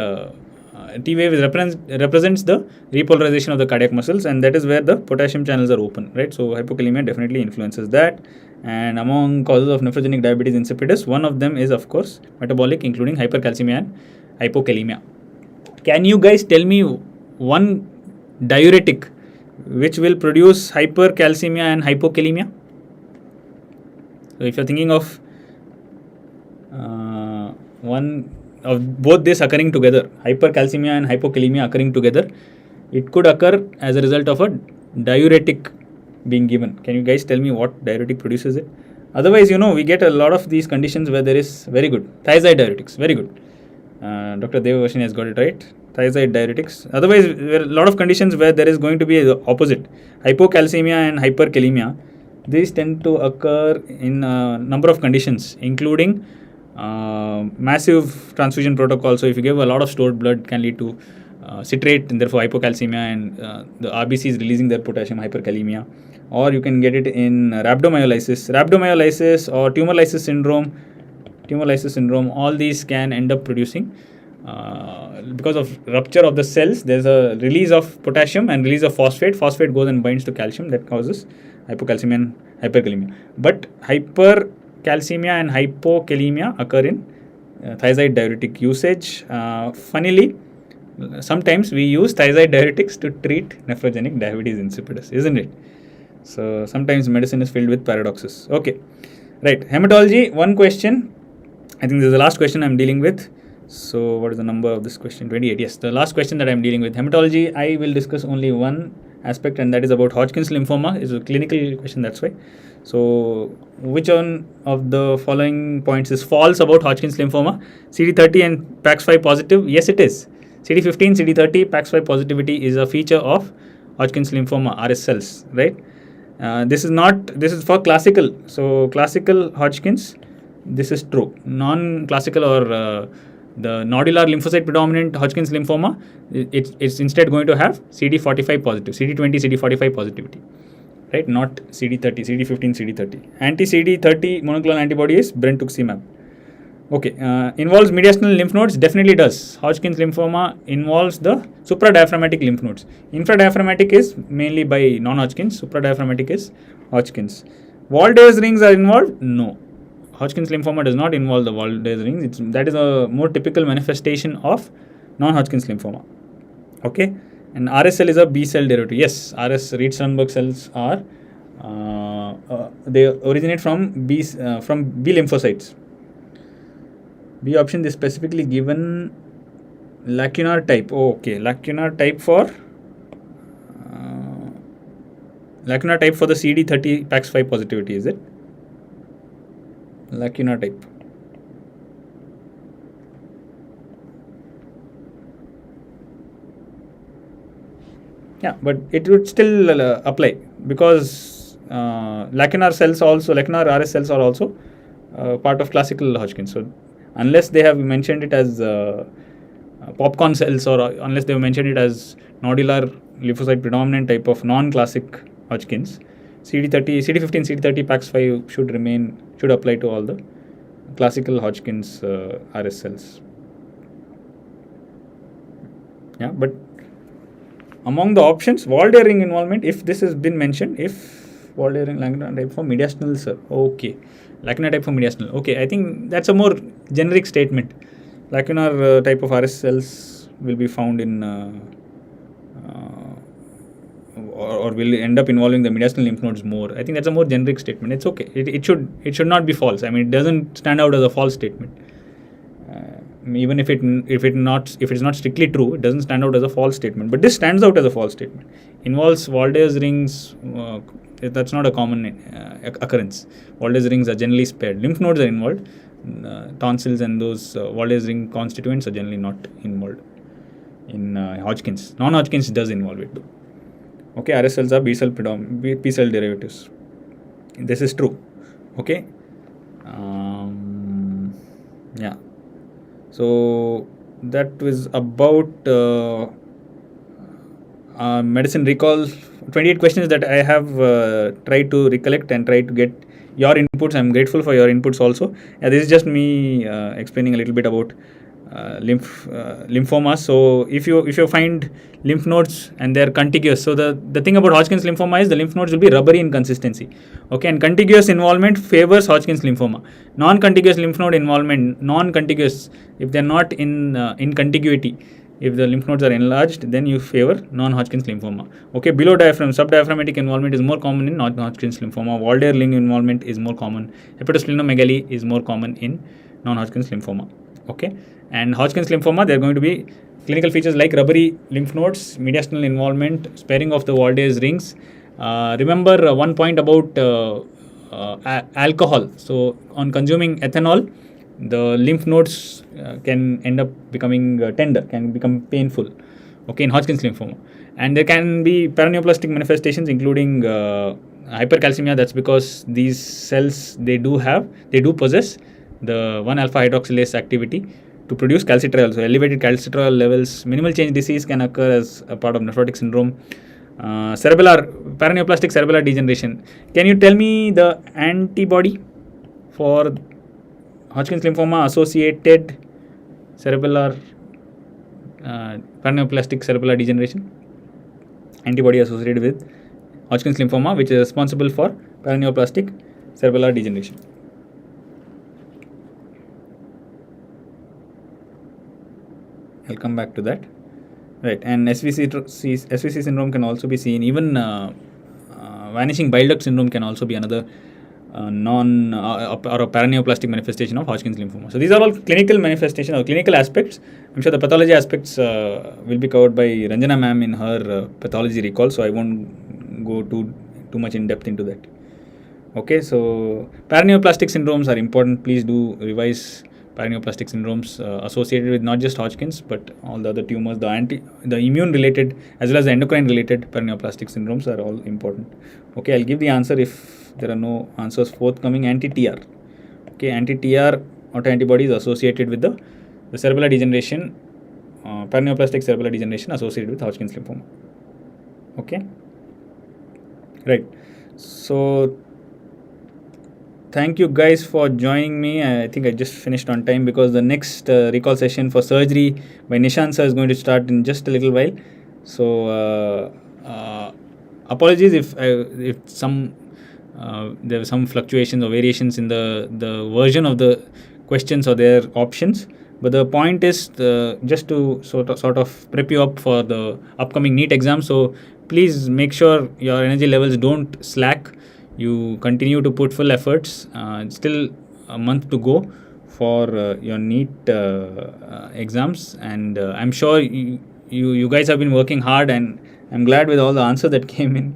T wave represents the repolarization of the cardiac muscles, and that is where the potassium channels are open, right? So hypokalemia definitely influences that. And among causes of nephrogenic diabetes insipidus, one of them is of course metabolic, including hypercalcemia and hypokalemia. Can you guys tell me one diuretic which will produce hypercalcemia and hypokalemia? So if you're thinking of one of both this occurring together, hypercalcemia and hypokalemia occurring together, it could occur as a result of a diuretic being given. Can you guys tell me what diuretic produces it? Otherwise, we get a lot of these conditions where there is very good thiazide diuretics, very good. Dr. Devavashini has got it right. Thiazide diuretics. Otherwise, there are a lot of conditions where there is going to be the opposite. Hypocalcemia and hyperkalemia. These tend to occur in a number of conditions, including massive transfusion protocol. So if you give a lot of stored blood, it can lead to citrate and therefore hypocalcemia, and the RBC is releasing their potassium, hyperkalemia. Or you can get it in rhabdomyolysis or tumor lysis syndrome. All these can end up producing, because of rupture of the cells, there's a release of potassium and release of phosphate. Phosphate goes and binds to calcium, that causes hypocalcemia and hyperkalemia. But hypercalcemia and hypokalemia occur in thiazide diuretic usage. Funnily, sometimes we use thiazide diuretics to treat nephrogenic diabetes insipidus, isn't it? So sometimes medicine is filled with paradoxes. Okay, right. Hematology, one question. I think this is the last question I'm dealing with. So what is the number of this question? 28. Yes, the last question that I'm dealing with. Hematology, I will discuss only one aspect, and that is about Hodgkin's lymphoma. It's a clinical question, that's why. So which one of the following points is false about Hodgkin's lymphoma? CD30 and PAX5 positive? Yes, it is. CD15, CD30, PAX5 positivity is a feature of Hodgkin's lymphoma, RS cells, right? This is for classical. So classical Hodgkin's, this is true. Non-classical or the nodular lymphocyte predominant Hodgkin's lymphoma, it's instead going to have CD45 positive, CD20, CD45 positivity, right? Not CD30, CD15, CD30. Anti-CD30 monoclonal antibody is brentuximab. Okay, involves mediastinal lymph nodes? Definitely does. Hodgkin's lymphoma involves the supradiaphragmatic lymph nodes. Infradiaphragmatic is mainly by non-Hodgkin's, supradiaphragmatic is Hodgkin's. Walde's rings are involved? No. Hodgkin's lymphoma does not involve the Walde's rings. That is a more typical manifestation of non-Hodgkin's lymphoma. Okay, and RS cell is a B cell derivative. Yes, RS Reed-Sternberg cells are they originate from B lymphocytes. B option, this specifically given lacunar type. Oh, okay, lacunar type for the CD30 PAX5 positivity, is it? Lacunar type. Yeah, but it would still apply, because lacunar RS cells are also part of classical Hodgkin's. So unless they have mentioned it as popcorn cells, or unless they have mentioned it as nodular lymphocyte predominant type of non-classic Hodgkin's, CD15, CD30, PAX5 should apply to all the classical Hodgkin's RS cells. Yeah, but among the options, Walde's ring involvement, if this has been mentioned, if Walde's ring lacunar type for mediastinal, sir. Okay, lacunar type for mediastinal. Okay, I think that's a more generic statement. Lacunar type of RS cells will be found in or will end up involving the mediastinal lymph nodes more. I think that's a more generic statement. It's okay. It should not be false. I mean, it doesn't stand out as a false statement. Even if it's not strictly true, it doesn't stand out as a false statement. But this stands out as a false statement. Involves Walde's rings. That's not a common occurrence. Walde's rings are generally spared. Lymph nodes are involved. Tonsils and those Walde's ring constituents are generally not involved in Hodgkin's. Non-Hodgkin's does involve it though. Okay, RS cells are B cell derivatives. This is true. Okay. Yeah. So that was about medicine recall. 28 questions that I have tried to recollect and try to get your inputs. I'm grateful for your inputs also. This is just me explaining a little bit about lymphomas. So if you find lymph nodes and they're contiguous, so the thing about Hodgkin's lymphoma is the lymph nodes will be rubbery in consistency. Okay, and contiguous involvement favors Hodgkin's lymphoma. Non-contiguous lymph node involvement, non-contiguous, if they're not in contiguity, If the lymph nodes are enlarged, then you favor non-Hodgkin's lymphoma. Okay, below diaphragm, subdiaphragmatic involvement is more common in non-Hodgkin's lymphoma. Waldeyer ring involvement is more common. Hepatosplenomegaly is more common in non-Hodgkin's lymphoma. Okay, and Hodgkin's lymphoma, there are going to be clinical features like rubbery lymph nodes, mediastinal involvement, sparing of the Waldeyer's rings. Remember one point about alcohol. So, on consuming ethanol, the lymph nodes can end up becoming tender, can become painful. Okay, in Hodgkin's lymphoma, and there can be paraneoplastic manifestations, including hypercalcemia. That's because these cells they do possess the 1-alpha hydroxylase activity to produce calcitriol. So elevated calcitriol levels, minimal change disease can occur as a part of nephrotic syndrome. Paraneoplastic cerebellar degeneration. Can you tell me the antibody for Hodgkin's lymphoma associated cerebellar paraneoplastic cerebellar degeneration? Antibody associated with Hodgkin's lymphoma, which is responsible for paraneoplastic cerebellar degeneration. I'll come back to that. Right, and SVC syndrome can also be seen. Even vanishing bile duct syndrome can also be another or a paraneoplastic manifestation of Hodgkin's lymphoma. So these are all clinical manifestations or clinical aspects. I'm sure the pathology aspects will be covered by Ranjana ma'am in her pathology recall, so I won't go too much in depth into that. Okay, so paraneoplastic syndromes are important. Please do revise paraneoplastic syndromes associated with not just Hodgkin's but all the other tumors. The immune related as well as the endocrine related paraneoplastic syndromes are all important. Okay, I'll give the answer if there are no answers forthcoming. Anti-TR. Okay, anti-TR autoantibodies associated with the cerebellar degeneration, paraneoplastic cerebellar degeneration associated with Hodgkin's lymphoma. Okay, right. So thank you guys for joining me. I think I just finished on time because the next recall session for surgery by Nishant sir is going to start in just a little while. So apologies if there were some fluctuations or variations in the version of the questions or their options. But the point is just to sort of prep you up for the upcoming NEET exam. So please make sure your energy levels don't slack. You continue to put full efforts. It's still a month to go for your NEET exams, and I'm sure you guys have been working hard, and I'm glad with all the answers that came in.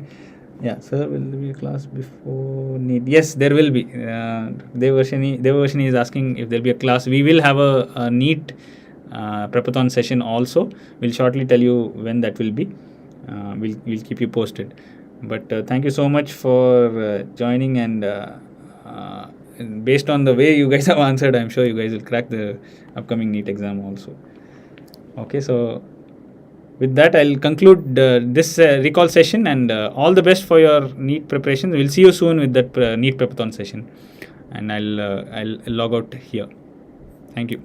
Yeah, sir, will there be a class before NEET? Yes, there will be. Devarshini is asking if there will be a class. We will have a NEET prepathon session also. We'll shortly tell you when that will be. We'll keep you posted. But thank you so much for joining, and based on the way you guys have answered, I'm sure you guys will crack the upcoming NEET exam also. Okay, so with that, I'll conclude this recall session, and all the best for your NEET preparations. We'll see you soon with that NEET prepathon session, and I'll log out here. Thank you.